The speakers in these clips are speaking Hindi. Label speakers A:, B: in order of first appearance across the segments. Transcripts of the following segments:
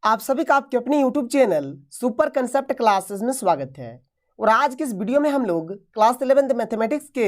A: आप सभी का आपके अपने YouTube channel super concept classes में स्वागत है। और आज की इस वीडियो में हम लोग क्लास 11th मैथमेटिक्स के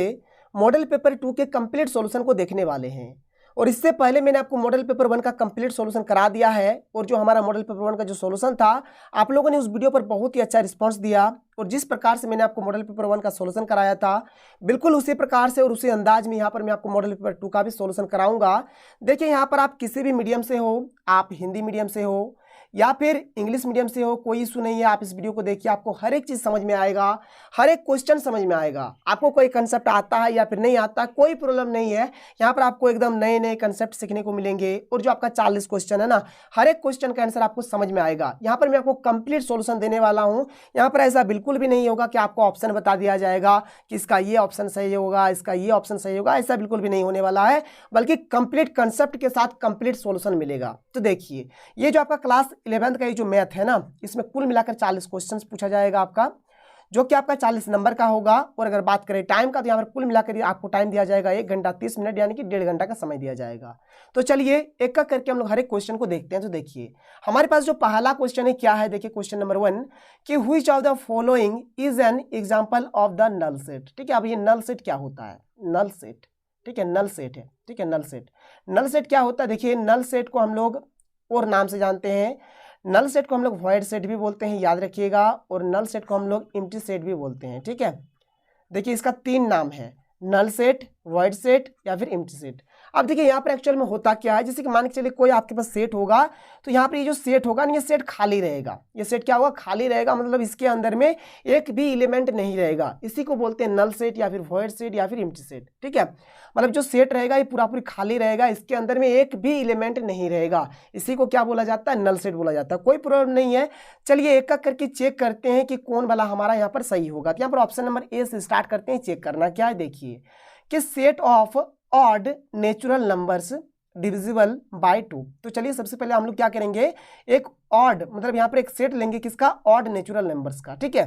A: मॉडल पेपर 2 के कंप्लीट सॉल्यूशन को देखने वाले हैं। और इससे पहले मैंने आपको मॉडल पेपर 1 का कंप्लीट सॉल्यूशन करा दिया है। और जो हमारा मॉडल पेपर 1 का जो सॉल्यूशन था, आप लोगों ने उस वीडियो पर बहुत ही अच्छा रिस्पॉन्स दिया। और जिस प्रकार से मैंने आपको मॉडल पेपर 1 का सॉल्यूशन कराया था, बिल्कुल उसी प्रकार से और उसी अंदाज में यहाँ पर मैं आपको मॉडल पेपर 2 का भी सॉल्यूशन कराऊंगा। देखिए, यहाँ पर आप किसी भी मीडियम से हो, आप हिंदी मीडियम से हो या फिर इंग्लिश मीडियम से हो, कोई इशू नहीं है। आप इस वीडियो को देखिए, आपको हर एक चीज समझ में आएगा, हर एक क्वेश्चन समझ में आएगा। आपको कोई कंसेप्ट आता है या फिर नहीं आता, कोई प्रॉब्लम नहीं है। यहाँ पर आपको एकदम नए नए कंसेप्ट सीखने को मिलेंगे। और जो आपका 40 क्वेश्चन है ना, हर एक क्वेश्चन का आंसर आपको समझ में आएगा। यहाँ पर मैं आपको कंप्लीट सॉल्यूशन देने वाला हूँ। यहाँ पर ऐसा बिल्कुल भी नहीं होगा कि आपको ऑप्शन बता दिया जाएगा कि इसका ये ऑप्शन सही होगा, इसका ये ऑप्शन सही होगा। ऐसा बिल्कुल भी नहीं होने वाला है, बल्कि कंप्लीट कंसेप्ट के साथ कंप्लीट सॉल्यूशन मिलेगा। तो देखिए, ये जो आपका क्लास 11th का ये जो मैथ है ना, इसमें कुल मिलाकर 40 क्वेश्चंस पूछा जाएगा आपका, जो कि आपका 40 नंबर का होगा। और अगर बात करें टाइम का, तो यहाँ पर कुल मिलाकर आपको टाइम दिया जाएगा 1 घंटा 30 मिनट, यानी कि 1.5 घंटा का समय दिया जाएगा। तो चलिए एक एक करके हम लोग हर एक क्वेश्चन को देखते हैं। तो देखिए, हमारे पास जो पहला क्वेश्चन है क्या है, देखिए क्वेश्चन नंबर 1 कि which of the following is an example of the null set. ठीक है, अब ये नल सेट क्या होता है? नल सेट, ठीक है, नल सेट है। ठीक है, नल सेट, नल सेट क्या होता है? देखिए, नल सेट को हम लोग और नाम से जानते हैं। नल सेट को हम लोग वॉइड सेट भी बोलते हैं, याद रखिएगा। और नल सेट को हम लोग एम्प्टी सेट भी बोलते हैं। ठीक है, देखिए इसका 3 नाम है, नल सेट, वॉइड सेट या फिर एम्प्टी सेट। अब देखिए यहाँ पर एक्चुअल में होता क्या है, जैसे कि मान के चलिए कोई आपके पास सेट होगा, तो यहाँ पर ये जो सेट होगा ना, ये सेट खाली रहेगा। ये सेट क्या होगा? खाली रहेगा। मतलब इसके अंदर में एक भी एलिमेंट नहीं रहेगा। इसी को बोलते हैं नल सेट या फिर वॉइड सेट या फिर एम्प्टी सेट। ठीक है, मतलब जो सेट रहेगा ये पूरा पूरी खाली रहेगा, इसके अंदर में एक भी एलिमेंट नहीं रहेगा। इसी को क्या बोला जाता है? नल सेट बोला जाता है। कोई प्रॉब्लम नहीं है। चलिए एक एक करके चेक करते हैं कि कौन वाला हमारा यहाँ पर सही होगा। तो यहाँ पर ऑप्शन नंबर ए से स्टार्ट करते हैं। चेक करना क्या है, देखिए कि set of odd natural numbers divisible by 2। तो चलिए सबसे पहले हम लोग क्या करेंगे, एक ऑड, मतलब यहाँ पर एक सेट लेंगे किसका? ऑड नेचुरल नंबर्स का। ठीक है,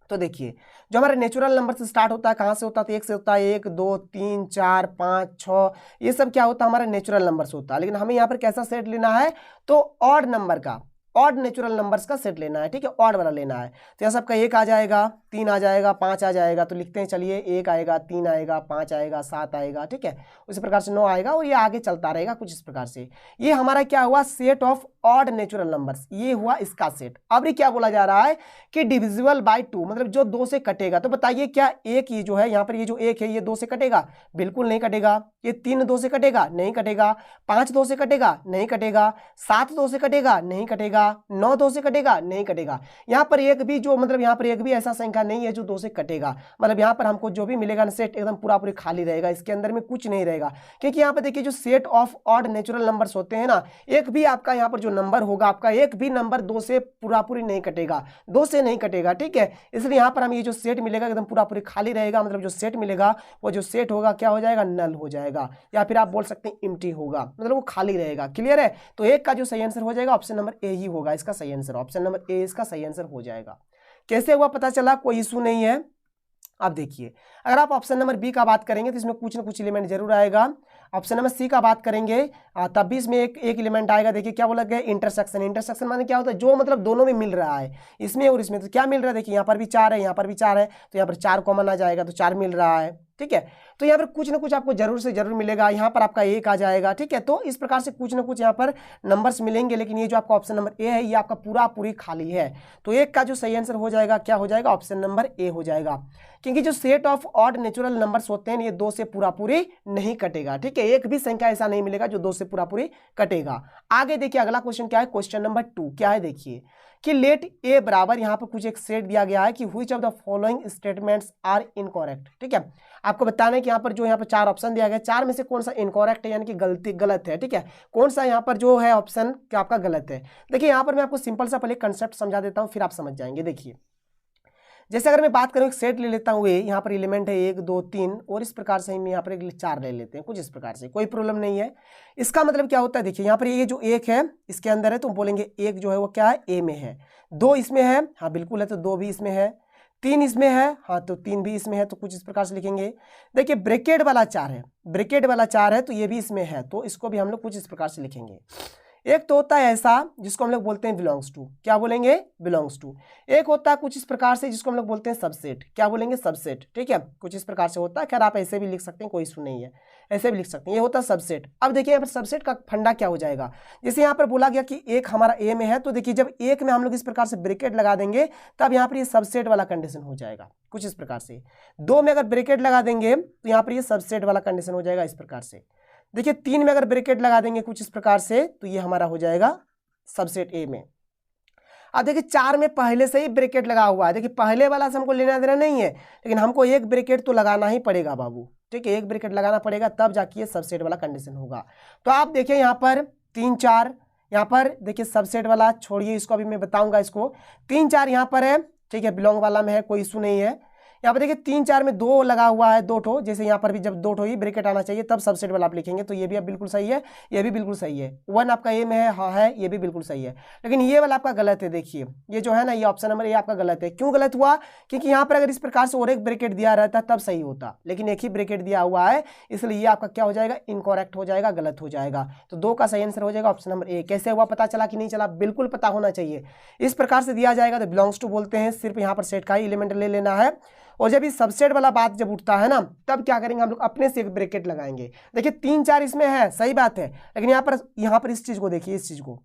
A: तो देखिए जो हमारे नेचुरल नंबर से स्टार्ट होता है, कहाँ से होता है? तो 1 से होता है। 1 2 3 4 5 6, ये सब क्या होता है? हमारा नेचुरल नंबर से होता है। लेकिन हमें यहाँ पर कैसा सेट लेना है? तो ऑड नंबर का, ऑड नेचुरल नंबर्स का सेट लेना है। ठीक है, ऑड वाला लेना है। तो यहाँ सबका 1 आ जाएगा, 3 आ जाएगा, 5 आ जाएगा। तो लिखते हैं, चलिए 1 आएगा, 3 आएगा, 5 आएगा, 7 आएगा। ठीक है, उसी प्रकार से 9 आएगा और ये आगे चलता रहेगा कुछ इस प्रकार से। ये हमारा क्या हुआ? Set of odd natural numbers, ये हुआ इसका सेट। अब ये क्या बोला जा रहा है कि डिविजिबल बाय 2, मतलब जो 2 से कटेगा। तो बताइए क्या एक ये जो है यहाँ पर, ये जो 1 है ये 2 से कटेगा? बिल्कुल नहीं कटेगा। ये 3 2 से कटेगा? नहीं कटेगा। 5 2 से कटेगा? नहीं कटेगा। 7 2 से कटेगा? नहीं कटेगा। 9 2 से कटेगा? नहीं कटेगा। यहाँ पर एक भी जो, मतलब यहाँ पर एक भी ऐसा संख्या नहीं है जो 2 से कटेगा। मतलब यहाँ पर हमको जो भी मिलेगा ना सेट, एकदम पूरा पूरी खाली रहेगा, इसके अंदर में कुछ नहीं रहेगा। क्योंकि यहाँ पर देखिए जो set of odd natural numbers होते हैं ना, एक भी आपका यहाँ पर जो नंबर होगा, आपका एक भी नंबर 2 से पूरा पूरी नहीं कटेगा, 2 से नहीं कटेगा। ठीक है, इसलिए यहाँ पर हमें ये जो सेट मिलेगा एकदम पूरा पूरी खाली रहेगा। मतलब जो सेट मिलेगा, वो जो सेट होगा क्या हो जाएगा? नल हो जाएगा, या फिर आप बोल सकते हैं एम्प्टी होगा, मतलब वो खाली रहेगा। क्लियर है? तो एक का जो सही आंसर हो जाएगा ऑप्शन नंबर ए ही होगा इसका सही आंसर। ऑप्शन नंबर ए इसका सही आंसर हो जाएगा। कैसे हुआ पता चला? कोई इशू नहीं है। अब देखिए, अगर आप ऑप्शन नंबर बी का बात करेंगे तो इसमें कुछ ना कुछ एलिमेंट जरूर आएगा। ऑप्शन नंबर सी का बात करेंगे तब भी इसमें एक एलिमेंट आएगा। देखिए क्या बोला गया? इंटरसेक्शन। इंटरसेक्शन माने क्या होता है? जो मतलब दोनों में मिल रहा है, इसमें और इसमें। तो क्या मिल रहा है? देखिए यहाँ पर भी 4 है, यहाँ पर भी 4 है, तो यहाँ पर 4 कॉमन आ जाएगा, तो 4 मिल रहा है। ठीक है, तो यहाँ पर कुछ ना कुछ आपको जरूर से जरूर मिलेगा। यहाँ पर आपका 1 आ जाएगा। ठीक है, तो इस प्रकार से कुछ ना कुछ यहाँ पर नंबर्स मिलेंगे। लेकिन ये जो आपका ऑप्शन नंबर ए है, ये आपका पूरा पूरी खाली है। तो एक का जो सही आंसर हो जाएगा क्या हो जाएगा? ऑप्शन नंबर ए हो जाएगा। क्योंकि जो set of odd natural numbers होते हैं ये 2 से पूरा पूरी नहीं कटेगा। ठीक है, एक भी संख्या ऐसा नहीं मिलेगा जो 2 से पूरा पूरी कटेगा। आगे देखिए अगला क्वेश्चन क्या है, क्वेश्चन नंबर 2 क्या है, देखिए कि लेट ए बराबर, यहाँ पर कुछ एक सेट दिया गया है कि which of the following statements are incorrect. ठीक है, आपको बताना है कि यहाँ पर जो यहाँ पर 4 ऑप्शन दिया गया है, 4 में से कौन सा इनकरेक्ट है, यानी कि गलत है। ठीक है, कौन सा यहाँ पर जो है ऑप्शन क्या आपका गलत है। देखिए यहाँ पर मैं आपको सिंपल सा पहले कंसेप्ट समझा देता हूँ, फिर आप समझ जाएंगे। देखिए जैसे अगर मैं बात करूँ, एक सेट ले लेता हूँ, यहाँ पर एलिमेंट है 1 2 3, और इस प्रकार से हम यहाँ पर 4 ले लेते हैं, कुछ इस प्रकार से, कोई प्रॉब्लम नहीं है। इसका मतलब क्या होता है? देखिए यहाँ पर ये जो 1 है इसके अंदर है, तो हम बोलेंगे 1 जो है वो क्या है? ए में है। 2 इसमें है, हाँ बिल्कुल है, तो 2 भी इसमें है। 3 इसमें है, हाँ तो 3 भी इसमें है, तो कुछ इस प्रकार से लिखेंगे। देखिए ब्रैकेट वाला 4 है, ब्रैकेट वाला 4 है, तो ये भी इसमें है, तो इसको भी हम लोग कुछ इस प्रकार से लिखेंगे। एक तो होता है ऐसा जिसको हम लोग बोलते हैं बिलोंग्स टू, क्या बोलेंगे, बिलोंग्स टू। एक होता है कुछ इस प्रकार से जिसको हम लोग बोलते हैं सबसेट, क्या बोलेंगे, सबसेट, ठीक है, कुछ इस प्रकार से होता है। खैर आप ऐसे भी लिख सकते हैं, कोई इशू नहीं है, ऐसे भी लिख सकते हैं, ये होता है सबसेट। अब देखिए यहाँ पर सबसेट का फंडा क्या हो जाएगा, जैसे यहाँ पर बोला गया कि एक हमारा ए में है, तो देखिए जब एक में हम लोग इस प्रकार से ब्रैकेट लगा देंगे तब यहाँ पर ये सबसेट वाला कंडीशन हो जाएगा, कुछ इस प्रकार से। दो में अगर ब्रैकेट लगा देंगे तो यहाँ पर ये सबसेट वाला कंडीशन हो जाएगा इस प्रकार से। देखिए तीन में अगर ब्रैकेट लगा देंगे कुछ इस प्रकार से तो ये हमारा हो जाएगा सबसेट ए में। अब देखिए चार में पहले से ही ब्रैकेट लगा हुआ है, देखिए पहले वाला से हमको लेना देना नहीं है, लेकिन हमको एक ब्रैकेट तो लगाना ही पड़ेगा बाबू, ठीक है, एक ब्रैकेट लगाना पड़ेगा तब जाके ये सबसेट वाला कंडीशन होगा। तो आप देखिए यहाँ पर 3 4, यहाँ पर देखिए सबसेट वाला छोड़िए, इसको अभी मैं बताऊंगा इसको। 3 4 यहाँ पर है, ठीक है, बिलोंग वाला में है, कोई इशू नहीं है। यहाँ पर देखिए 3 4 में 2 लगा हुआ है, 2 ठो, जैसे यहाँ पर भी जब 2 ठो ही ब्रैकेट आना चाहिए तब सबसेट वाला आप लिखेंगे, तो ये भी अब बिल्कुल सही है, ये भी बिल्कुल सही है। 1 आपका ए में है, हाँ है, ये भी बिल्कुल सही है। लेकिन ये वाला आपका गलत है, देखिए ये जो है ना, ये ऑप्शन नंबर ए आपका गलत है। क्यों गलत हुआ, क्योंकि यहाँ पर अगर इस प्रकार से और एक ब्रैकेट दिया रहता तब सही होता, लेकिन एक ही ब्रैकेट दिया हुआ है, इसलिए ये आपका क्या हो जाएगा, इनकरेक्ट हो जाएगा, गलत हो जाएगा। तो 2 का सही आंसर हो जाएगा ऑप्शन नंबर ए। कैसे हुआ, पता चला कि नहीं चला, बिल्कुल पता होना चाहिए। इस प्रकार से दिया जाएगा तो बिलोंग्स टू बोलते हैं, सिर्फ यहाँ पर सेट का ही एलिमेंट ले लेना है। और जब इस सबसेट वाला बात जब उठता है ना, तब क्या करेंगे हम लोग, अपने से एक ब्रैकेट लगाएंगे। देखिए 3 4 इसमें है, सही बात है, लेकिन यहाँ पर इस चीज को देखिए, इस चीज को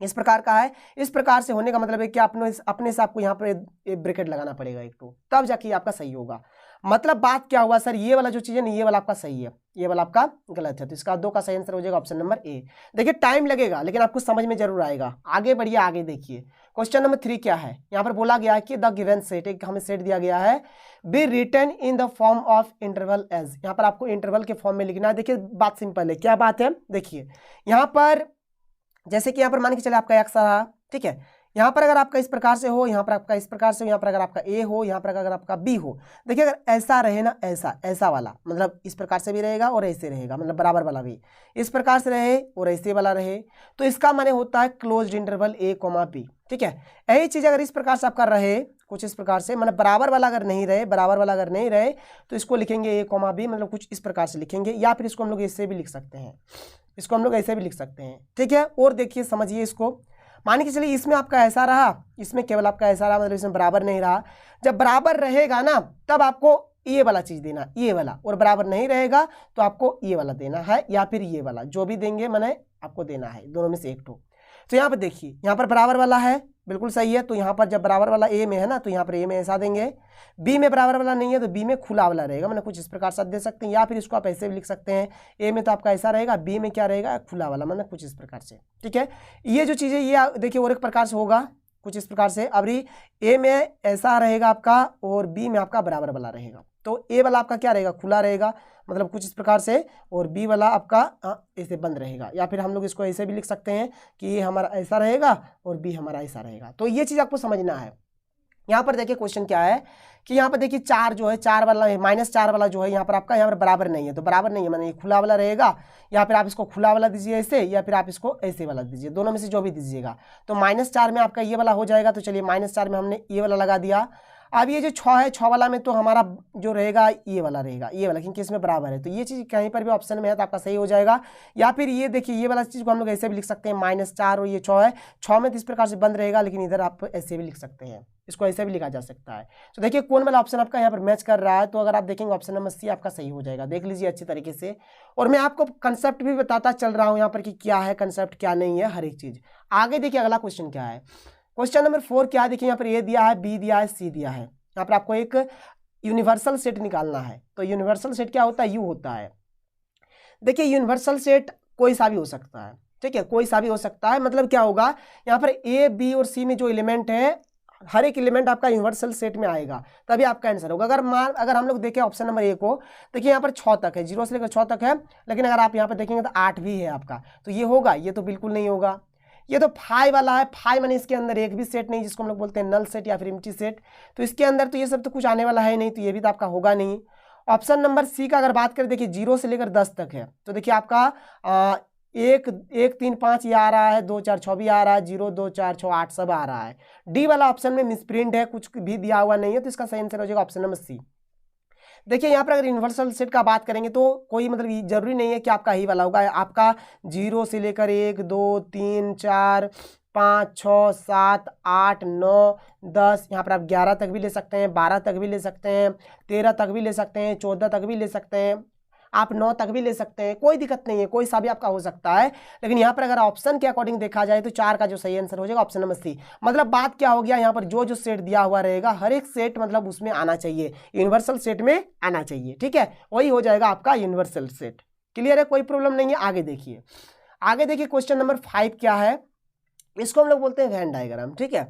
A: इस प्रकार का है। इस प्रकार से होने का मतलब है कि अपने से आपको यहाँ पर एक ब्रैकेट लगाना पड़ेगा एक तो, तब जाके आपका सही होगा। मतलब बात क्या हुआ सर, ये वाला जो चीज है ना, ये वाला आपका सही है, ये वाला आपका गलत है। तो इसका 2 का सही आंसर हो जाएगा ऑप्शन नंबर ए। देखिए टाइम लगेगा लेकिन आपको समझ में जरूर आएगा। आगे बढ़िए, आगे देखिए क्वेश्चन नंबर 3 क्या है। यहाँ पर बोला गया है कि द गिवन सेट, एक हमें सेट दिया गया है, B written in the form of interval as. यहाँ पर आपको इंटरवल के फॉर्म में लिखना है। देखिए बात सिंपल है, क्या बात है, देखिए यहाँ पर जैसे कि यहाँ पर मान के चले आपका एक्स रहा, ठीक है, यहाँ पर अगर आपका इस प्रकार से हो, यहाँ पर आपका इस प्रकार से हो, यहाँ पर अगर आपका ए हो, यहाँ पर अगर आपका बी हो। देखिए अगर ऐसा रहे ना, ऐसा वाला, मतलब इस प्रकार से भी रहेगा और ऐसे रहेगा, मतलब बराबर वाला भी इस प्रकार से रहे और ऐसे वाला रहे, तो इसका माने होता है क्लोज्ड इंटरवल ए कॉमा बी, ठीक है। यही चीज अगर इस प्रकार से आपका रहे कुछ इस प्रकार से, मतलब बराबर वाला अगर नहीं रहे, तो इसको लिखेंगे ए कॉमा बी, मतलब कुछ इस प्रकार से लिखेंगे, या फिर इसको हम लोग ऐसे भी लिख सकते हैं, इसको हम लोग ऐसे भी लिख सकते हैं, ठीक है। और देखिए समझिए इसको, मान के चलिए इसमें आपका ऐसा रहा, इसमें केवल आपका ऐसा रहा, मतलब इसमें बराबर नहीं रहा। जब बराबर रहेगा ना तब आपको ये वाला चीज देना, ये वाला, और बराबर नहीं रहेगा तो आपको ये वाला देना है, या फिर ये वाला, जो भी देंगे मैंने आपको देना है, दोनों में से एक ठो। तो यहाँ पर देखिए, यहाँ पर बराबर वाला है, बिल्कुल सही है, तो यहाँ पर जब बराबर वाला ए में है ना, तो यहाँ पर ए में ऐसा देंगे। बी में बराबर वाला नहीं है तो बी में खुला वाला रहेगा, मैंने कुछ इस प्रकार से दे सकते हैं, या फिर इसको आप ऐसे भी लिख सकते हैं, ए में तो आपका ऐसा रहेगा, बी में क्या रहेगा, खुला वाला, मतलब कुछ इस प्रकार से, ठीक है। ये जो चीज़ें ये देखिए और एक प्रकार से होगा कुछ इस प्रकार से। अब ए में ऐसा रहेगा आपका और बी में आपका बराबर वाला रहेगा, तो ए वाला आपका क्या रहेगा, खुला रहेगा, मतलब कुछ इस प्रकार से, और बी वाला आपका ऐसे बंद रहेगा। या फिर हम लोग इसको ऐसे भी लिख सकते हैं कि ये हमारा ऐसा रहेगा और बी हमारा ऐसा रहेगा। तो ये चीज़ आपको समझना है। यहाँ पर देखिए क्वेश्चन क्या है कि यहाँ पर देखिए 4 जो है, 4 वाला -4 वाला जो है यहाँ पर आपका, यहाँ पर बराबर नहीं है, तो बराबर नहीं है मैंने ये खुला वाला रहेगा, या फिर आप इसको खुला वाला दीजिए ऐसे, या फिर आप इसको ऐसे वाला दीजिए, दोनों में से जो भी दीजिएगा। तो -4 में आपका ये वाला हो जाएगा, तो चलिए -4 में हमने ये वाला लगा दिया। अब ये जो 6 है, 6 वाला में तो हमारा जो रहेगा ये वाला रहेगा, ये वाला, क्योंकि इसमें बराबर है, तो ये चीज़ कहीं पर भी ऑप्शन में है तो आपका सही हो जाएगा। या फिर ये देखिए ये वाला चीज़ को हम लोग ऐसे भी लिख सकते हैं, -4 और ये 6 है, 6 में तो इस प्रकार से बंद रहेगा, लेकिन इधर आप ऐसे भी लिख सकते हैं, इसको ऐसे भी लिखा जा सकता है। तो देखिए कौन वाला ऑप्शन आपका यहाँ पर मैच कर रहा है, तो अगर आप देखेंगे ऑप्शन नंबर सी आपका सही हो जाएगा। देख लीजिए अच्छी तरीके से, और मैं आपको कंसेप्ट भी बताता चल रहा हूँ यहाँ पर कि क्या है कंसेप्ट, क्या नहीं है, हर एक चीज़। आगे देखिए अगला क्वेश्चन क्या है, क्वेश्चन नंबर 4 क्या है, देखिए यहाँ पर ए दिया है, बी दिया है, सी दिया है। यहाँ पर आपको एक यूनिवर्सल सेट निकालना है। तो यूनिवर्सल सेट क्या होता है, यू होता है। देखिए यूनिवर्सल सेट कोई सा भी हो सकता है, ठीक है, कोई सा भी हो सकता है। मतलब क्या होगा, यहाँ पर ए बी और सी में जो एलिमेंट है, हर एक एलिमेंट आपका यूनिवर्सल सेट में आएगा, तभी आपका आंसर होगा। अगर हम लोग देखें ऑप्शन नंबर ए को, देखिए यहाँ पर 6 तक है, 0 से लेकर 6 तक है, लेकिन अगर आप यहाँ पर देखेंगे तो 8 भी है आपका, तो ये होगा, ये तो बिल्कुल नहीं होगा। ये तो 5 वाला है, 5 माने इसके अंदर एक भी सेट नहीं, जिसको हम लोग बोलते हैं नल सेट या फिर एम्प्टी सेट, तो इसके अंदर तो ये सब तो कुछ आने वाला है नहीं, तो ये भी तो आपका होगा नहीं। ऑप्शन नंबर सी का अगर बात करें, देखिए 0 से लेकर 10 तक है, तो देखिए आपका 1 3 5 ये आ रहा है, 2 4 6 भी आ रहा है, 0 2 4 6 8 सब आ रहा है। डी वाला ऑप्शन में मिसप्रिंट है, कुछ भी दिया हुआ नहीं है, तो इसका सही आंसर हो जाएगा ऑप्शन नंबर सी। देखिए यहाँ पर अगर यूनिवर्सल सेट का बात करेंगे तो कोई मतलब जरूरी नहीं है कि आपका ही वाला होगा, आपका 0 से लेकर 1 2 3 4 5 6 7 8 9 10, यहाँ पर आप 11 तक भी ले सकते हैं, 12 तक भी ले सकते हैं, 13 तक भी ले सकते हैं, 14 तक भी ले सकते हैं, आप 9 तक भी ले सकते हैं, कोई दिक्कत नहीं है, कोई सा भी आपका हो सकता है। लेकिन यहाँ पर अगर ऑप्शन के अकॉर्डिंग देखा जाए तो 4 का जो सही आंसर हो जाएगा ऑप्शन नंबर सी। मतलब बात क्या हो गया, यहाँ पर जो जो सेट दिया हुआ रहेगा हर एक सेट मतलब उसमें आना चाहिए, यूनिवर्सल सेट में आना चाहिए, ठीक है, वही हो जाएगा आपका यूनिवर्सल सेट। क्लियर है, कोई प्रॉब्लम नहीं है। आगे देखिए, आगे देखिए क्वेश्चन नंबर 5 क्या है, इसको हम लोग बोलते हैं वेन डायग्राम, ठीक है।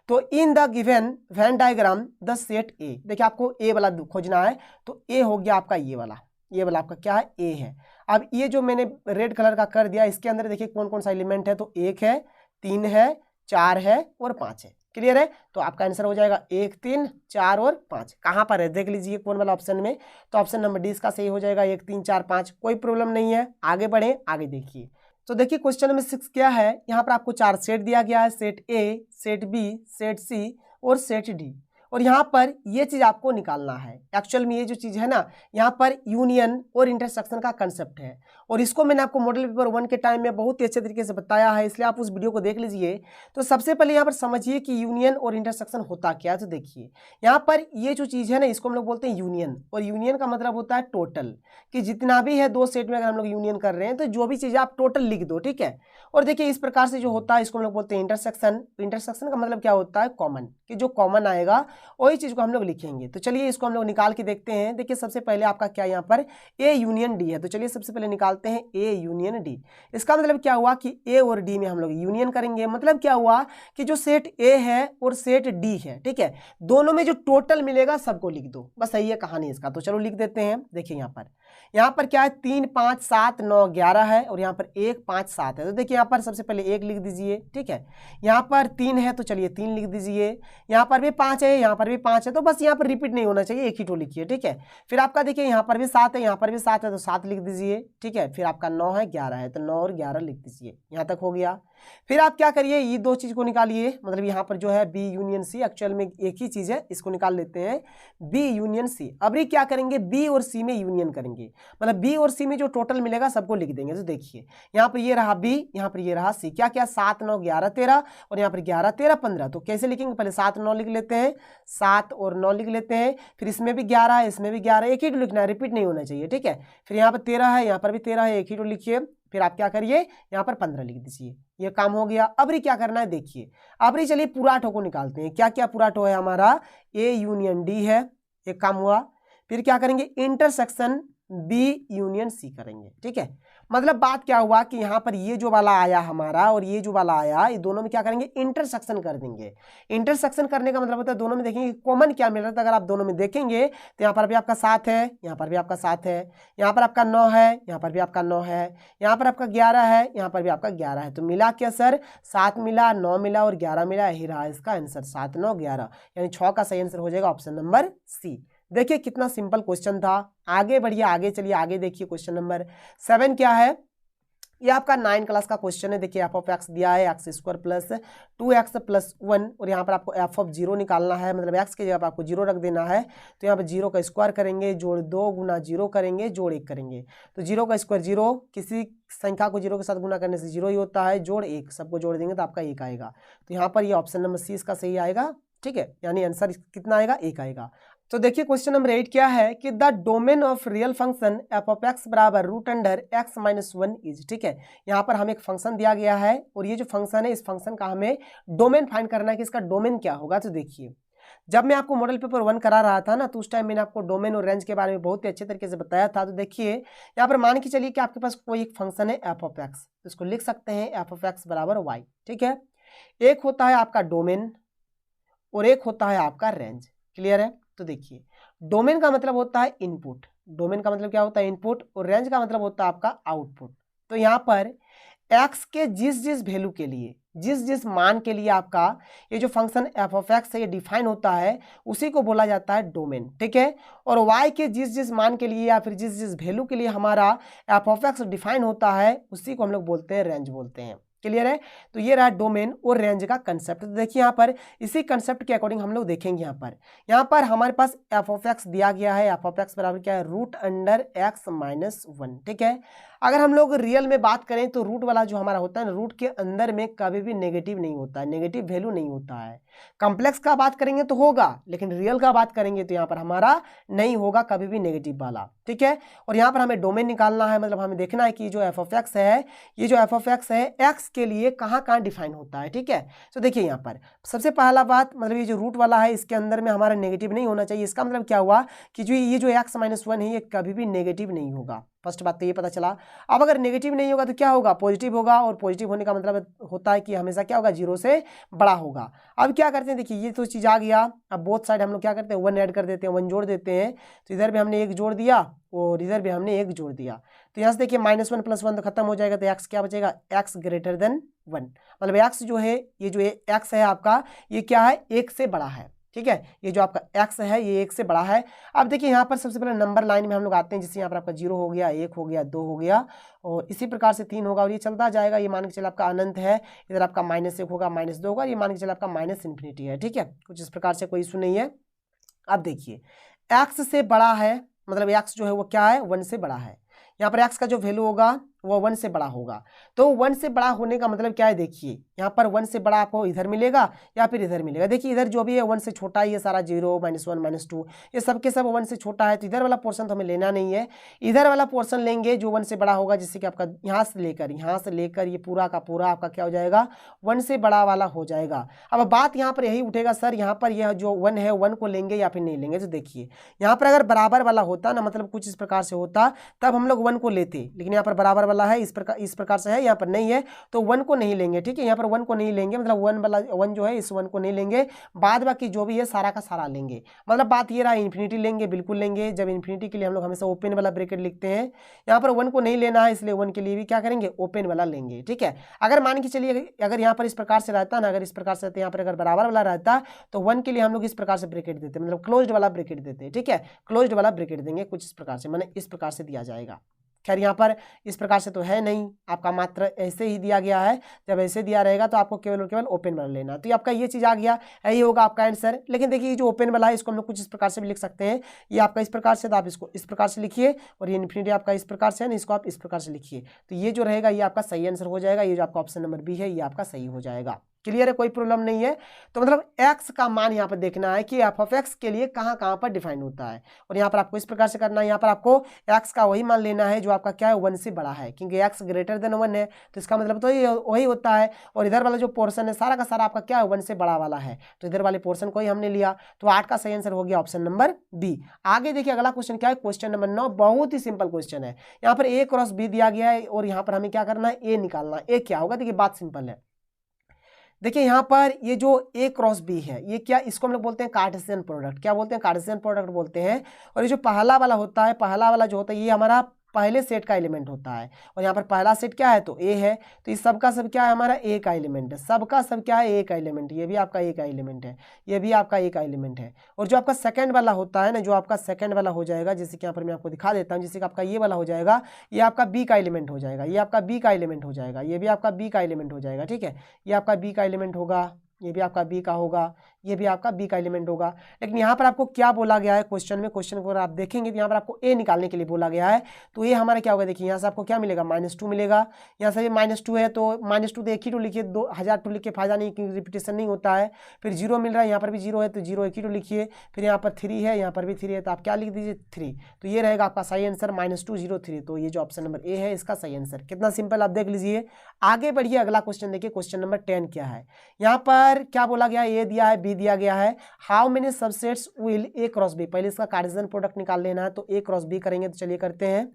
A: तो in the given Venn diagram the set ए, देखिए आपको ए वाला खोजना है, तो ए हो गया आपका ये वाला आपका क्या है, ए है। अब ये जो मैंने रेड कलर का कर दिया, इसके अंदर देखिए कौन कौन सा एलिमेंट है, तो 1 है, 3 है, 4 है और 5 है। क्लियर है, तो आपका आंसर हो जाएगा 1 3 4 और 5। कहाँ पर है देख लीजिए कौन वाला ऑप्शन में, तो ऑप्शन नंबर डी इसका सही हो जाएगा, 1 3 4 5, कोई प्रॉब्लम नहीं है। आगे बढ़े, आगे देखिए। तो देखिए क्वेश्चन नंबर 6 क्या है, यहाँ पर आपको 4 सेट दिया गया है, set A, set B, set C और सेट डी। और यहाँ पर ये चीज आपको निकालना है। एक्चुअल में ये जो चीज है ना, यहाँ पर यूनियन और इंटरसेक्शन का कंसेप्ट है, और इसको मैंने आपको मॉडल पेपर 1 के टाइम में बहुत ही अच्छे तरीके से बताया है, इसलिए आप उस वीडियो को देख लीजिए। तो सबसे पहले यहाँ पर समझिए कि यूनियन और इंटरसेक्शन होता क्या है। तो देखिए यहाँ पर ये जो चीज है ना, इसको हम लोग बोलते हैं यूनियन, और यूनियन का मतलब होता है टोटल, कि जितना भी है 2 सेट में अगर हम लोग यूनियन कर रहे हैं तो जो भी चीजें आप टोटल लिख दो, ठीक है। और देखिए इस प्रकार से जो होता है इसको हम लोग बोलते हैं इंटरसेक्शन। इंटरसेक्शन का मतलब क्या होता है, कॉमन, कि जो कॉमन आएगा वही चीज को हम लोग लिखेंगे। तो चलिए इसको हम लोग निकाल के देखते हैं। देखिए सबसे पहले आपका क्या यहाँ पर ए यूनियन डी है, तो चलिए सबसे पहले निकालते हैं ए यूनियन डी। इसका मतलब क्या हुआ कि ए और डी में हम लोग यूनियन करेंगे। मतलब क्या हुआ कि जो सेट ए है और सेट डी है, ठीक है, दोनों में जो टोटल मिलेगा सबको लिख दो, बस यही है कहानी इसका। तो चलो लिख देते हैं। देखिए यहाँ पर क्या है, 3 5 7 9 11 है, और यहाँ पर 1 5 7 है। तो देखिए यहाँ पर सबसे पहले 1 लिख दीजिए, ठीक है। यहाँ पर 3 है तो चलिए 3 लिख दीजिए, यहाँ पर भी 5 है, यहाँ पर भी 5 है, तो बस यहाँ पर रिपीट नहीं होना चाहिए, एक ही तो लिखिए, ठीक है। फिर आपका देखिए यहाँ पर भी 7 है, यहाँ पर भी 7 है, तो 7 लिख दीजिए, ठीक है। फिर आपका 9 है, 11 है, तो 9 और 11 लिख दीजिए। यहाँ तक हो गया। फिर आप क्या करिए, ये 2 चीज को निकालिए, मतलब यहाँ पर जो है बी यूनियन सी, एक्चुअल में एक ही चीज है, इसको निकाल लेते हैं, बी यूनियन सी। अब ये क्या करेंगे, बी और सी में यूनियन करेंगे, मतलब बी और सी में जो टोटल मिलेगा सबको लिख देंगे। तो देखिए यहाँ पर ये रहा बी, यहाँ पर ये रहा सी, क्या क्या 7 9 11 13, और यहाँ पर 11 13 15। तो कैसे लिखेंगे, पहले 7 9 लिख लेते हैं, 7 और 9 लिख लेते हैं, फिर इसमें भी 11 है, इसमें भी 11, एक ही तो लिखना है, रिपीट नहीं होना चाहिए, ठीक है। फिर यहाँ पर 13 है, यहाँ पर भी 13 है, एक ही तो लिखिए। फिर आप क्या करिए, यहाँ पर 15 लिख दीजिए, ये काम हो गया। अब क्या करना है, देखिए अब चलिए पूरा ठो को निकालते हैं। क्या क्या पूरा ठो है हमारा, ए यूनियन डी है, एक काम हुआ। फिर क्या करेंगे, इंटरसेक्शन बी यूनियन सी करेंगे, ठीक है। मतलब बात क्या हुआ कि यहाँ पर ये जो वाला आया हमारा और ये जो वाला आया, ये दोनों में क्या करेंगे, इंटरसेक्शन कर देंगे। इंटरसेक्शन करने का मतलब होता है दोनों में देखेंगे कॉमन क्या मिल रहा है। तो अगर आप दोनों में देखेंगे तो यहाँ पर भी आपका 7 है, यहाँ पर भी आपका 7 है, यहाँ पर आपका 9 है, यहाँ पर भी आपका 9 है, यहाँ पर आपका 11 है, यहाँ पर भी आपका 11 है। तो मिला क्या सर, 7 मिला, 9 मिला और 11 मिला, यही रहा इसका आंसर, 7 9 11, यानी 6 का सही आंसर हो जाएगा ऑप्शन नंबर सी। देखिए कितना सिंपल क्वेश्चन था। आगे बढ़िए, आगे चलिए, आगे देखिए क्वेश्चन नंबर 7 क्या है। ये आपका 9 क्लास का क्वेश्चन है। देखिए एफ ऑफ एक्स दिया है, x square plus 2x plus 1, और यहाँ पर आपको एफ ऑफ 0 निकालना है, मतलब एक्स की जगह पर आपको 0 रख देना है। तो यहाँ पर 0 का स्क्वायर करेंगे, जोड़ 2 गुना 0 करेंगे, जोड़ 1 करेंगे। तो 0 का स्क्वायर 0, किसी संख्या को 0 के साथ गुना करने से 0 ही होता है, जोड़ 1, सबको जोड़ देंगे तो आपका 1 आएगा। तो यहाँ पर ये ऑप्शन नंबर सी इसका सही आएगा, ठीक है, यानी आंसर कितना आएगा, 1 आएगा। तो देखिए क्वेश्चन नंबर 8 क्या है कि the domain of real function F of X बराबर root under X minus 1 is, ठीक है। यहाँ पर हमें एक फंक्शन दिया गया है, और ये जो फंक्शन है इस फंक्शन का हमें डोमेन फाइंड करना है कि इसका डोमेन क्या होगा। तो देखिए जब मैं आपको मॉडल पेपर 1 करा रहा था ना, तो उस टाइम मैंने आपको डोमेन और रेंज के बारे में बहुत ही अच्छे तरीके से बताया था। तो देखिए यहाँ पर मान के चलिए कि आपके पास कोई एक फंक्शन है एफ ऑफ एक्स, तो इसको लिख सकते हैं एफ ऑफ एक्स बराबर वाई, ठीक है। एक होता है आपका डोमेन और एक होता है आपका रेंज, क्लियर है। तो देखिए डोमेन का मतलब होता है इनपुट, डोमेन का मतलब क्या होता है, इनपुट, और रेंज का मतलब होता है आपका आउटपुट। तो यहाँ पर x के जिस जिस वैल्यू के लिए, जिस जिस मान के लिए आपका ये जो फंक्शन एफ ऑफ एक्स है ये डिफाइन होता है, उसी को बोला जाता है डोमेन, ठीक है। और y के जिस जिस मान के लिए या फिर जिस जिस वैल्यू के लिए हमारा एफ ऑफ एक्स डिफाइन होता है, उसी को हम लोग बोलते हैं रेंज बोलते हैं। क्लियर है। तो ये रहा डोमेन और रेंज का कंसेप्ट। तो देखिए यहाँ पर इसी कंसेप्ट के अकॉर्डिंग हम लोग देखेंगे। यहाँ पर हमारे पास एफ ऑफ एक्स दिया गया है। एफ ऑफ एक्स बराबर क्या है, रूट अंडर एक्स माइनस 1। ठीक है, अगर हम लोग रियल में बात करें तो रूट वाला जो हमारा होता है ना, रूट के अंदर में कभी भी नेगेटिव नहीं होता है, नेगेटिव वैल्यू नहीं होता है। कॉम्प्लेक्स का बात करेंगे तो होगा, लेकिन रियल का बात करेंगे तो यहाँ पर हमारा नहीं होगा कभी भी नेगेटिव वाला। ठीक है, और यहाँ पर हमें डोमेन निकालना है, मतलब हमें देखना है कि जो एफ ऑफ एक्स है, ये जो एफ ऑफ एक्स है एक्स के लिए कहाँ कहाँ डिफाइन होता है। ठीक है, तो देखिए यहाँ पर सबसे पहला बात, मतलब ये जो रूट वाला है इसके अंदर में हमारा नेगेटिव नहीं होना चाहिए। इसका मतलब क्या हुआ कि जो ये जो एक्स माइनस 1 है ये कभी भी नेगेटिव नहीं होगा। फर्स्ट बात तो ये पता चला। अब अगर नेगेटिव नहीं होगा तो क्या होगा, पॉजिटिव होगा, और पॉजिटिव होने का मतलब होता है कि हमेशा क्या होगा, 0 से बड़ा होगा। अब क्या करते हैं, देखिए ये तो चीज़ आ गया। अब बोथ साइड हम लोग क्या करते हैं, 1 ऐड कर देते हैं, 1 जोड़ देते हैं। तो इधर भी हमने 1 जोड़ दिया और इधर भी हमने 1 जोड़ दिया। तो यहाँ से देखिए -1 + 1 तो खत्म हो जाएगा, तो एक्स क्या बचेगा, एक्स ग्रेटर देन 1। मतलब एक्स जो है, ये जो एक्स है आपका, ये क्या है, 1 से बड़ा है। ठीक है, ये जो आपका एक्स है ये 1 से बड़ा है। अब देखिए यहाँ पर सबसे पहले नंबर लाइन में हम लोग आते हैं, जिससे यहाँ पर आपका 0 हो गया, 1 हो गया, 2 हो गया, और इसी प्रकार से 3 होगा, और ये चलता जाएगा। ये मान के चल आपका अनंत है, इधर आपका -1 होगा, -2 होगा, ये मान के चल आपका -∞ है। ठीक है, कुछ इस प्रकार से कोई इशू नहीं है। अब देखिए एक्स से बड़ा है, मतलब एक्स जो है वो क्या है, 1 से बड़ा है। यहाँ पर एक्स का जो वैल्यू होगा वो 1 से बड़ा होगा। तो 1 से बड़ा होने का मतलब क्या है, देखिए यहाँ पर 1 से बड़ा आपको इधर मिलेगा या फिर इधर मिलेगा। देखिए इधर जो भी है 1 से छोटा ही है सारा, 0 -1 -2 ये सब के सब 1 से छोटा है। तो इधर वाला पोर्शन तो हमें लेना नहीं है, इधर वाला पोर्शन लेंगे जो 1 से बड़ा होगा, जिससे कि आपका यहाँ से लेकर ये पूरा का पूरा आपका क्या हो जाएगा, 1 से बड़ा वाला हो जाएगा। अब बात यहाँ पर यही उठेगा, सर यहाँ पर यह जो 1 है 1 को लेंगे या फिर नहीं लेंगे। तो देखिए यहाँ पर अगर बराबर वाला होता ना, मतलब कुछ इस प्रकार से होता, तब हम लोग 1 को लेते, लेकिन यहाँ पर बराबर वाला है, इस प्रकार से है, यहाँ पर नहीं है, तो 1 को नहीं लेंगे। ठीक है, यहाँ पर 1 को नहीं लेंगे, मतलब 1 वाला 1 जो है इस 1 को नहीं लेंगे, बाद बाकी जो भी है सारा का सारा लेंगे। मतलब बात ये रहा, इन्फिनिटी लेंगे, बिल्कुल लेंगे। जब इन्फिनिटी के लिए हम लोग हमेशा ओपन वाला ब्रैकेट लिखते हैं, यहाँ पर 1 को नहीं लेना है, इसलिए 1 के लिए भी क्या करेंगे, ओपन वाला लेंगे। ठीक है, अगर मान के चलिए अगर यहाँ पर इस प्रकार से रहता ना, अगर इस प्रकार से रहता, यहाँ पर अगर बराबर वाला रहता तो 1 के लिए हम लोग इस प्रकार से ब्रैकेट देते, मतलब क्लोज्ड वाला ब्रैकेट देते। ठीक है, क्लोज्ड वाला ब्रैकेट देंगे कुछ इस प्रकार से, माने इस प्रकार से दिया जाएगा। खैर यहाँ पर इस प्रकार से तो है नहीं, आपका मात्र ऐसे ही दिया गया है। जब ऐसे दिया रहेगा तो आपको केवल और केवल ओपन वाला लेना। तो ये आपका ये चीज़ आ गया, यही होगा आपका आंसर। लेकिन देखिए ये जो ओपन वाला है इसको हम लोग कुछ इस प्रकार से भी लिख सकते हैं। ये आपका इस प्रकार से, तो आप इसको इस प्रकार से लिखिए, और ये इन्फिनिटी आपका इस प्रकार से है ना, इसको आप इस प्रकार से लिखिए। तो ये जो रहेगा ये आपका सही आंसर हो जाएगा। ये जो आपका ऑप्शन नंबर बी है ये आपका सही हो जाएगा। क्लियर है, कोई प्रॉब्लम नहीं है। तो मतलब x का मान यहाँ पर देखना है कि एफ ऑफ एक्स के लिए कहाँ कहाँ पर डिफाइन होता है, और यहाँ पर आपको इस प्रकार से करना है। यहाँ पर आपको x का वही मान लेना है जो आपका क्या है, 1 से बड़ा है, क्योंकि x ग्रेटर देन 1 है, तो इसका मतलब तो ये वही होता है। और इधर वाला जो पोर्शन है सारा का सारा आपका क्या है, 1 से बड़ा वाला है, तो इधर वाले पोर्शन को ही हमने लिया। तो 8 का सही आंसर हो गया ऑप्शन नंबर बी। आगे देखिए अगला क्वेश्चन क्या है, क्वेश्चन नंबर 9। बहुत ही सिंपल क्वेश्चन है। यहाँ पर a क्रॉस b दिया गया है, और यहाँ पर हमें क्या करना है, a निकालना है। a क्या होगा, देखिए बात सिंपल है। देखिए यहाँ पर ये जो a क्रॉस b है, ये क्या, इसको हम लोग बोलते हैं कार्टेशियन प्रोडक्ट। क्या बोलते हैं, कार्टेशियन प्रोडक्ट बोलते हैं। और ये जो पहला वाला होता है, पहला वाला जो होता है ये हमारा पहले सेट का एलिमेंट होता है, और यहाँ पर पहला सेट क्या है, तो a है। तो इस सब का सब क्या है, हमारा a का एलिमेंट है। सबका सब क्या है, a का एलिमेंट। ये भी आपका a का एलिमेंट है, ये भी आपका a का एलिमेंट है। और जो आपका सेकंड वाला होता है ना, जो आपका सेकंड वाला हो जाएगा, जैसे कि यहाँ पर मैं आपको दिखा देता हूँ, जैसे कि आपका ये वाला हो जाएगा, ये आपका b का एलिमेंट हो जाएगा, ये आपका b का एलिमेंट हो जाएगा, ये भी आपका b का एलिमेंट हो जाएगा। ठीक है, ये आपका b का एलिमेंट होगा, ये भी आपका b का होगा, ये भी आपका b का एलिमेंट होगा। लेकिन यहाँ पर आपको क्या बोला गया है क्वेश्चन में, क्वेश्चन को अगर आप देखेंगे तो यहाँ पर आपको a निकालने के लिए बोला गया है। तो ये हमारा क्या होगा, देखिए यहाँ से आपको क्या मिलेगा, -2 मिलेगा। यहाँ से -2 है तो -2 तो एक ही टू लिखिए, 2000 टू लिख के फायदा नहीं, क्योंकि रिपीटेशन नहीं होता है। फिर 0 मिल रहा है, यहाँ पर भी 0 है तो 0 एक ही टू लिखिए। फिर यहाँ पर 3 है, यहाँ पर भी 3 है, तो आप क्या लिख दीजिए, 3। तो ये रहेगा आपका सही आंसर, -2 0 3। तो ये जो ऑप्शन नंबर ए है इसका सही आंसर। कितना सिंपल आप देख लीजिए। आगे बढ़िए, अगला क्वेश्चन देखिए, क्वेश्चन नंबर 10 क्या है। यहाँ पर क्या बोला गया है, ए दिया है, बी दिया गया है। How many subsets will A cross B, पहले इसका कार्टेशियन प्रोडक्ट निकाल लेना है। तो ए क्रॉस बी करेंगे, तो चलिए करते हैं।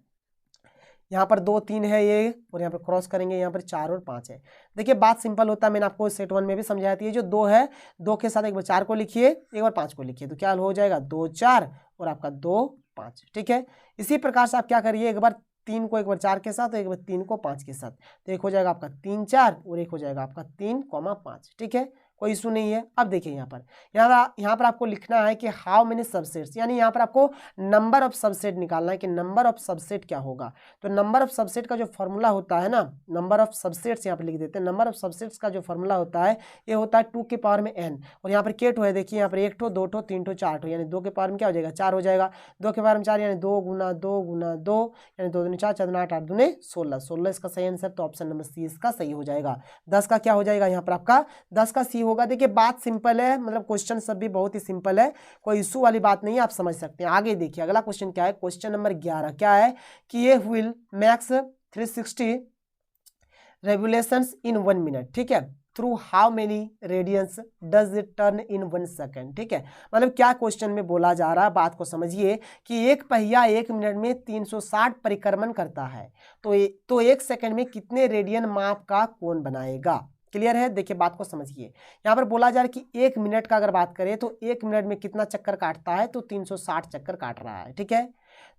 A: यहाँ पर 2 3 है ये, और यहाँ पर क्रॉस करेंगे, यहाँ पर 4 और 5 है। देखिए बात सिंपल होता है, मैंने आपको सेट 1 में भी समझाया थी। ये जो 2 है, 2 के साथ एक बार 4 को लिखिए, एक बार 5 को लिखिए, तो क्या हो जाएगा, 2 4 और आपका 2 5। ठीक है, इसी प्रकार से आप क्या करिए, एक बार 3 को एक बार 4 के साथ, एक बार 3 को 5 के साथ, तो एक हो जाएगा आपका 3 4 और एक हो जाएगा आपका 3 5। ठीक है, कोई इशू नहीं है। अब देखिए यहाँ पर आपको लिखना है कि हाउ मेनी सबसेट्स, यानी यहाँ पर आपको नंबर ऑफ सबसेट निकालना है कि नंबर ऑफ सबसेट क्या होगा। तो नंबर ऑफ सबसेट का जो फॉर्मूला होता है ना, नंबर ऑफ सबसेट्स यहाँ पर लिख देते हैं। नंबर ऑफ सबसेट्स का जो फॉर्मूला होता है ये होता है 2 की पावर में n, और यहाँ पर के टू है, देखिए यहाँ पर 1 ठो 2 ठो 3 ठो 4 ठो, यानी 2 के पावर में क्या हो जाएगा 4 हो जाएगा। 2 के पावर में 4 यानी 2 गुना 2 गुना 2 यानी 2 दूनी 4 4 दूनी 8 8 दूनी 16 16 इसका सही आंसर। तो ऑप्शन नंबर सी इसका सही हो जाएगा। 10 का क्या हो जाएगा यहाँ पर आपका 10 का सी होगा। देखिए बात सिंपल है, मतलब क्वेश्चन सब भी बहुत ही सिंपल है, कोई इशू वाली बात नहीं है, आप समझ सकते हैं। आगे देखिए अगला क्वेश्चन क्या है, क्वेश्चन नंबर 11 क्या है कि ये व्हील मैक्स 360 रेवोल्यूशंस इन 1 मिनट, ठीक है, through how many radians does it turn in 1 second, ठीक है। मतलब क्या क्वेश्चन में बोला जा रहा है, बात को समझिए कि एक पहिया 1 मिनट में 360 परिक्रमण करता है, तो 1 सेकंड में कितने रेडियन माप का कोण बनाएगा। क्लियर है, देखिए बात को समझिए। यहाँ पर बोला जा रहा है कि 1 मिनट का अगर बात करें तो 1 मिनट में कितना चक्कर काटता है, तो 360 चक्कर काट रहा है, ठीक है।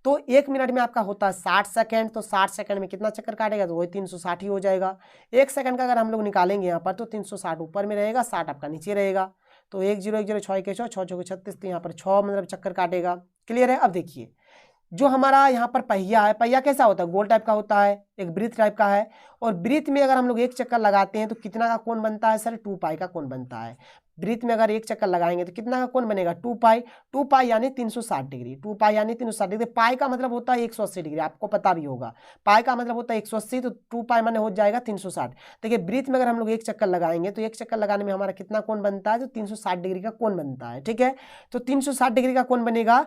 A: तो 1 मिनट में आपका होता है 60 सेकंड, तो 60 सेकंड में कितना चक्कर काटेगा, तो वही 360 ही हो जाएगा। 1 सेकंड का अगर हम लोग निकालेंगे यहाँ पर तो 360 ऊपर में रहेगा, 60 आपका नीचे रहेगा। तो 1 0 1 0 6 के 6 6 6 36, तो यहाँ पर 6 मतलब चक्कर काटेगा। क्लियर है। अब देखिए जो हमारा यहाँ पर पहिया है, पहिया कैसा होता है, गोल टाइप का होता है, एक वृत्त टाइप का है, और वृत्त में अगर हम लोग 1 चक्कर लगाते हैं तो कितना का कोण बनता है सर, 2 पाई का कोण बनता है। वृत्त में अगर 1 चक्कर लगाएंगे तो कितना का कोण बनेगा, 2 पाई। 2 पाई यानी 360 डिग्री, 2 पाई यानी 360 डिग्री। पाई का मतलब होता है 180 डिग्री, आपको पता भी होगा, पाई का मतलब होता है 180, तो 2 पाई माने हो जाएगा 360। देखिए वृत्त में अगर हम लोग 1 चक्कर लगाएंगे तो 1 चक्कर लगाने में हमारा कितना कोण बनता है, तो 360 डिग्री का कोण बनता है, ठीक है। तो 360 डिग्री का कोण बनेगा।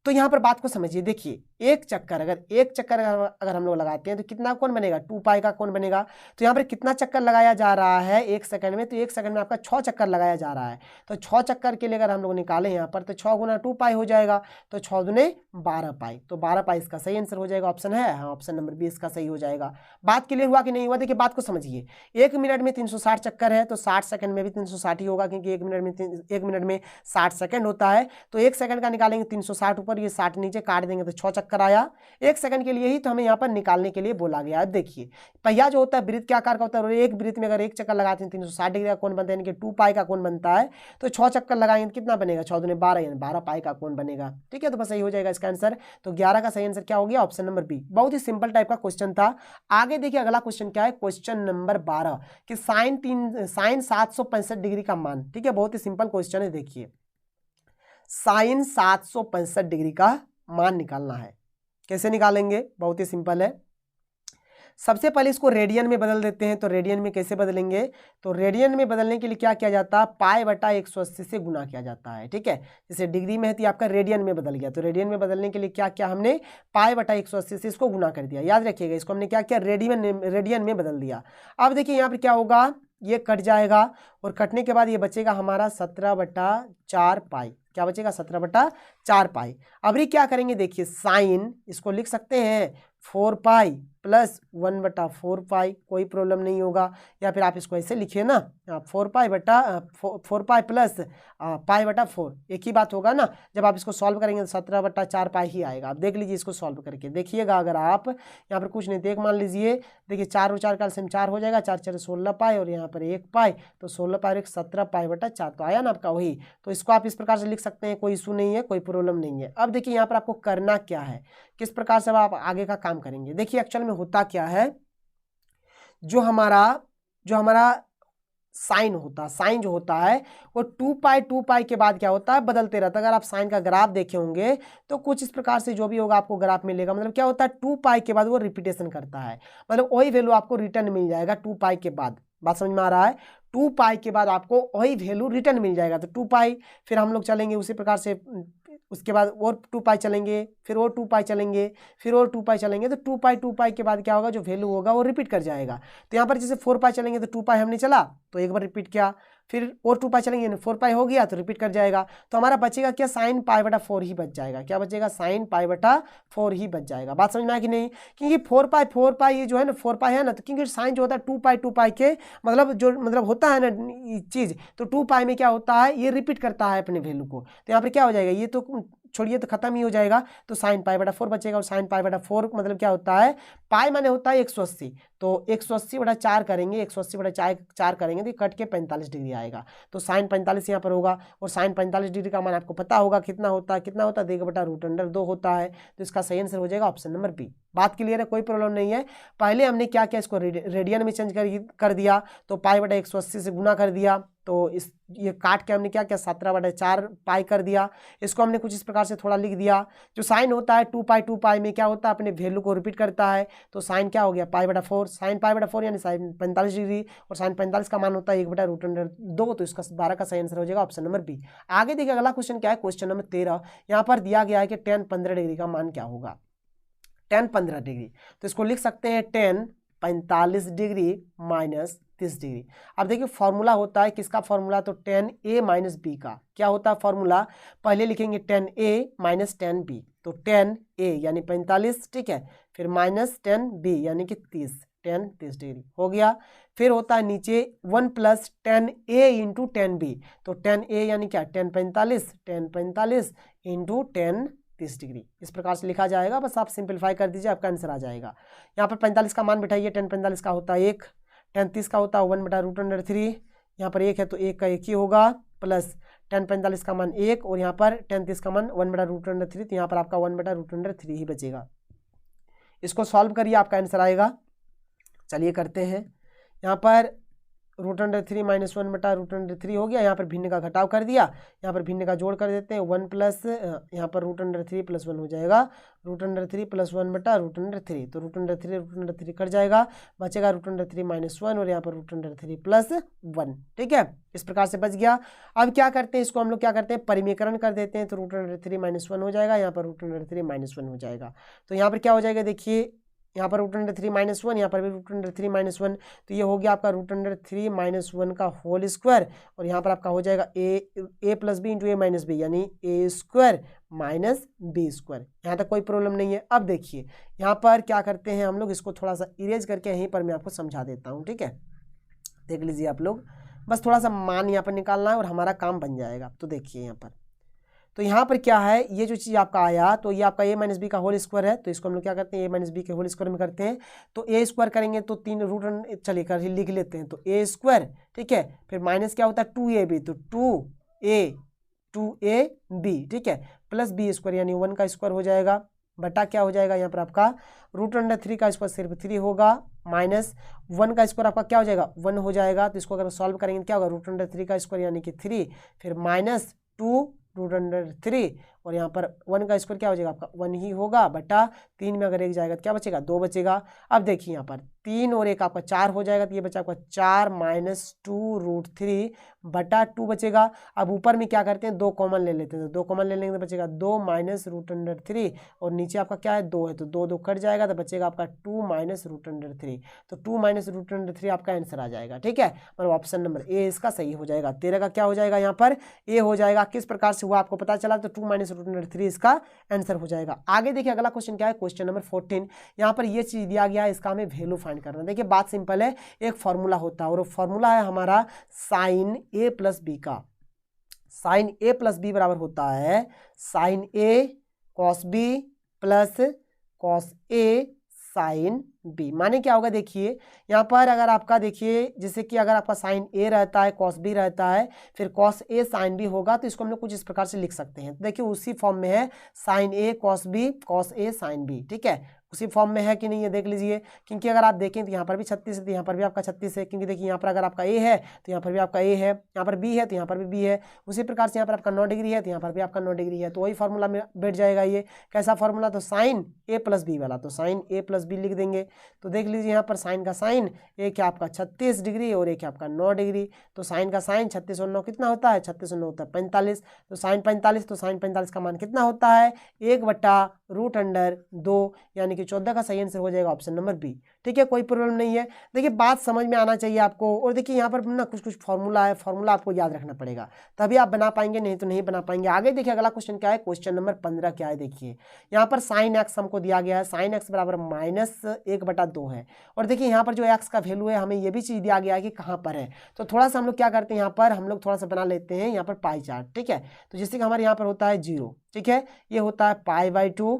A: तो यहाँ पर बात को समझिए, देखिए 1 चक्कर अगर हम लोग लगाते हैं तो कितना कोण बनेगा, 2 पाई का कोण बनेगा। तो यहाँ पर कितना चक्कर लगाया जा रहा है 1 सेकंड में, तो 1 सेकंड में आपका 6 चक्कर लगाया जा रहा है। तो 6 चक्कर के लिए अगर हम लोग निकालें यहाँ पर तो 6 गुना 2 पाई हो जाएगा, तो 6 दूने 12 पाई, तो 12 पाई इसका सही आंसर हो जाएगा। ऑप्शन है हाँ, ऑप्शन नंबर 20 का सही हो जाएगा। बात क्लियर हुआ कि नहीं हुआ, देखिए बात को समझिए। 1 मिनट में 360 चक्कर है, तो 60 सेकंड में भी 360 ही होगा, क्योंकि 1 मिनट में 60 सेकंड होता है। तो 1 सेकंड का निकालेंगे 360 ऊपर, ये 60 नीचे काट देंगे तो 6 चक्कर आया 1 सेकंड के लिए ही, तो हमें यहाँ पर निकालने के लिए बोला गया है। देखिए पहिया जो होता है वृत्त के आकार का होता है, और एक वृत्त में अगर 1 चक्कर लगाते हैं 360 डिग्री का कोण बनता है, यानी कि 2 पाई का कोण बनता है। तो 6 चक्कर लगाएंगे तो कितना बनेगा, 6 दूने 12 यानी 12 पाई का कोण बनेगा, ठीक है। तो बस सही हो जाएगा इसका आंसर। तो 11 का सही आंसर क्या हो गया, ऑप्शन नंबर बी। बहुत ही सिंपल टाइप का क्वेश्चन था। आगे देखिए अगला क्वेश्चन क्या है, क्वेश्चन नंबर 12 कि साइन 765 डिग्री का मान, ठीक है। बहुत ही सिंपल क्वेश्चन है। देखिए साइन 765 डिग्री का मान निकालना है, कैसे निकालेंगे, बहुत ही सिंपल है। सबसे पहले इसको रेडियन में बदल देते हैं। तो रेडियन में कैसे बदलेंगे, तो रेडियन में बदलने के लिए क्या किया जाता है, पाई बटा 180 से गुना किया जाता है, ठीक है। जैसे डिग्री में है तो आपका रेडियन में बदल गया, तो रेडियन में बदलने के लिए क्या किया हमने, पाई बटा 180 से इसको गुना कर दिया। याद रखिएगा, इसको हमने क्या किया, रेडियन में बदल दिया। अब देखिए यहाँ पर क्या होगा, ये कट जाएगा, और कटने के बाद ये बचेगा हमारा 17/4 पाई। क्या बचेगा, 17/4 पाई। अब ये क्या करेंगे, देखिए साइन इसको लिख सकते हैं 4 पाई प्लस 1/4 पाई, कोई प्रॉब्लम नहीं होगा। या फिर आप इसको ऐसे लिखिए ना, 4 पाई प्लस पाई बटा 4, एक ही बात होगा ना। जब आप इसको सॉल्व करेंगे तो 17/4 पाई ही आएगा। आप देख लीजिए इसको सॉल्व करके देखिएगा। अगर आप यहाँ पर कुछ नहीं तो एक मान लीजिए, देखिए 4 और 4 का एलसीएम 4 हो जाएगा, 4 4 16 पाई, और यहाँ पर 1 पाई, तो 16 पाई और 17 पाई/4, तो आया ना आपका वही। तो इसको आप इस प्रकार से लिख सकते हैं, कोई इशू नहीं है, कोई प्रॉब्लम नहीं है। अब देखिए यहाँ पर आपको करना क्या है, किस प्रकार से आप आगे का काम करेंगे। देखिए एक्चुअल में होता क्या है, जो हमारा साइन जो होता है वो 2 पाई के बाद क्या होता है, बदलते रहता है। अगर आप साइन का ग्राफ देखे होंगे तो कुछ इस प्रकार से जो भी होगा आपको ग्राफ मिलेगा। मतलब क्या होता है, 2 पाई के बाद वो रिपीटेशन करता है, मतलब वही वैल्यू आपको रिटर्न मिल जाएगा 2 पाई के बाद। बात समझ में आ रहा है, 2 पाई के बाद आपको वही वैल्यू रिटर्न मिल जाएगा। तो 2 पाई, फिर हम लोग चलेंगे उसी प्रकार से, उसके बाद और 2 पाई चलेंगे, फिर और 2 पाई चलेंगे, फिर और 2 पाई चलेंगे। तो 2 पाई के बाद क्या होगा, जो वैल्यू होगा वो रिपीट कर जाएगा। तो यहाँ पर जैसे 4 पाई चलेंगे तो 2 पाई हमने चला तो एक बार रिपीट किया, फिर और 2 पाई चलेंगे 4 पाई हो गया तो रिपीट कर जाएगा। तो हमारा बचेगा क्या, साइन पाई/4 ही बच जाएगा। क्या बचेगा, साइन पाई/4 ही बच जाएगा। बात समझ में आया कि नहीं, क्योंकि 4 पाई ये जो है ना, 4 पाई है ना, तो क्योंकि साइन जो होता है 2 पाई के मतलब होता है ना चीज़, तो 2 पाई में क्या होता है, ये रिपीट करता है अपने वैल्यू को। तो यहाँ पर क्या हो जाएगा, ये तो छोड़िए तो खत्म ही हो जाएगा, तो साइन पाई बटा 4 बचेगा। और साइन पाई बटा 4 मतलब क्या होता है, पाई माने होता है 180, तो 180 बटा 4 करेंगे, 180 बटा 4 करेंगे तो कट के 45 डिग्री आएगा। तो साइन 45 यहाँ पर होगा। और साइन 45 डिग्री का मान आपको पता होगा कितना होता है, कितना होता है, देखो बटा √2 होता है। तो इसका सही आंसर हो जाएगा ऑप्शन नंबर बी। बात क्लियर है, कोई प्रॉब्लम नहीं है। पहले हमने क्या किया, इसको रेडियन में चेंज कर दिया, तो पाई बटा 180 से गुना कर दिया, तो इस ये काट के हमने क्या किया, 17 बटा 4 पाई कर दिया। इसको हमने कुछ इस प्रकार से थोड़ा लिख दिया। जो साइन होता है 2 पाई में क्या होता है, अपने वैल्यू को रिपीट करता है। तो साइन क्या हो गया, पाई बटा 4, साइन पाई बटा 4 यानी साइन 45 डिग्री, और साइन 45 का मान होता है 1 बटा √2। तो इसका 12 का सही आंसर हो जाएगा ऑप्शन नंबर बी। आगे देखिए अगला क्वेश्चन क्या है, क्वेश्चन नंबर 13। यहाँ पर दिया गया है कि tan 15 डिग्री का मान क्या होगा, tan 15 डिग्री। तो इसको लिख सकते हैं tan 45 डिग्री माइनस 30 डिग्री। अब देखिए फॉर्मूला होता है किसका फॉर्मूला, तो tan a माइनस बी का क्या होता है फॉर्मूला, पहले लिखेंगे tan a minus tan b। तो tan a यानी 45, ठीक है, फिर माइनस tan b यानी कि 30, tan 30 डिग्री हो गया। फिर होता है नीचे 1 plus tan a into tan b। तो tan a यानी क्या, tan 45 इंटू tan 30 डिग्री, इस प्रकार से लिखा जाएगा। बस आप सिंपलीफाई कर दीजिए, आपका आंसर आ जाएगा। यहाँ पर 45 का मान बिठाइए, tan 45 का होता है 1, tan 30 का होता है 1 बटा √3। यहाँ पर 1 है तो 1 का 1 ही होगा, प्लस tan 45 का मान 1, और यहाँ पर tan 30 का मान 1 बटा √3, तो यहाँ पर आपका 1 बटा √3 ही बचेगा। इसको सॉल्व करिए, आपका आंसर आएगा। चलिए करते हैं। यहाँ पर √3 माइनस 1 बटा √3 हो गया। यहाँ पर भिन्न का घटाव कर दिया, यहाँ पर भिन्न का जोड़ कर देते हैं। 1 प्लस यहाँ पर √3 प्लस 1 हो जाएगा, √3 प्लस 1 बटा √3। तो √3 कट जाएगा, बचेगा √3 माइनस 1, और यहाँ पर √3 प्लस 1, ठीक है, इस प्रकार से बच गया। अब क्या करते हैं, इसको हम लोग क्या करते हैं, परिमीकरण कर देते हैं। तो √3 माइनस 1 हो जाएगा, यहाँ पर √3 माइनस 1 हो जाएगा। तो यहाँ पर क्या हो जाएगा, देखिए यहाँ पर √3 माइनस 1, यहाँ पर भी √3 माइनस 1, तो ये हो गया आपका √3 माइनस 1 का होल स्क्वायर। और यहाँ पर आपका हो जाएगा ए प्लस बी इंटू ए माइनस बी, यानी ए स्क्वायर माइनस बी स्क्वायर। यहाँ तक कोई प्रॉब्लम नहीं है। अब देखिए यहाँ पर क्या करते हैं हम लोग, इसको थोड़ा सा इरेज करके यहीं पर मैं आपको समझा देता हूँ, ठीक है, देख लीजिए आप लोग। बस थोड़ा सा मान यहाँ पर निकालना है और हमारा काम बन जाएगा। तो देखिए यहाँ पर, तो यहाँ पर क्या है, ये जो चीज़ आपका आया, तो ये आपका a माइनस बी का होल स्क्वायर है। तो इसको हम लोग क्या करते हैं, a माइनस बी के होल स्क्वायर में करते हैं। तो a स्क्वायर करेंगे तो 3 √ चलिए कर लिख लेते हैं। तो a स्क्वायर, ठीक है, फिर माइनस क्या होता है 2ab, तो 2ab, ठीक है, प्लस b स्क्वायर यानी 1 का स्क्वायर हो जाएगा, बटा क्या हो जाएगा यहाँ पर आपका √3 का स्क्वायर सिर्फ 3 होगा, माइनस 1 का स्क्वायर आपका क्या हो जाएगा 1 हो जाएगा। तो इसको अगर सॉल्व करेंगे क्या होगा, √3 का स्क्वायर यानी कि 3, फिर माइनस 2 √3, और यहाँ पर 1 का स्क्वायर क्या हो जाएगा आपका 1 ही होगा, बटा 3 में अगर 1 जाएगा तो क्या बचेगा 2 बचेगा। अब देखिए यहाँ पर 3 और 1 आपका 4 हो जाएगा, तो ये बचा आपका 4 माइनस 2 √3 बटा 2 बचेगा। अब ऊपर में क्या करते हैं, 2 कॉमन ले लेते हैं। तो 2 कॉमन ले लेंगे तो बचेगा 2 माइनस √3, और नीचे आपका क्या है 2 है, तो 2 कट जाएगा, तो बचेगा आपका 2 माइनस √3। तो 2 माइनस √3 आपका आंसर आ जाएगा, ठीक है, मतलब ऑप्शन नंबर ए इसका सही हो जाएगा। 13 का क्या हो जाएगा, यहाँ पर ए हो जाएगा। किस प्रकार से हुआ आपको पता चला, तो 2 माइनस √3 इसका आंसर हो जाएगा। आगे देखिए अगला क्वेश्चन क्या है, क्वेश्चन नंबर 14। यहाँ पर ये चीज दिया गया है, इसका हमें वैल्यू फाइंड करना। देखिए बात सिंपल है, एक फॉर्मूला होता है, और फॉर्मूला है हमारा साइन a प्लस बी का। साइन a प्लस बी बराबर होता है sine a cos b plus cos a sine b। माने क्या होगा, देखिए यहाँ पर अगर आपका देखिए जैसे कि अगर आपका साइन a रहता है, कॉस b रहता है, फिर कॉस a साइन b होगा, तो इसको हम लोग कुछ इस प्रकार से लिख सकते हैं। तो देखिए उसी फॉर्म में है sine a cos b cos a sine b, ठीक है, उसी फॉर्म में है कि नहीं ये देख लीजिए। क्योंकि अगर आप देखें तो यहाँ पर भी 36 है, तो यहाँ पर भी आपका 36 है। क्योंकि देखिए यहाँ पर अगर आपका a है तो यहाँ पर भी आपका a है, यहाँ पर b है तो यहाँ पर भी b है। उसी प्रकार से यहाँ पर आपका 9 डिग्री है तो यहाँ पर भी आपका 9 डिग्री है। तो वही फार्मूला में बैठ जाएगा। ये कैसा फार्मूला, तो साइन a प्लस बी वाला, तो साइन a प्लस बी लिख देंगे। तो देख लीजिए यहाँ पर साइन का साइन, एक है आपका 36 डिग्री और एक है आपका 9 डिग्री। तो साइन का साइन 36 और 9 कितना होता है, 36 और 9 होता है 45। तो साइन 45, तो साइन 45 का मान कितना होता है 1/√2, यानी कि 14 का सही आंसर हो जाएगा ऑप्शन नंबर बी। ठीक है, कोई प्रॉब्लम नहीं है। देखिए बात समझ में आना चाहिए आपको। और देखिए यहाँ पर ना कुछ कुछ फॉर्मूला है, फॉर्मूला आपको याद रखना पड़ेगा, तभी आप बना पाएंगे, नहीं तो नहीं बना पाएंगे। आगे देखिए अगला क्वेश्चन क्या है, क्वेश्चन नंबर 15 क्या है। देखिए यहाँ पर साइन एक्स हमको दिया गया है, साइन एक्स बराबर -1/2 है। और देखिए यहाँ पर जो एक्स का वैल्यू है हमें ये भी चीज़ दिया गया है कि कहाँ पर है। तो थोड़ा सा हम लोग क्या करते हैं, यहाँ पर हम लोग थोड़ा सा बना लेते हैं यहाँ पर पाई चार्ट। ठीक है, तो जिससे कि हमारे यहाँ पर होता है 0। ठीक है, ये होता है π/2।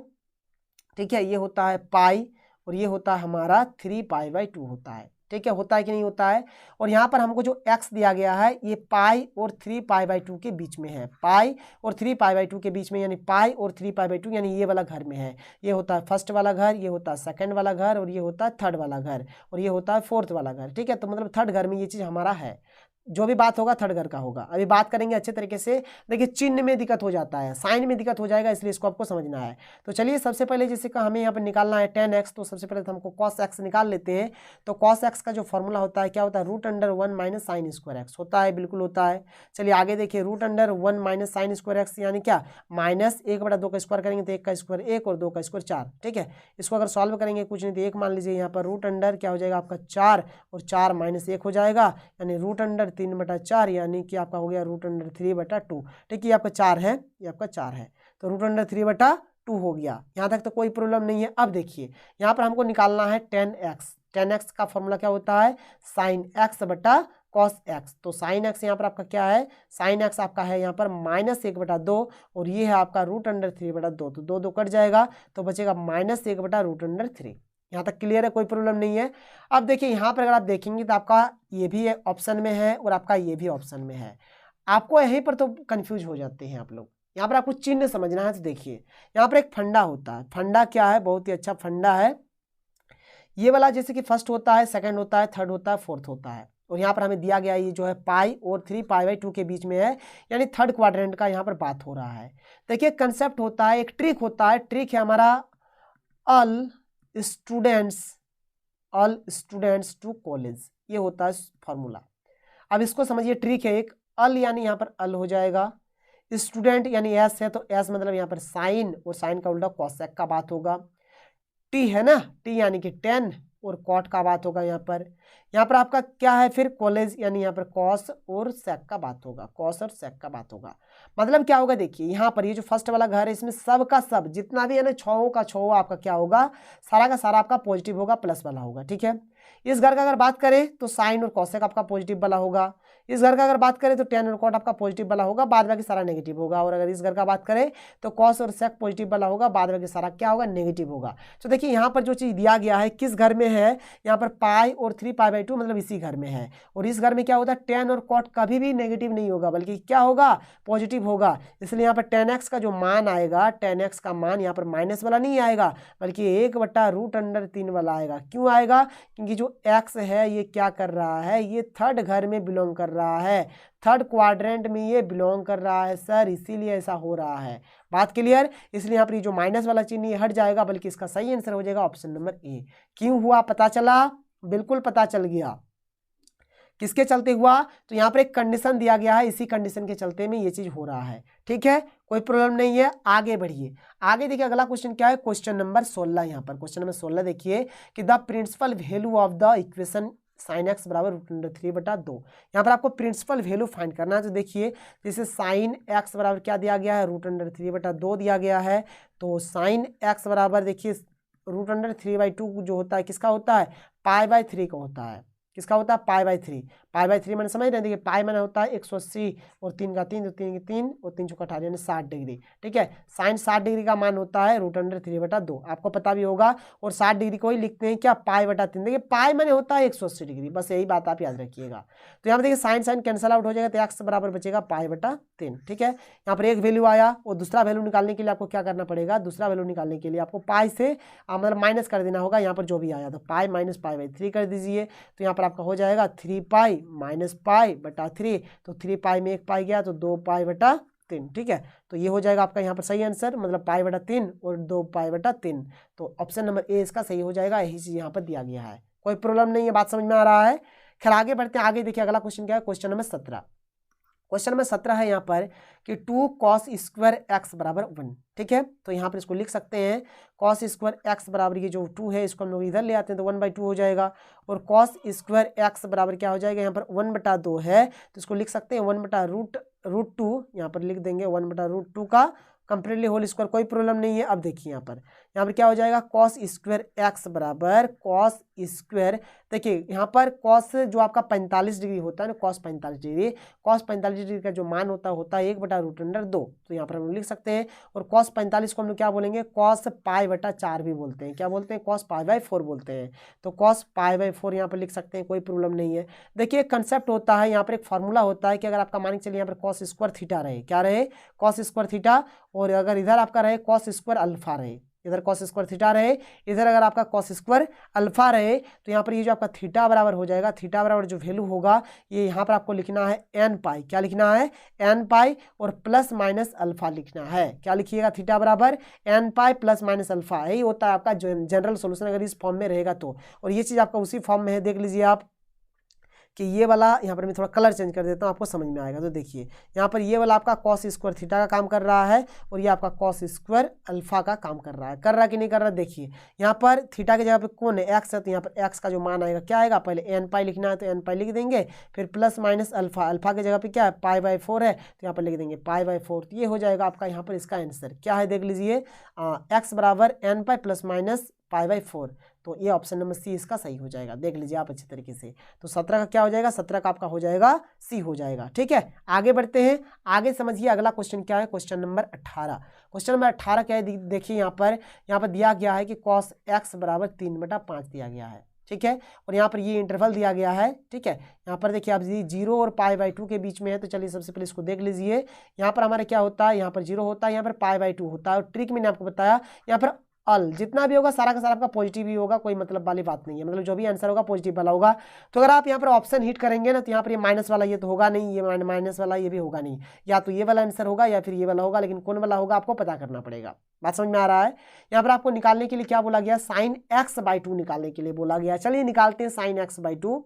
A: ठीक है, ये होता है पाई, और ये होता है हमारा 3π/2 होता है। ठीक है, होता है कि नहीं होता है। और यहाँ पर हमको जो x दिया गया है ये पाई और 3π/2 के बीच में है, पाई और 3π/2 के बीच में, यानी पाई और 3π/2 यानी ये वाला घर में है। ये होता है फर्स्ट वाला घर, ये होता है सेकंड वाला घर, और ये होता है थर्ड वाला घर, और ये होता है फोर्थ वाला घर। ठीक है, तो मतलब थर्ड घर में ये चीज़ हमारा है। जो भी बात होगा थर्ड घर का होगा। अभी बात करेंगे अच्छे तरीके से। देखिए चिन्ह में दिक्कत हो जाता है, साइन में दिक्कत हो जाएगा, इसलिए इसको आपको समझना है। तो चलिए सबसे पहले जैसे कि हमें यहाँ पर निकालना है 10x, तो सबसे पहले तो हमको cos x निकाल लेते हैं। तो cos x का जो फॉर्मूला होता है क्या होता है, √1 - sin² होता है, बिल्कुल होता है। चलिए आगे देखिए, √1 - sin² यानी क्या, -1/2 का स्क्वायर करेंगे तो 1 का स्क्वायर 1 और 2 का स्क्वायर 4। ठीक है, इसको अगर सॉल्व करेंगे कुछ नहीं तो 1 मान लीजिए, यहाँ पर √, क्या हो जाएगा आपका 4 और 4 -1 हो जाएगा, यानी √3/4 यानी कि आपका हो गया √3/2। ठीक है, ये आपका 4 है, ये आपका 4 है, तो √3/2 हो गया। यहाँ तक तो कोई प्रॉब्लम नहीं है। अब देखिए यहाँ पर हमको निकालना है 10x। 10x का फॉर्मूला क्या होता है, sin x/cos x। तो sin x यहाँ पर आपका क्या है, sin x आपका है यहाँ पर -1/2, और ये है आपका √3/2, तो 2 कट जाएगा तो बचेगा -1/√3। यहाँ तक क्लियर है, कोई प्रॉब्लम नहीं है। अब देखिए यहाँ पर अगर आप देखेंगे तो आपका ये भी ऑप्शन में है और आपका ये भी ऑप्शन में है। आपको यहीं पर तो कंफ्यूज हो जाते हैं आप लोग। यहाँ पर आपको चिन्ह समझना है। तो देखिए यहाँ पर एक फंडा होता है, फंडा क्या है, बहुत ही अच्छा फंडा है। ये वाला जैसे कि फर्स्ट होता है, सेकंड होता है, थर्ड होता है, फोर्थ होता है, और यहाँ पर हमें दिया गया ये जो है पाई और 3π/2 के बीच में है, यानी थर्ड क्वाड्रेंट का यहाँ पर बात हो रहा है। देखिए कंसेप्ट होता है, एक ट्रिक होता है, ट्रिक है हमारा ऑल स्टूडेंट्स टू कॉलेज, ये होता है फॉर्मूला। अब इसको समझिए, ट्रिक है एक, अल यानी यहाँ पर अल हो जाएगा, स्टूडेंट यानी एस है तो एस मतलब यहाँ पर साइन, और साइन का उल्टा कॉसेक का बात होगा। टी है ना, टी यानी कि 10 और कॉट का बात होगा। यहाँ पर आपका क्या है फिर, कॉलेज यानी यहाँ पर कॉस और सेक का बात होगा, कॉस और सेक का बात होगा। मतलब क्या होगा, देखिए यहाँ पर ये जो फर्स्ट वाला घर है इसमें सब का सब जितना भी है ना, 6 का 6 आपका क्या होगा, सारा का सारा आपका पॉजिटिव होगा, प्लस वाला होगा। ठीक है, इस घर का अगर बात करें तो साइन और कॉसेक आपका पॉजिटिव वाला होगा। इस घर का अगर बात करें तो 10 और कॉट आपका पॉजिटिव वाला होगा, बाद बाकी सारा नेगेटिव होगा। और अगर इस घर का बात करें तो कॉस और सेक पॉजिटिव वाला होगा, बाद बाकी सारा क्या होगा, नेगेटिव होगा। तो देखिए यहाँ पर जो चीज़ दिया गया है किस घर में है, यहाँ पर पाई और 3π/2 मतलब इसी घर में है। और इस घर में क्या होता है, 10 और कॉट कभी भी नेगेटिव नहीं होगा, बल्कि क्या होगा, पॉजिटिव होगा। इसलिए यहाँ पर 10x का जो मान आएगा, 10x का मान यहाँ पर माइनस वाला नहीं आएगा, बल्कि 1/√3 वाला आएगा। क्यों आएगा, क्योंकि जो x है ये क्या कर रहा है, ये थर्ड घर में बिलोंग कर रहा है, थर्ड क्वाड्रेंट में ये बिलोंग कर रहा है सर, इसीलिए ऐसा हो रहा है। बात क्लियर। इसलिए यहाँ पर ये जो माइनस वाला चिन्ह ये हट जाएगा, बल्कि इसका सही आंसर हो जाएगा ऑप्शन नंबर ए। क्यों हुआ पता चला, बिल्कुल पता चल गया। किसके चलते हुआ, तो यहाँ पर एक कंडीशन दिया गया है, इसी कंडीशन के चलते में ये चीज हो रहा है। ठीक है, कोई प्रॉब्लम नहीं है। आगे बढ़िए, आगे देखिए अगला क्वेश्चन क्या है, क्वेश्चन नंबर 16। यहाँ पर क्वेश्चन नंबर 16 देखिए कि the principal value of the equation sin x बराबर √3/2। यहाँ पर आपको प्रिंसिपल वैल्यू फाइंड करना है। तो देखिए जैसे sin x बराबर क्या दिया गया है, √3/2 दिया गया है। तो sin x बराबर देखिए √3/2 जो होता है किसका होता है, π/3 का होता है। किसका होता है, π/3। π/3 मैंने समझ रहे हैं। देखिए पाई मैंने होता है 180 और 3 का 3 तो 3 की 3 और 3 चौका 18 यानी 60 डिग्री। ठीक है, साइन 60 डिग्री का मान होता है √3/2, आपको पता भी होगा। और 60 डिग्री को ही लिखते हैं क्या, π/3। देखिए पाई मैंने होता है 180 डिग्री, बस यही बात आप याद रखिएगा। तो यहाँ पर देखिए साइन साइन कैंसिल आउट हो जाएगा, तो x बराबर बचेगा π/3। ठीक है, यहाँ पर एक वैल्यू आया, और दूसरा वैल्यू निकालने के लिए आपको क्या करना पड़ेगा, दूसरा वैल्यू निकालने के लिए आपको पाई से मतलब माइनस कर देना होगा। यहाँ पर जो भी आया तो पाई माइनस π/3 कर दीजिए, तो यहाँ पर आपका हो जाएगा 3π - π/3। तो 3π में 1 पाई गया तो 2π/3। ठीक है, तो ये हो जाएगा आपका यहाँ पर सही आंसर, मतलब π/3 और 2π/3। तो ऑप्शन नंबर ए इसका सही हो जाएगा, यही चीज यहाँ पर दिया गया है। कोई प्रॉब्लम नहीं है, बात समझ में आ रहा है। खैर आगे बढ़ते हैं। आगे देखिए अगला क्वेश्चन क्या है, क्वेश्चन नंबर 17। क्वेश्चन नंबर 17 है यहाँ पर कि 2 cos स्क्वायर एक्स बराबर 1। ठीक है, तो यहाँ पर इसको लिख सकते हैं cos स्क्वायर एक्स बराबर ये जो 2 है इसको हम लोग इधर ले आते हैं तो 1/2 हो जाएगा, और cos स्क्वायर एक्स बराबर क्या हो जाएगा, यहाँ पर 1/2 है तो इसको लिख सकते हैं 1/√2, यहाँ पर लिख देंगे 1/√2 का कंप्लीटली होल स्क्वायर, कोई प्रॉब्लम नहीं है। अब देखिए यहाँ पर क्या हो जाएगा, cos स्क्वायर एक्स बराबर cos स्क्वायर, देखिए यहाँ पर cos जो आपका 45 डिग्री होता है ना, cos 45 डिग्री का जो मान होता है 1/√2, तो यहाँ पर हम लिख सकते हैं। और cos 45 को हम लोग क्या बोलेंगे, cos π/4 भी बोलते हैं, क्या बोलते हैं, cos π/4 बोलते हैं, तो cos π/4 यहाँ पर लिख सकते हैं, कोई प्रॉब्लम नहीं है। देखिए कंसेप्ट होता है यहाँ पर, एक फॉर्मूला होता है कि अगर आपका मान के चलिए यहाँ पर cos स्क्वायर थीटा रहे, क्या रहे, cos स्क्वायर थीटा, और अगर इधर आपका रहे cos स्क्वायर अल्फा रहे, इधर cos स्क्वायर थीटा रहे, इधर अगर आपका cos स्क्वायर अल्फा रहे, तो यहाँ पर ये जो आपका थीटा बराबर हो जाएगा, थीटा बराबर जो वैल्यू होगा ये यहाँ पर आपको लिखना है n पाई, क्या लिखना है, n पाई, और प्लस माइनस अल्फा लिखना है, क्या लिखिएगा, थीटा बराबर n pi plus minus alpha, यही होता है आपका जनरल सोल्यूशन अगर इस फॉर्म में रहेगा तो। और ये चीज़ आपका उसी फॉर्म में है, देख लीजिए आप कि ये वाला, यहाँ पर मैं थोड़ा कलर चेंज कर देता हूँ आपको समझ में आएगा। तो देखिए यहाँ पर ये वाला आपका cos स्क्वायर थीटा का काम कर रहा है, और ये आपका cos स्क्वायर अल्फा का काम कर रहा है कि नहीं कर रहा, देखिए यहाँ पर थीटा की जगह पे कौन है, एक्स है, तो यहाँ पर एक्स का जो मान आएगा क्या आएगा, पहले n पाई लिखना है तो n पाई लिख देंगे, फिर प्लस माइनस अल्फा, अल्फा की जगह पे क्या है π/4 है तो यहाँ पर लिख देंगे π/4, तो ये हो जाएगा आपका यहाँ पर इसका आंसर क्या है, देख लीजिए एक्स बराबर n पाई प्लस माइनस π/4, तो ये ऑप्शन नंबर सी इसका सही हो जाएगा, देख लीजिए आप अच्छी तरीके से। तो 17 का क्या हो जाएगा, 17 का आपका हो जाएगा सी हो जाएगा। ठीक है, आगे बढ़ते हैं, आगे समझिए अगला क्वेश्चन क्या है, क्वेश्चन नंबर 18। क्वेश्चन नंबर 18 क्या है, देखिए यहाँ पर दिया गया है कि cos x बराबर 3/5 दिया गया है। ठीक है, और यहाँ पर ये इंटरवल दिया गया है। ठीक है, यहाँ पर देखिए आप 0 और π/2 के बीच में है, तो चलिए सबसे पहले इसको देख लीजिए। यहाँ पर हमारा क्या होता है, यहाँ पर 0 होता है, यहाँ पर π/2 होता है, और ट्रिक मैंने आपको बताया यहाँ पर ऑल जितना भी होगा सारा का सारा आपका पॉजिटिव ही होगा, कोई मतलब वाली बात नहीं है, मतलब जो भी आंसर होगा पॉजिटिव वाला होगा। तो अगर आप यहाँ पर ऑप्शन हिट करेंगे ना, तो यहाँ पर ये माइनस वाला ये तो होगा नहीं, ये माइनस वाला ये भी होगा नहीं, या तो ये वाला आंसर होगा या फिर ये वाला होगा, लेकिन कौन वाला होगा आपको पता करना पड़ेगा। बात समझ में आ रहा है। यहाँ पर आपको निकालने के लिए क्या बोला गया, sin x/2 निकालने के लिए बोला गया। चलिए निकालते हैं sin x/2।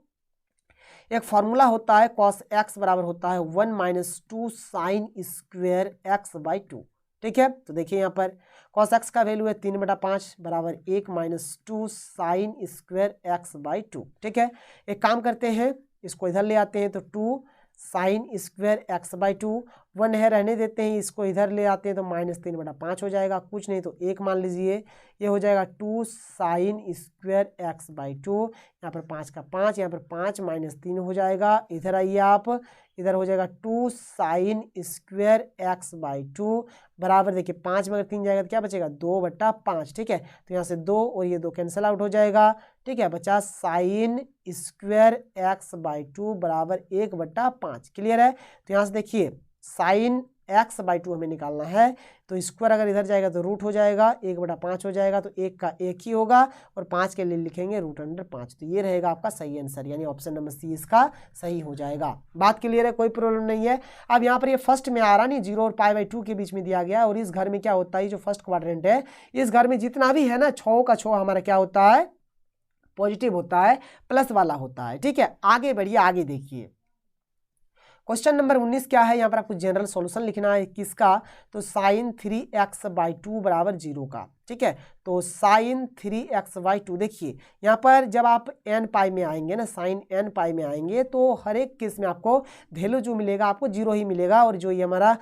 A: एक फॉर्मूला होता है cos x बराबर होता है 1 - 2 sin स्क्वायर x/2। ठीक है, तो देखिए यहाँ पर cos x का वैल्यू है 3/5 बराबर 1 - 2 sin स्क्वायर x/2। ठीक है, एक काम करते हैं, इसको इधर ले आते हैं, तो 2 sin स्क्वायर x/2, 1 है रहने देते हैं, इसको इधर ले आते हैं तो -3/5 हो जाएगा, कुछ नहीं तो 1 मान लीजिए, ये हो जाएगा 2 sin स्क्वायर x/2, यहाँ पर 5 का 5, यहाँ पर 5 - 3 हो जाएगा, इधर आइए आप, इधर हो जाएगा 2 sin स्क्वायर x/2 बराबर, देखिए 5 में अगर 3 जाएगा तो क्या बचेगा, 2/5। ठीक है, तो यहाँ से 2 और ये 2 कैंसिल आउट हो जाएगा। ठीक है, बचा sin स्क्वायर x/2 बराबर 1/5। क्लियर है, तो यहाँ से देखिए sin x/2 हमें निकालना है, तो स्क्वायर अगर इधर जाएगा तो रूट हो जाएगा, 1/5 हो जाएगा, तो 1 का 1 ही होगा, और 5 के लिए लिखेंगे √5। तो ये रहेगा आपका सही आंसर, यानी ऑप्शन नंबर सी इसका सही हो जाएगा। बात क्लियर है, कोई प्रॉब्लम नहीं है। अब यहाँ पर ये फर्स्ट में आ रहा नहीं, 0 और π/2 के बीच में दिया गया, और इस घर में क्या होता है, जो फर्स्ट क्वाड्रेंट है, इस घर में जितना भी है ना, 6 का 6 हमारा क्या होता है, पॉजिटिव होता है, प्लस वाला होता है। ठीक है, आगे बढ़िए, आगे देखिए क्वेश्चन नंबर 19 क्या है, यहाँ पर आपको जनरल सॉल्यूशन लिखना है किसका, तो sin 3x/2 बराबर 0 का। ठीक है, तो sin 3x/2, देखिए यहाँ पर जब आप n पाई में आएंगे ना, sin n पाई में आएंगे, तो हर एक केस में आपको वैल्यू जो मिलेगा आपको 0 ही मिलेगा, और जो ये हमारा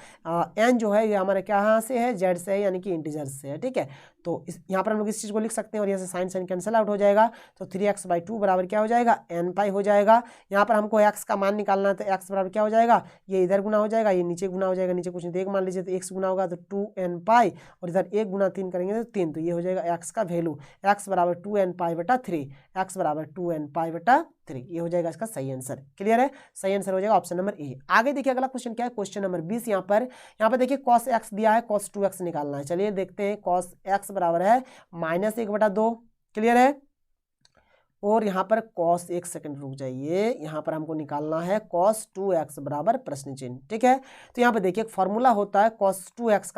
A: n जो है ये हमारा क्या से है, z से है, यानी कि इंटीजर से है। ठीक है, तो यहाँ पर हम लोग इस चीज़ को लिख सकते हैं, और यहाँ से sin कैंसिल आउट हो जाएगा, तो 3x/2 बराबर क्या हो जाएगा, n पाई हो जाएगा। यहाँ पर हमको x का मान निकालना है, तो x बराबर क्या हो जाएगा, ये इधर गुना हो जाएगा, ये नीचे गुना हो जाएगा, नीचे कुछ नहीं तो 1 मान लीजिए, तो x गुना होगा तो 2n पाई, और इधर 1 गुना 3 करेंगे तो 3, तो ये हो जाएगा x का वैल्यू, x बराबर 2n पाई/3, x बराबर 2n पाई/3, ये हो जाएगा इसका सही आंसर। क्लियर है, सही आंसर हो जाएगा ऑप्शन नंबर ए। आगे देखिए अगला क्वेश्चन क्या है, क्वेश्चन नंबर 20। यहाँ पर देखिए cos x दिया है, cos 2x निकालना है। चलिए देखते हैं, cos x बराबर है -1/2। क्लियर है, और यहाँ पर cos 1 सेकंड रुक जाइए, यहाँ पर हमको निकालना है cos 2x बराबर प्रश्न चिन्ह। ठीक है, तो यहाँ पर देखिए एक फार्मूला होता है cos 2x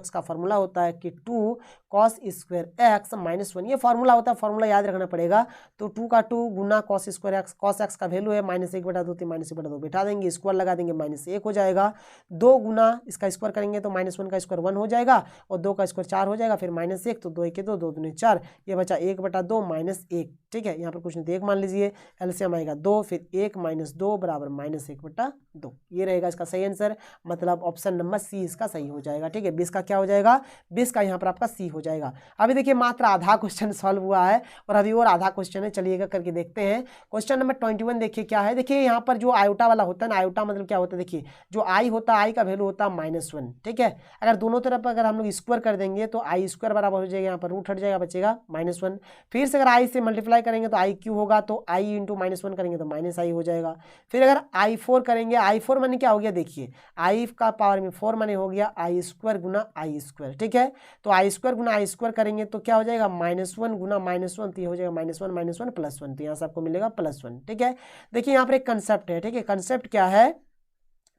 A: का फार्मूला होता है कि 2 cos स्क्वायर x माइनस 1, ये फार्मूला होता है, फार्मूला याद रखना पड़ेगा। तो 2 का 2 गुना cos square x, cos x का वैल्यू है -1/2, तो -1/2 बिठा देंगे, स्क्वायर लगा देंगे, -1 हो जाएगा। 2 गुना इसका स्क्वायर करेंगे तो -1 का स्क्वायर 1 हो जाएगा, और 2 का स्क्वायर 4 हो जाएगा, फिर -1, तो 2 1 2, 2 दूनी 4, ये बचा 1/2 -1। ठीक है, यहाँ पर कुछ नहीं, तो 1 मान लीजिए, एलसीएम आएगा 2, फिर 1 - 2 बराबर -1/2, ये रहेगा इसका सही आंसर। मतलब ऑप्शन नंबर सी इसका सही हो जाएगा। ठीक है, 20 का क्या हो जाएगा, 20 का यहाँ पर आपका सी हो जाएगा। अभी देखिए मात्र आधा क्वेश्चन सॉल्व हुआ है और अभी और आधा क्वेश्चन है, चलिएगा करके देखते हैं। क्वेश्चन नंबर 21 देखिए क्या है। देखिए यहाँ पर जो आयोटा वाला होता है ना, आयोटा मतलब क्या होता है, देखिए जो आई होता है, आई का वैल्यू होता है -1। ठीक है, अगर दोनों तरफ अगर हम लोग स्क्वायर कर देंगे तो आई स्क्वायर बराबर हो जाएगा, यहाँ पर रूट हट जाएगा, बचेगा -1। फिर से अगर आई से मल्टीप्लाई करेंगे तो आई क्यू होगा, तो आई इंटू -1 करेंगे तो -i हो जाएगा। फिर अगर i4 करेंगे, i4 माने क्या हो गया, देखिए i का पावर में 4 माने हो गया आई स्क्वायर गुना आई स्क्वायर। ठीक है, तो आई स्क्वायर गुना आई स्क्वायर करेंगे तो क्या हो जाएगा, -1 गुना -1, तो ये हो जाएगा -1 +1, तो यहाँ से आपको मिलेगा +1। ठीक है, देखिए यहाँ पर एक कंसेप्ट है। ठीक है, कंसेप्ट क्या है,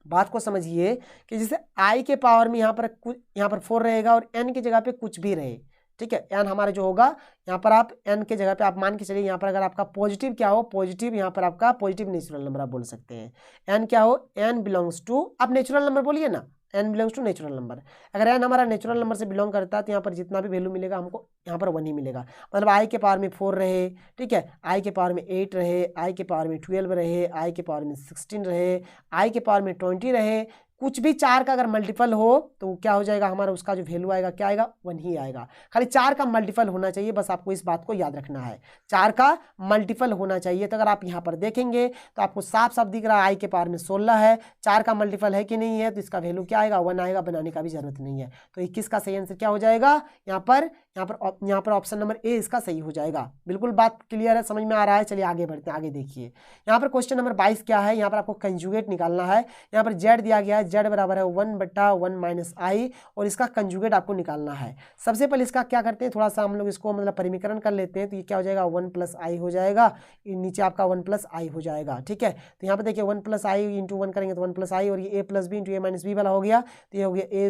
A: बात को समझिए कि जैसे i के पावर में यहाँ पर 4 रहेगा और n की जगह पे कुछ भी रहे। ठीक है, n हमारा जो होगा, यहाँ पर आप n के जगह पे आप मान के चलिए, यहाँ पर अगर आपका पॉजिटिव क्या हो, पॉजिटिव यहाँ पर आपका पॉजिटिव नेचुरल नंबर आप बोल सकते हैं। n क्या हो, n बिलोंग्स टू, आप नेचुरल नंबर बोलिए ना, n belongs to natural number. अगर n हमारा नेचुरल नंबर से बिलोंग करता है तो यहाँ पर जितना भी वैल्यू मिलेगा हमको यहाँ पर 1 ही मिलेगा। मतलब i के पावर में 4 रहे, ठीक है, i के पावर में 8 रहे, i के पावर में 12 रहे, i के पावर में 16 रहे, i के पावर में 20 रहे, कुछ भी 4 का अगर मल्टीपल हो तो क्या हो जाएगा हमारा, उसका जो वैल्यू आएगा क्या आएगा, 1 ही आएगा। खाली 4 का मल्टीपल होना चाहिए, बस आपको इस बात को याद रखना है, 4 का मल्टीपल होना चाहिए। तो अगर आप यहाँ पर देखेंगे तो आपको साफ साफ दिख रहा है i के पावर में 16 है, 4 का मल्टीपल है कि नहीं है, तो इसका वैल्यू क्या आएगा, 1 आएगा, बनाने का भी जरूरत नहीं है। तो 21 का सही आंसर क्या हो जाएगा, यहाँ पर ऑप्शन नंबर ए इसका सही हो जाएगा। बिल्कुल बात क्लियर है, समझ में आ रहा है। चलिए आगे बढ़ते हैं, आगे देखिए यहाँ पर क्वेश्चन नंबर 22 क्या है। यहाँ पर आपको कंजुगेट निकालना है। यहाँ पर z दिया गया है, z बराबर है 1/1 - i, और इसका कंजुगेट आपको निकालना है। सबसे पहले इसका क्या करते हैं, थोड़ा सा हम लोग इसको मतलब परिमीकरण कर लेते हैं। तो ये क्या हो जाएगा, 1 + i हो जाएगा, नीचे आपका 1 + i हो जाएगा। ठीक है, तो यहाँ पर देखिए 1 + i इंटू 1 करेंगे तो 1 + i, और ये a + b into a - b वाला हो गया, तो ये हो गया a²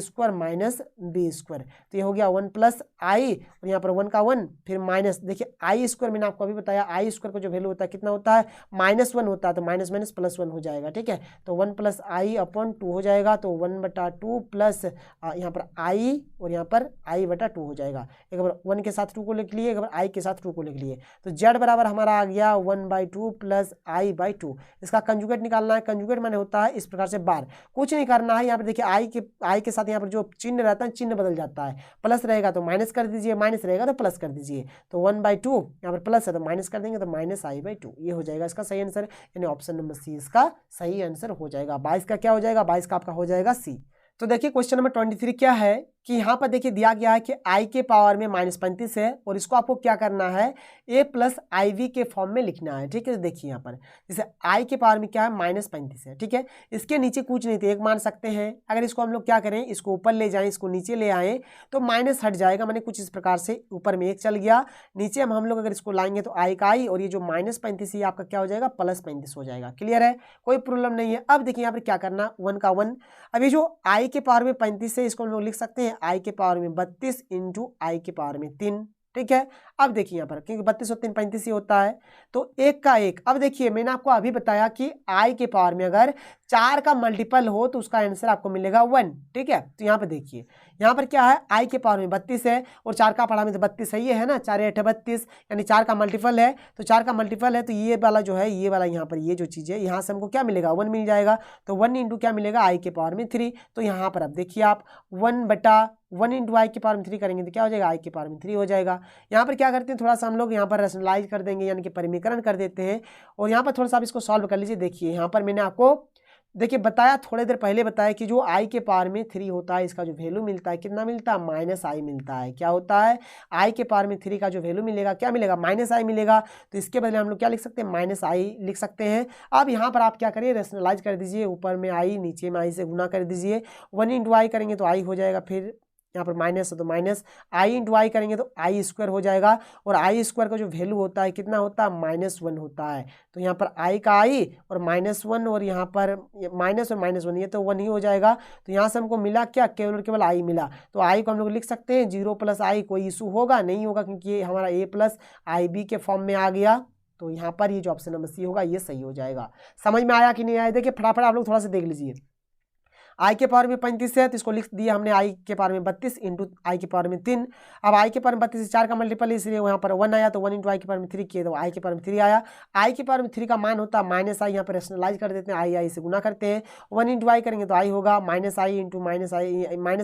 A: - b², तो ये हो गया 1 + i, और यहाँ पर 1 का 1, फिर माइनस, देखिए आई स्क्वायर मैंने आपको अभी बताया, आई स्क्वायर का जो वैल्यू होता है कितना होता है, -1 होता है, तो माइनस +1 हो जाएगा। ठीक है, तो 1 + i/2 हो जाएगा, तो 1/2 प्लस यहाँ पर i, और यहाँ पर i/2 हो जाएगा। एक बार 1 के साथ 2 को लिख लिए, एक बार i के साथ 2 को लिख लिए, तो z बराबर हमारा आ गया 1/2 + i/2। इसका कंजुगेट निकालना है। कंजुगेट माने होता है इस प्रकार से बार, कुछ नहीं करना है। यहाँ पर देखिए i के साथ यहाँ पर जो चिन्ह रहता है, चिन्ह बदल जाता है, प्लस रहेगा तो माइनस कर दीजिए, माइनस रहेगा तो प्लस कर दीजिए। तो 1/2 यहाँ पर प्लस है तो माइनस कर देंगे, तो -i/2, ये हो जाएगा इसका सही आंसर, यानी ऑप्शन नंबर सी इसका सही आंसर हो जाएगा। 22 का क्या हो जाएगा, 22 का आपका हो जाएगा सी। तो देखिए क्वेश्चन नंबर 23 क्या है कि यहाँ पर देखिए दिया गया है कि i के पावर में -35 है, और इसको आपको क्या करना है, a + iv के फॉर्म में लिखना है। ठीक है, देखिए यहाँ पर जैसे i के पावर में क्या है, -35 है। ठीक है, इसके नीचे कुछ नहीं थे, 1 मान सकते हैं। अगर इसको हम लोग क्या करें, इसको ऊपर ले जाएं, इसको नीचे ले आए तो माइनस हट जाएगा, माने कुछ इस प्रकार से ऊपर में 1 चल गया, नीचे हम लोग अगर इसको लाएंगे तो i का i, और ये जो -35 ये आपका क्या हो जाएगा, +35 हो जाएगा। क्लियर है, कोई प्रॉब्लम नहीं है। अब देखिए यहाँ पर क्या करना, 1 का 1, अभी जो i के पावर में 35 है इसको हम लोग लिख सकते हैं i के पावर में 32 इंटू i के पावर में 3। ठीक है, अब देखिए यहाँ पर क्योंकि 32 और 3 35 ही होता है, तो 1 का 1। अब देखिए मैंने आपको अभी बताया कि i के पावर में अगर 4 का मल्टीपल हो तो उसका आंसर आपको मिलेगा 1। ठीक है, तो यहाँ पर देखिए यहाँ पर क्या है, i के पावर में 32 है और 4 का पढ़ा में तो 32 सही है ना, 4 8 32, यानी 4 का मल्टीपल है, तो 4 का मल्टीपल है तो ये वाला जो है, ये वाला यहाँ पर ये जो चीज़ है, यहाँ से हमको क्या मिलेगा, 1 मिल जाएगा। तो 1 इंटू क्या मिलेगा, i के पावर में 3। तो यहाँ पर अब देखिए आप 1/1 इंटू i के पावर में 3 करेंगे तो क्या हो जाएगा, i के पावर में 3 हो जाएगा। यहाँ पर क्या करते हैं, थोड़ा सा हम लोग यहाँ पर रैशनलाइज कर देंगे, यानी कि परिमीकरण कर देते हैं, और यहाँ पर थोड़ा सा आप इसको सॉल्व कर लीजिए। देखिए यहाँ पर मैंने आपको देखिए बताया, थोड़ी देर पहले बताया कि जो i के पावर में 3 होता है इसका जो वैल्यू मिलता है कितना मिलता है, -i मिलता है। क्या होता है, i के पावर में 3 का जो वैल्यू मिलेगा क्या मिलेगा, -i मिलेगा। तो इसके बदले हम लोग क्या लिख सकते हैं, -i लिख सकते हैं। अब यहाँ पर आप क्या करिए, रेशनलाइज कर दीजिए, ऊपर में i नीचे में i से गुना कर दीजिए, 1 इंटू i करेंगे तो i हो जाएगा, फिर यहाँ पर माइनस है तो माइनस, आई इंटू आई करेंगे तो आई स्क्वायर हो जाएगा, और आई स्क्वायर का जो वैल्यू होता है कितना होता है, -1 होता है। तो यहाँ पर आई का आई और -1, और यहाँ पर माइनस और -1, ये तो 1 ही हो जाएगा। तो यहाँ से हमको मिला क्या, केवल और केवल आई मिला। तो आई को हम लोग लिख सकते हैं 0 + आई। कोई इशू होगा नहीं होगा, क्योंकि ये हमारा a + IB के फॉर्म में आ गया। तो यहाँ पर ये जो ऑप्शन नंबर सी होगा ये सही हो जाएगा। समझ में आया कि नहीं आया? देखिए फटाफट आप लोग थोड़ा सा देख लीजिए। आई के पावर में 35 है तो इसको लिख दिया हमने आई के पावर में 32 इंटू आई के पावर में 3। अब आई के पावर में 32 से 4 का मल्टीपल, इसलिए वहाँ पर 1 आया, तो 1 इंटू आई के पावर में 3 किए तो आई के पावर में 3 आया। आई के पावर में 3 का मान होता है -i, यहाँ पर रेशनलाइज कर देते हैं, आई से गुना करते हैं। 1 इंटू आई करेंगे तो आई होगा, -i इंटू -i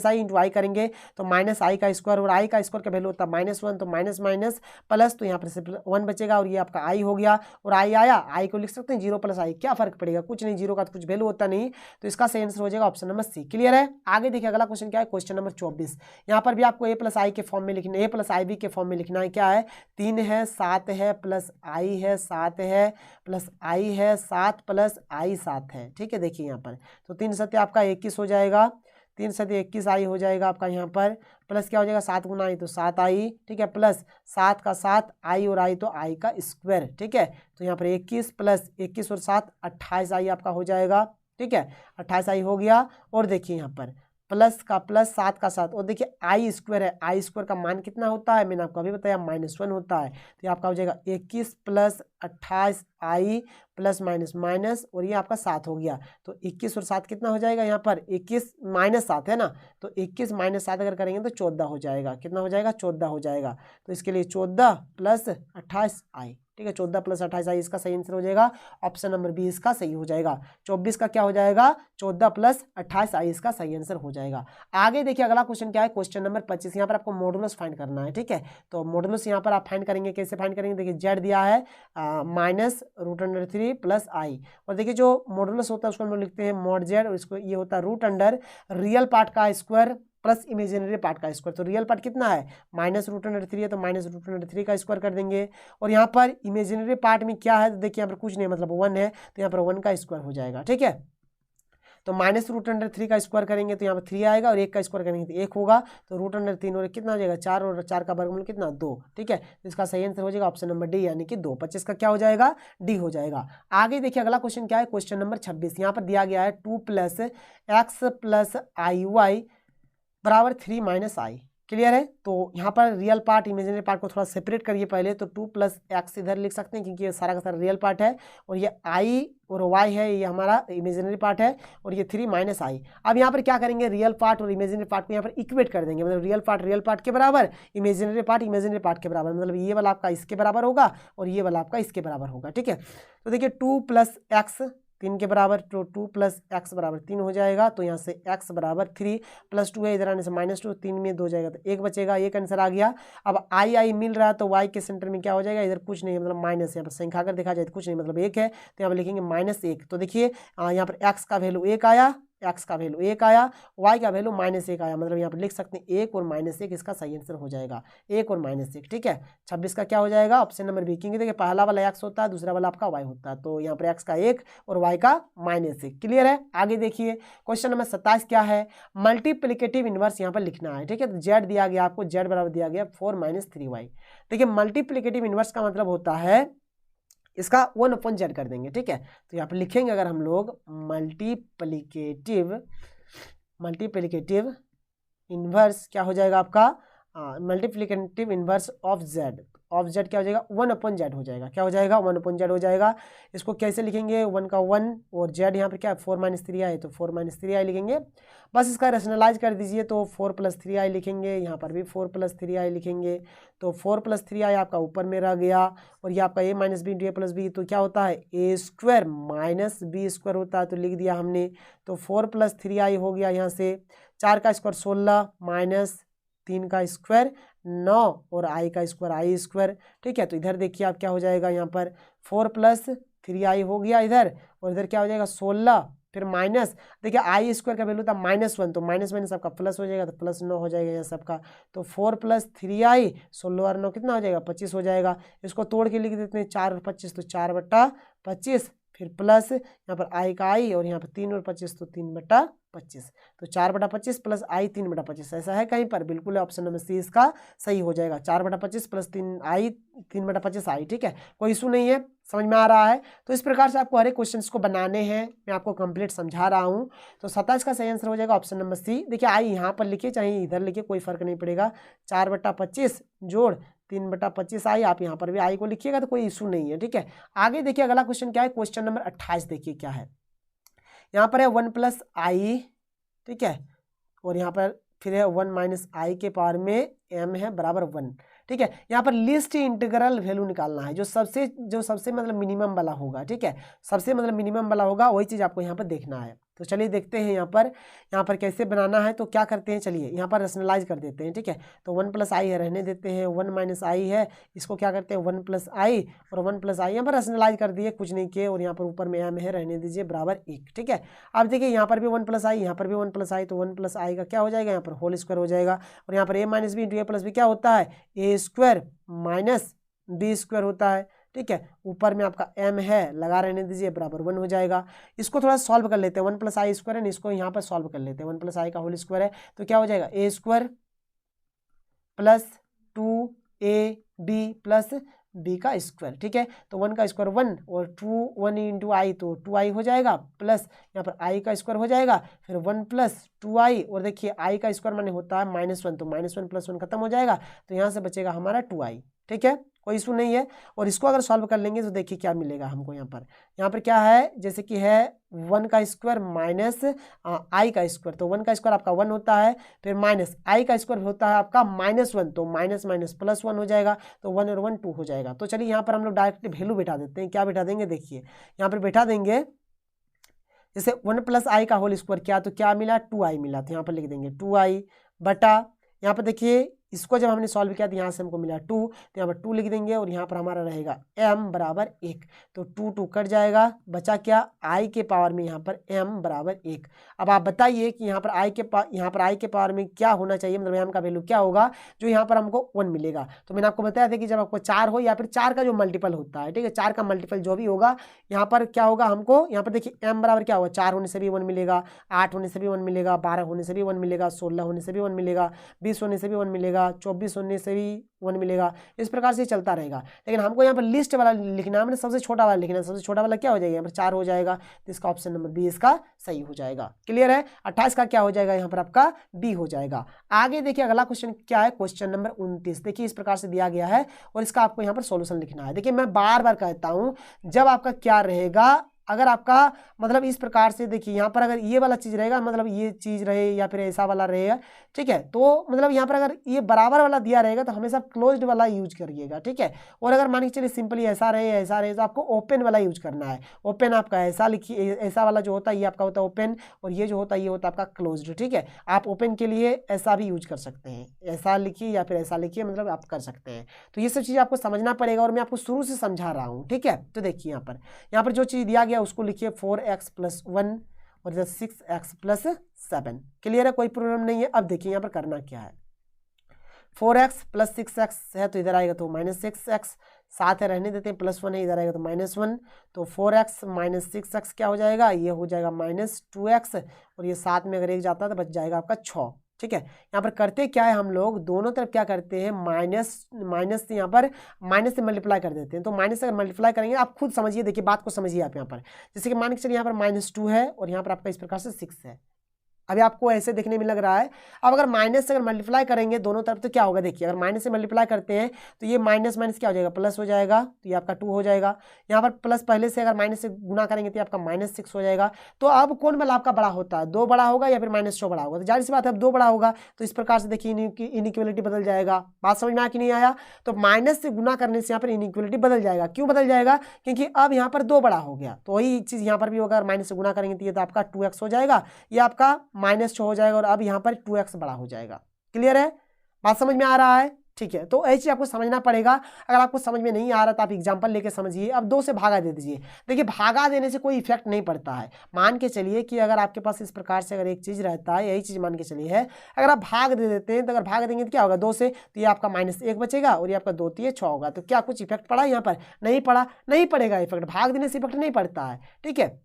A: इंटू आई करेंगे तो -i का स्क्वायर, और आई का स्क्वायर का वैल्यू होता है -1, तो माइनस माइनस प्लस, तो यहाँ पर सिर्फ 1 बचेगा, और ये आपका आई हो गया। और आई आया, आई को लिख सकते हैं 0 + आई, क्या फर्क पड़ेगा, कुछ नहीं, 0 का तो कुछ वैल्यू होता नहीं। तो इसका सही आंसर हो जाएगा ऑप्शन नंबर सी। क्लियर है? आगे देखिए अगला क्वेश्चन क्या है, क्वेश्चन नंबर 24। यहाँ पर भी आपको a + i के फॉर्म में लिखना है, a + IB के फॉर्म में लिखना है। क्या है, 3 है 7 है प्लस i है 7 है प्लस i है 7 प्लस i 7 है। ठीक है, देखिए यहाँ पर तो 3 सत्य आपका 21 हो जाएगा, 3 सत्य 21 i हो जाएगा आपका यहाँ पर, प्लस क्या हो जाएगा 7 गुना i तो 7i, ठीक है, प्लस 7 का 7 i और i तो i का स्क्वायर। ठीक है, तो यहाँ पर 21 प्लस 21 और 7 28 i आपका हो जाएगा। ठीक है, 28 आई हो गया। और देखिए यहाँ पर प्लस का प्लस 7 का 7, और देखिए आई स्क्वायर है, आई स्क्वायर का मान कितना होता है, मैंने आपको अभी बताया -1 होता है। तो ये आपका हो जाएगा 21 प्लस 28 आई प्लस माइनस माइनस, और ये आपका 7 हो गया। तो 21 और 7 कितना हो जाएगा, यहाँ पर 21 - 7 है ना, तो 21 - 7 अगर करेंगे तो 14 हो जाएगा। कितना हो जाएगा, 14 हो जाएगा। तो इसके लिए 14 प्लस 28 आई, ठीक है, 14 प्लस 28 आई इसका सही आंसर हो जाएगा। ऑप्शन नंबर बी इसका सही हो जाएगा। 24 का क्या हो जाएगा, 14 प्लस 28 आई इसका सही आंसर हो जाएगा। आगे देखिए अगला क्वेश्चन क्या है, क्वेश्चन नंबर 25। यहाँ पर आपको मॉडुलस फाइंड करना है। ठीक है, तो मॉडुलस यहाँ पर आप फाइंड करेंगे, कैसे फाइंड करेंगे, देखिए जेड दिया है -√3 प्लस आई, और देखिए जो मॉडुलस होता है उसको हम लोग लिखते हैं मॉड जेड, और इसको ये होता है √ रियल पार्ट का स्क्वायर प्लस इमेजिनरी पार्ट का स्क्वायर। तो रियल पार्ट कितना है, -√3 है तो -√3 का स्क्वायर कर देंगे, और यहाँ पर इमेजिनरी पार्ट में क्या है, तो देखिए यहाँ पर कुछ नहीं, मतलब 1 है, तो यहाँ पर 1 का स्क्वायर हो जाएगा। ठीक है, तो -√3 का स्क्वायर करेंगे तो यहाँ पर 3 आएगा, और 1 का स्क्वायर करेंगे तो 1 होगा। तो √3 और कितना हो जाएगा 4, और 4 का वर्गमूल कितना 2। ठीक है, तो इसका सही आंसर हो जाएगा ऑप्शन नंबर डी, यानी कि 2। 25 का क्या हो जाएगा, डी हो जाएगा। आगे देखिए अगला क्वेश्चन क्या है, क्वेश्चन नंबर 26। यहाँ पर दिया गया है 2 + x + iy = 3 - i। क्लियर है, तो यहाँ पर रियल पार्ट इमेजिनरी पार्ट को थोड़ा सेपरेट करिए पहले। तो 2 + x इधर लिख सकते हैं, क्योंकि ये सारा का सारा रियल पार्ट है, और ये i और y है, ये हमारा इमेजिनरी पार्ट है, और ये 3 - i। अब यहाँ पर क्या करेंगे, रियल पार्ट और इमेजिनरी पार्ट को यहाँ पर इक्वेट कर देंगे, मतलब रियल पार्ट के बराबर, इमेजिनरी पार्ट के बराबर, मतलब ये वाला आपका इसके बराबर होगा, और ये वाला आपका इसके बराबर होगा। ठीक है, तो देखिए 2 + x 3 के बराबर, तो 2 + x = 3 हो जाएगा। तो यहाँ से x = 3 + 2 है, इधर आने से -2, 3 में 2 जाएगा तो 1 बचेगा, एक आंसर आ गया। अब i मिल रहा है, तो y के सेंटर में क्या हो जाएगा, इधर कुछ नहीं, मतलब माइनस, यहाँ पर संख्या अगर देखा जाए तो कुछ नहीं, मतलब 1 है, तो यहाँ पर लिखेंगे -1। तो देखिए यहाँ पर x का वैल्यू 1 आया, x का वैल्यू 1 आया, y का वैल्यू -1 आया, मतलब यहाँ पर लिख सकते हैं 1 और -1, इसका सही आंसर हो जाएगा 1 और -1। ठीक है, 26 का क्या हो जाएगा, ऑप्शन नंबर बी, क्योंकि देखिए पहला वाला x होता है, दूसरा वाला आपका y होता है, तो यहाँ पर x का 1 और y का -1। क्लियर है, आगे देखिए क्वेश्चन नंबर 27 क्या है, मल्टीप्लिकेटिव इनवर्स यहाँ पर लिखना है। ठीक है, तो z दिया गया आपको, z बराबर दिया गया 4 - 3y। देखिए मल्टीप्लिकेटिव इनवर्स का मतलब होता है इसका 1/z कर देंगे। ठीक है, तो यहाँ पर लिखेंगे अगर हम लोग मल्टीप्लिकेटिव इनवर्स क्या हो जाएगा आपका, मल्टीप्लिकेटिव इनवर्स ऑफ z क्या हो जाएगा, 1/z हो जाएगा। क्या हो जाएगा, 1/z हो जाएगा। इसको कैसे लिखेंगे, 1 का 1 और z यहाँ पर क्या है 4 - 3i, तो 4 - 3i लिखेंगे। बस इसका रेशनलाइज कर दीजिए, तो 4 + 3i लिखेंगे, यहाँ पर भी 4 + 3i लिखेंगे। तो 4 + 3i आपका ऊपर में रह गया, और ये आपका a - b × a + b, तो क्या होता है a² - b² होता है, तो लिख दिया हमने। तो 4 + 3i हो गया, यहाँ से 4 का स्क्वायर 16 - 3 का स्क्वायर 9 और i का स्क्वायर i²। ठीक है, तो इधर देखिए आप क्या हो जाएगा, यहाँ पर 4 + 3i हो गया इधर, और इधर क्या हो जाएगा 16, फिर माइनस, देखिए i² का वैल्यू था -1, तो माइनस आपका प्लस हो जाएगा, तो +9 हो जाएगा यहाँ सबका। तो 4 + 3i 16 और 9 कितना हो जाएगा 25 हो जाएगा। इसको तोड़ के लिख देते हैं 4 और 25, तो 4/25 फिर प्लस यहाँ पर आई का आई और यहाँ पर 3 और 25 तो 3/25, तो 4/25 प्लस आई 3/25। ऐसा है कहीं पर? बिल्कुल ऑप्शन नंबर सी इसका सही हो जाएगा। 4/25 प्लस 3 आई 3/25 आई। ठीक है, कोई इशू नहीं है, समझ में आ रहा है। तो इस प्रकार से आपको हर एक क्वेश्चन को बनाने हैं, मैं आपको कंप्लीट समझा रहा हूँ। तो 27 का सही आंसर हो जाएगा ऑप्शन नंबर सी। देखिए आई यहाँ पर लिखिए चाहे इधर लिखिए, कोई फर्क नहीं पड़ेगा। 4/25 जोड़ 3/25 आई, आप यहाँ पर भी आई को लिखिएगा तो कोई इशू नहीं है। ठीक है, आगे देखिए अगला क्वेश्चन क्या है, क्वेश्चन नंबर 28 देखिए क्या है। यहाँ पर है 1 + i, ठीक है, और यहाँ पर फिर है 1 - i के पावर में m है बराबर 1। ठीक है, यहाँ पर लिस्ट इंटीग्रल वैल्यू निकालना है, जो सबसे मतलब मिनिमम वाला होगा। ठीक है, सबसे मतलब मिनिमम वाला होगा, वही चीज़ आपको यहाँ पर देखना है। तो चलिए देखते हैं यहाँ पर कैसे बनाना है। तो क्या करते हैं, चलिए यहाँ पर रैशनलाइज कर देते हैं। ठीक है, तो 1 + i है, रहने देते हैं। 1 - i है, इसको क्या करते हैं 1 + i और 1 + i यहाँ पर रैशनलाइज कर दिए, कुछ नहीं किए, और यहाँ पर ऊपर में m है, रहने दीजिए बराबर 1। ठीक है, अब देखिए यहाँ पर भी 1 + i, यहाँ पर भी 1 + i, तो 1 + i का क्या हो जाएगा, यहाँ पर होल स्क्वायर हो जाएगा। और यहाँ पर a - b × a + b क्या होता है, a² - b² होता है। ठीक है, ऊपर में आपका m है, लगा रहने दीजिए, बराबर 1 हो जाएगा। इसको थोड़ा सॉल्व कर लेते हैं, 1 + i² है, इसको यहाँ पर सॉल्व कर लेते हैं। 1 + i का होल स्क्वायर है तो क्या हो जाएगा, a² + 2ab + b का स्क्वायर। ठीक है, तो 1 का स्क्वायर 1 और 1 × i तो 2i हो जाएगा, प्लस यहाँ पर i का स्क्वायर हो जाएगा, फिर 1 + 2i, और देखिए i का स्क्वायर माने होता है -1, तो -1 + 1 खत्म हो जाएगा, तो यहाँ से बचेगा हमारा 2i। ठीक है, कोई इशू नहीं है। और इसको अगर सॉल्व कर लेंगे तो देखिए क्या मिलेगा हमको। यहाँ पर क्या है, जैसे कि है 1 का स्क्वायर माइनस i का स्क्वायर, तो 1 का स्क्वायर आपका 1 होता है, फिर माइनस i का स्क्वायर होता है आपका -1, तो माइनस माइनस प्लस 1 हो जाएगा, तो 1 और 1 2 हो जाएगा। तो चलिए यहाँ पर हम लोग डायरेक्ट वैल्यू बैठा देते हैं। क्या बैठा देंगे, देखिए यहाँ पर बैठा देंगे, जैसे 1 + i का होल स्क्वायर क्या, तो क्या मिला 2i मिला, तो यहाँ पर लिख देंगे 2i बटा, यहाँ पर देखिए इसको जब हमने सॉल्व किया तो यहाँ से हमको मिला 2, तो यहाँ पर 2 लिख देंगे, और यहाँ पर हमारा रहेगा m बराबर 1, तो 2 2 कट जाएगा, बचा क्या i के पावर में यहाँ पर m बराबर 1। अब आप बताइए कि यहाँ पर i के पावर में क्या होना चाहिए, मतलब m का वैल्यू क्या होगा जो यहाँ पर हमको 1 मिलेगा। तो मैंने आपको बताया था कि जब आपको 4 हो या फिर 4 का जो मल्टीपल होता है, ठीक है, 4 का मल्टीपल जो भी होगा, यहाँ पर क्या होगा हमको, यहाँ पर देखिए m बराबर क्या होगा, 4 होने से भी 1 मिलेगा, 8 होने से भी 1 मिलेगा, 12 होने से भी 1 मिलेगा, 16 होने से भी 1 मिलेगा, 20 होने से भी 1 मिलेगा, 24 होने से भी 1 मिलेगा। इस प्रकार से चलता रहेगा। लेकिन हमको यहाँ पर लिस्ट वाला लिखना है, मतलब सबसे छोटा वाला लिखना है। सबसे छोटा वाला क्या हो जाएगा, यहाँ पर 4 हो जाएगा, तो इसका ऑप्शन नंबर बी इसका सही हो जाएगा। क्लियर है, 28 का क्या हो जाएगा, यहाँ पर आपका बी हो जाएगा। आगे देखिए अगला क्वेश्चन क्या है, क्वेश्चन नंबर 29। देखिए इस प्रकार से दिया गया है और इसका आपको यहाँ पर सोल्यूशन लिखना है। देखिए मैं बार बार कहता हूँ, जब आपका क्या रहेगा, अगर आपका मतलब इस प्रकार से देखिए यहाँ पर अगर ये वाला चीज़ रहेगा, मतलब ये चीज़ रहे या फिर ऐसा वाला रहेगा, ठीक है, तो मतलब यहाँ पर अगर ये बराबर वाला दिया रहेगा तो हमेशा क्लोज्ड वाला यूज करिएगा। ठीक है, और अगर मान के चलिए सिंपली ऐसा रहे तो आपको ओपन वाला यूज करना है। ओपन आपका ऐसा लिखिए, ऐसा वाला जो होता है ये आपका होता है ओपन, और ये जो होता है ये होता है आपका क्लोज्ड। ठीक है, आप ओपन के लिए ऐसा भी यूज कर सकते हैं, ऐसा लिखिए या फिर ऐसा लिखिए, मतलब आप कर सकते हैं। तो ये सब चीज़ आपको समझना पड़ेगा और मैं आपको शुरू से समझा रहा हूँ। ठीक है, तो देखिए यहाँ पर जो चीज़ दिया गया उसको लिखिए 4x + 1 और इधर 6x + 7। क्लियर है, कोई प्रॉब्लम नहीं है। अब देखिए यहाँ पर करना क्या है, 4x + 6x है तो इधर आएगा तो -6x, 7 है रहने देते हैं, +1 है इधर आएगा तो -1, तो 4x - 6x क्या हो जाएगा, ये हो जाएगा -2x, और ये 7 में अगर एक जाता है तो बच जाएगा आपका 6। ठीक है, यहाँ पर करते क्या है, हम लोग दोनों तरफ क्या करते हैं, माइनस से यहाँ पर माइनस से मल्टीप्लाई कर देते हैं। तो माइनस से अगर मल्टीप्लाई करेंगे, आप खुद समझिए, देखिए बात को समझिए आप। यहाँ पर जैसे कि मान के चलिए यहाँ पर -2 है और यहाँ पर आपका इस प्रकार से 6 है। अभी आपको ऐसे देखने में लग रहा है। अब अगर माइनस से अगर मल्टीप्लाई करेंगे दोनों तरफ तो क्या होगा, देखिए अगर माइनस से मल्टीप्लाई करते हैं तो ये माइनस माइनस क्या हो जाएगा, प्लस हो जाएगा, तो ये आपका 2 हो जाएगा। यहाँ पर प्लस पहले से अगर माइनस से गुना करेंगे तो आपका -6 हो जाएगा। तो अब कौन वाला आपका बड़ा होता है, 2 बड़ा होगा या फिर -6 बड़ा होगा, तो जाहिर सी बात है अब 2 बड़ा होगा। तो इस प्रकार से देखिए इनइक्वलिटी बदल जाएगा। बात समझ में आया कि नहीं आया, तो माइनस से गुना करने से यहाँ पर इनइक्वलिटी बदल जाएगा। क्यों बदल जाएगा, क्योंकि अब यहाँ पर 2 बड़ा हो गया। तो वही चीज़ यहाँ पर भी होगा, अगर माइनस से गुना करेंगे तो ये तो आपका 2x हो जाएगा, ये आपका -6 हो जाएगा, और अब यहाँ पर 2x बड़ा हो जाएगा। क्लियर है, बात समझ में आ रहा है। ठीक है, तो ऐसी चीज आपको समझना पड़ेगा। अगर आपको समझ में नहीं आ रहा तो आप एग्जांपल लेके समझिए। अब 2 से भागा दे दीजिए। देखिए भागा देने से कोई इफेक्ट नहीं पड़ता है। मान के चलिए कि अगर आपके पास इस प्रकार से अगर एक चीज रहता है, यही चीज मान के चलिए है, अगर आप भाग दे देते हैं तो अगर भाग देंगे तो क्या होगा, 2 से, तो ये आपका -1 बचेगा और ये आपका 2 तो ये 6 होगा। तो क्या कुछ इफेक्ट पड़ा यहाँ पर? नहीं पड़ा, नहीं पड़ेगा इफेक्ट, भाग देने से इफेक्ट नहीं पड़ता है। ठीक है,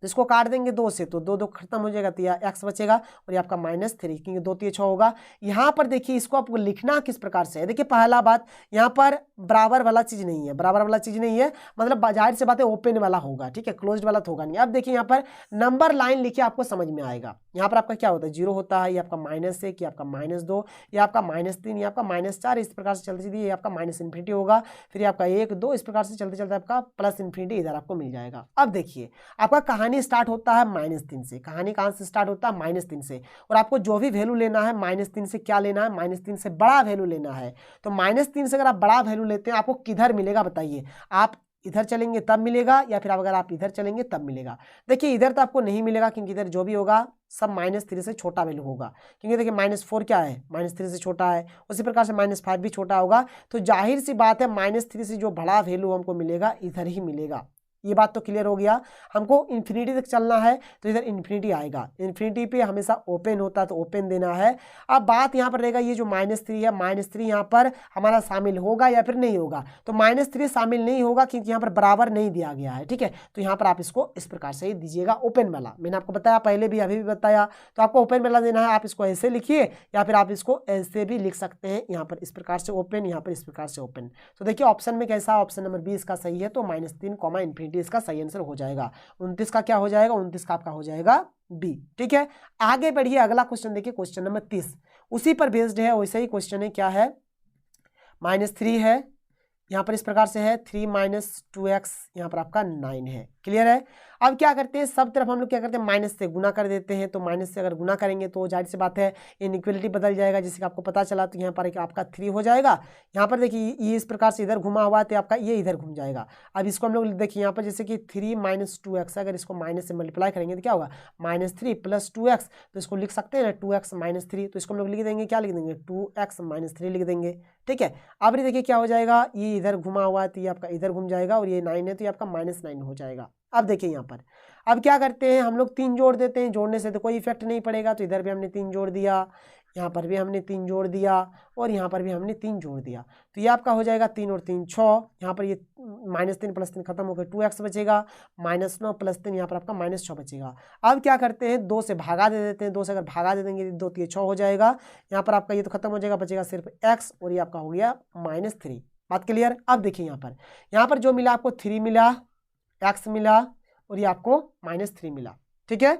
A: इसको काट देंगे 2 से तो 2 2 खत्म हो जाएगा, तो यह x बचेगा और ये आपका -3, क्योंकि 2 3 6 होगा। यहाँ पर देखिए इसको आपको लिखना किस प्रकार से है। देखिए पहला बात, यहाँ पर बराबर वाला चीज नहीं है, बराबर वाला चीज नहीं है, मतलब जाहिर से बात है ओपन वाला होगा। ठीक है, क्लोज्ड वाला तो होगा नहीं। अब देखिए यहाँ पर नंबर लाइन लिखिए, आपको समझ में आएगा। यहाँ पर आपका क्या होता है, 0 होता है, ये आपका -1, ये आपका -2, ये आपका -3, ये आपका -4, इस प्रकार से चलते चलते ये आपका -∞ होगा, फिर ये आपका 1 2, इस प्रकार से चलते चलते आपका +∞ इधर आपको मिल जाएगा। अब देखिए आपका कहानी स्टार्ट होता है -3 से। कहानी कहां से स्टार्ट होता है, -3 से, और आपको जो भी वैल्यू लेना है -3 से क्या लेना है, -3 से बड़ा वैल्यू लेना है। तो -3 से अगर आप बड़ा वैल्यू लेते हैं आपको किधर मिलेगा बताइए? आप इधर चलेंगे तब मिलेगा या फिर अगर आप इधर चलेंगे तब मिलेगा? देखिए इधर तो आपको नहीं मिलेगा, क्योंकि इधर जो भी होगा सब -3 से छोटा वैल्यू होगा, क्योंकि देखिए -4 क्या है, -3 से छोटा है। उसी प्रकार से -5 भी छोटा होगा। तो जाहिर सी बात है -3 से जो बड़ा वैल्यू हमको मिलेगा इधर ही मिलेगा। ये बात तो क्लियर हो गया। हमको इन्फिनिटी तक चलना है तो इधर इन्फिनिटी आएगा। इन्फिनिटी पे हमेशा ओपन होता है तो ओपन देना है। अब बात यहाँ पर रहेगा, ये जो -3 है, -3 यहाँ पर हमारा शामिल होगा या फिर नहीं होगा? तो -3 शामिल नहीं होगा, क्योंकि यहाँ पर बराबर नहीं दिया गया है। ठीक है, तो यहाँ पर आप इसको इस प्रकार से ही दीजिएगा, ओपन वाला। मैंने आपको बताया पहले भी, अभी भी बताया। तो आपको ओपन वाला देना है, आप इसको ऐसे लिखिए या फिर आप इसको ऐसे भी लिख सकते हैं। यहाँ पर इस प्रकार से ओपन, यहाँ पर इस प्रकार से ओपन। तो देखिए ऑप्शन में कैसा, ऑप्शन नंबर 20 का सही है। तो -3, इन्फिनिटी इसका सही आंसर हो जाएगा। 29 का क्या हो जाएगा, 29 का आपका हो जाएगा बी। ठीक है, आगे बढ़िए। अगला क्वेश्चन देखिए, क्वेश्चन नंबर 30 उसी पर बेस्ड है, वैसे ही क्वेश्चन है। क्या है, -3 है, यहाँ पर इस प्रकार से है 3 - 2x, यहाँ पर आपका 9 है। क्लियर है? अब क्या करते हैं, सब तरफ हम लोग क्या करते हैं, माइनस से गुना कर देते हैं। तो माइनस से अगर गुना करेंगे तो जाहिर सी बात है इनइक्वलिटी बदल जाएगा, जिससे कि आपको पता चला। तो यहाँ पर एक आपका 3 हो जाएगा। यहाँ पर देखिए ये इस प्रकार से इधर घुमा हुआ है तो आपका ये इधर घूम जाएगा। अब इसको हम लोग देखिए यहाँ पर जैसे कि 3 - 2x, अगर इसको माइनस से मल्टीप्लाई करेंगे तो क्या होगा, -3 + 2x। तो इसको लिख सकते हैं ना 2x - 3। तो इसको हम लोग लिख देंगे, क्या लिख देंगे, 2x - 3 लिख देंगे। ठीक है, अब देखिए क्या हो जाएगा, ये इधर घुमा हुआ है तो ये आपका इधर घूम जाएगा, और ये 9 है तो ये आपका -9 हो जाएगा। अब देखिए यहाँ पर अब क्या करते हैं, हम लोग 3 जोड़ देते हैं। जोड़ने से तो कोई इफेक्ट नहीं पड़ेगा, तो इधर भी हमने 3 जोड़ दिया, यहाँ पर भी हमने 3 जोड़ दिया, और यहाँ पर भी हमने 3 जोड़ दिया। तो ये आपका हो जाएगा 3 और 3 6। यहाँ पर ये -3 + 3 खत्म होकर 2x बचेगा, -9 + 3 यहाँ पर आपका -6 बचेगा। अब क्या करते हैं, 2 से भागा दे देते हैं। 2 से अगर भागा दे देंगे 2 3 6 हो जाएगा। यहाँ पर आपका ये तो खत्म हो जाएगा, बचेगा सिर्फ x, और ये आपका हो गया -3। बात क्लियर? अब देखिए यहाँ पर जो मिला आपको 3 मिला, x मिला, और ये आपको -3 मिला। ठीक है,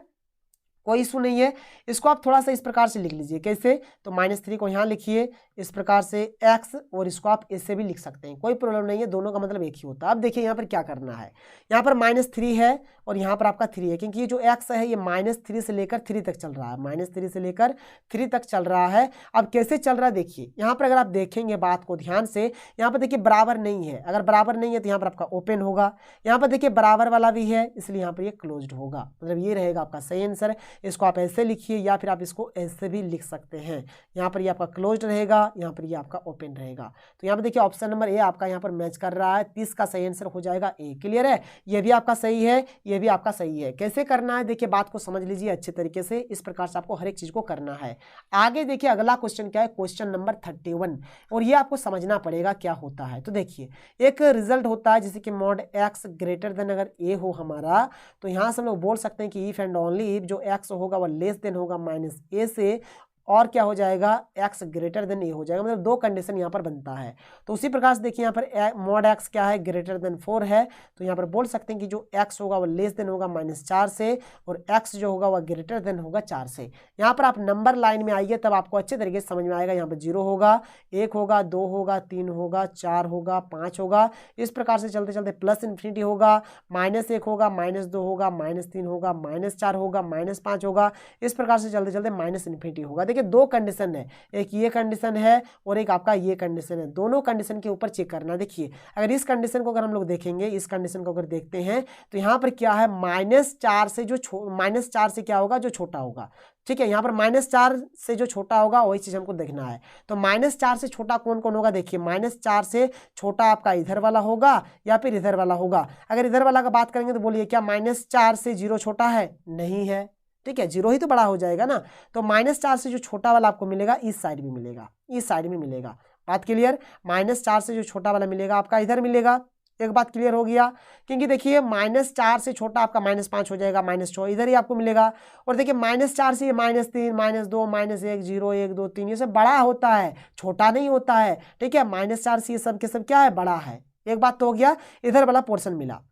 A: कोई इशू नहीं है। इसको आप थोड़ा सा इस प्रकार से लिख लीजिए। कैसे, तो -3 को यहाँ लिखिए इस प्रकार से x, और इसको आप इससे भी लिख सकते हैं, कोई प्रॉब्लम नहीं है, दोनों का मतलब एक ही होता है। अब देखिए यहाँ पर क्या करना है, यहाँ पर -3 है और यहाँ पर आपका 3 है, क्योंकि ये जो x है ये -3 से लेकर 3 तक चल रहा है, -3 से लेकर 3 तक चल रहा है। अब कैसे चल रहा है देखिए, यहाँ पर अगर आप देखेंगे बात को ध्यान से, यहाँ पर देखिए बराबर नहीं है। अगर बराबर नहीं है तो यहाँ पर आपका ओपन होगा। यहाँ पर देखिए बराबर वाला भी है, इसलिए यहाँ पर ये क्लोज्ड होगा, मतलब ये रहेगा आपका सही आंसर। इसको आप ऐसे लिखिए या फिर आप इसको ऐसे भी लिख सकते हैं। यहाँ पर ये आपका क्लोज्ड रहेगा, यहाँ पर ये आपका ओपन रहेगा। तो यहाँ पर देखिए ऑप्शन नंबर ए आपका यहाँ पर मैच कर रहा है। 30 का सही आंसर हो जाएगा ए। क्लियर है? ये भी आपका सही है, ये भी आपका सही है। कैसे करना है देखिए, बात को समझ लीजिए अच्छे तरीके से। इस प्रकार से आपको हर एक चीज को करना है। आगे देखिए अगला क्वेश्चन क्या है, क्वेश्चन नंबर 31, और ये आपको समझना पड़ेगा क्या होता है। तो देखिए एक रिजल्ट होता है जैसे कि mod x ग्रेटर देन अगर a हो हमारा, तो यहाँ से हम लोग बोल सकते हैं कि इफ एंड ओनली इफ जो x होगा वह लेस देन होगा -a से, और क्या हो जाएगा, x ग्रेटर देन a हो जाएगा। मतलब 2 कंडीशन यहाँ पर बनता है। तो उसी प्रकार से देखिए यहाँ पर mod x क्या है, ग्रेटर देन 4 है। तो यहाँ पर बोल सकते हैं कि जो x होगा वह लेस देन होगा -4 से, और x जो होगा वह ग्रेटर देन होगा 4 से। यहाँ पर आप नंबर लाइन में आइए तब आपको अच्छे तरीके से समझ में आएगा। यहाँ पर 0 होगा, 1 होगा, 2 होगा, 3 होगा, 4 होगा, 5 होगा। इस प्रकार से चलते चलते +∞ होगा, -1 होगा, -2 होगा, -3 होगा, -4 होगा, -5 होगा। इस प्रकार से चलते चलते -∞ होगा। देखिए दो कंडीशन है, एक ये कंडीशन है और एक आपका ये कंडीशन है, दोनों कंडीशन के ऊपर चेक करना। देखिए अगर इस कंडीशन को अगर हम लोग देखेंगे, इस कंडीशन को अगर देखते हैं तो यहाँ पर क्या है, -4 से जो -4 से क्या होगा, जो छोटा होगा, ठीक है। यहाँ पर -4 से जो छोटा होगा वही चीज हमको देखना है। तो -4 से छोटा कौन कौन होगा, देखिए -4 से छोटा आपका इधर वाला होगा या फिर इधर वाला होगा। अगर इधर वाला का बात करेंगे तो बोलिए क्या -4 से 0 छोटा है, नहीं है, ठीक है, 0 ही तो बड़ा हो जाएगा ना। तो -4 से जो छोटा वाला आपको मिलेगा इस साइड में मिलेगा, इस साइड में मिलेगा। बात क्लियर, -4 से जो छोटा वाला मिलेगा आपका इधर मिलेगा। एक बात क्लियर हो गया, क्योंकि देखिए -4 से छोटा आपका -5 हो जाएगा, -6 इधर ही आपको मिलेगा। और देखिए -4 से ये -3, -2, -1, 0, 1, 2, 3 ये सब बड़ा होता है, छोटा नहीं होता है, ठीक है। -4 से ये सब के सब क्या है, बड़ा है। एक बात तो हो गया, इधर वाला पोर्शन मिला।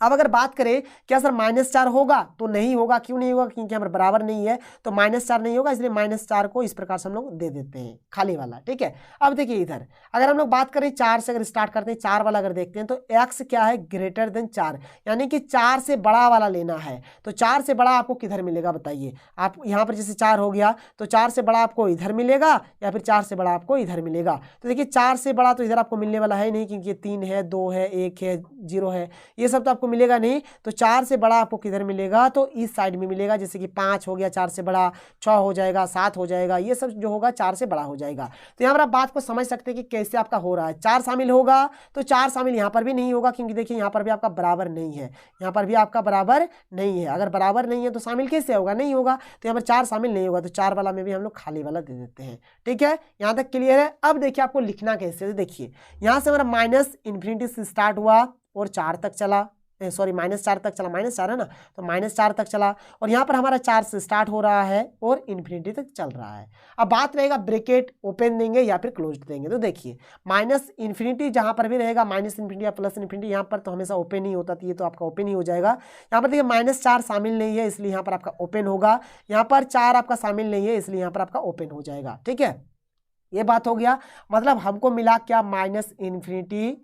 A: अब अगर बात करें क्या सर -4 होगा, तो नहीं होगा। क्यों नहीं होगा, क्योंकि यहाँ पर बराबर नहीं है, तो -4 नहीं होगा, इसलिए -4 को इस प्रकार से हम लोग दे देते हैं, खाली वाला, ठीक है। अब देखिए इधर अगर हम लोग बात करें 4 से अगर स्टार्ट करते हैं, 4 वाला अगर देखते हैं तो x क्या है, ग्रेटर देन 4, यानी कि 4 से बड़ा वाला लेना है। तो 4 से बड़ा आपको किधर मिलेगा बताइए, आप यहाँ पर जैसे 4 हो गया तो 4 से बड़ा आपको इधर मिलेगा या फिर 4 से बड़ा आपको इधर मिलेगा। तो देखिए 4 से बड़ा तो इधर आपको मिलने वाला है नहीं, क्योंकि 3 है, 2 है, 1 है, 0 है, ये सब तो आपको मिलेगा नहीं। तो 4 से बड़ा आपको किधर मिलेगा, तो इस साइड में मिलेगा। जैसे कि 5 हो गया 4 से बड़ा, 6 हो जाएगा, 7 हो जाएगा, ये सब जो होगा 4 से बड़ा हो जाएगा। तो यहाँ पर आप बात को समझ सकते हैं कि कैसे आपका हो रहा है। 4 शामिल होगा तो 4 शामिल यहाँ पर भी नहीं होगा, क्योंकि देखिए यहाँ पर भी आपका बराबर नहीं है, यहाँ पर भी आपका बराबर नहीं है। अगर बराबर नहीं है तो शामिल कैसे होगा, नहीं होगा। तो यहाँ पर 4 शामिल नहीं होगा, तो 4 वाला में भी हम लोग खाली वाला दे देते हैं, ठीक है। यहाँ तक क्लियर है। अब देखिए आपको लिखना कैसे, देखिए यहाँ से हमारा -∞ से स्टार्ट हुआ और 4 तक चला, सॉरी -4 तक चला, -4 है ना, तो -4 तक चला। और यहाँ पर हमारा 4 से स्टार्ट हो रहा है और इन्फिनिटी तक चल रहा है। अब बात रहेगा ब्रैकेट ओपन देंगे या फिर क्लोज देंगे। तो देखिए -∞ जहाँ पर भी रहेगा, -∞ या +∞, यहाँ पर तो हमेशा ओपन ही होता, तो ये तो आपका ओपन ही हो जाएगा। यहाँ पर देखिए -4 शामिल नहीं है, इसलिए यहाँ पर आपका ओपन होगा। यहाँ पर 4 आपका शामिल नहीं है, इसलिए यहाँ पर आपका ओपन हो जाएगा, ठीक है। ये बात हो गया। मतलब हमको मिला क्या, -∞,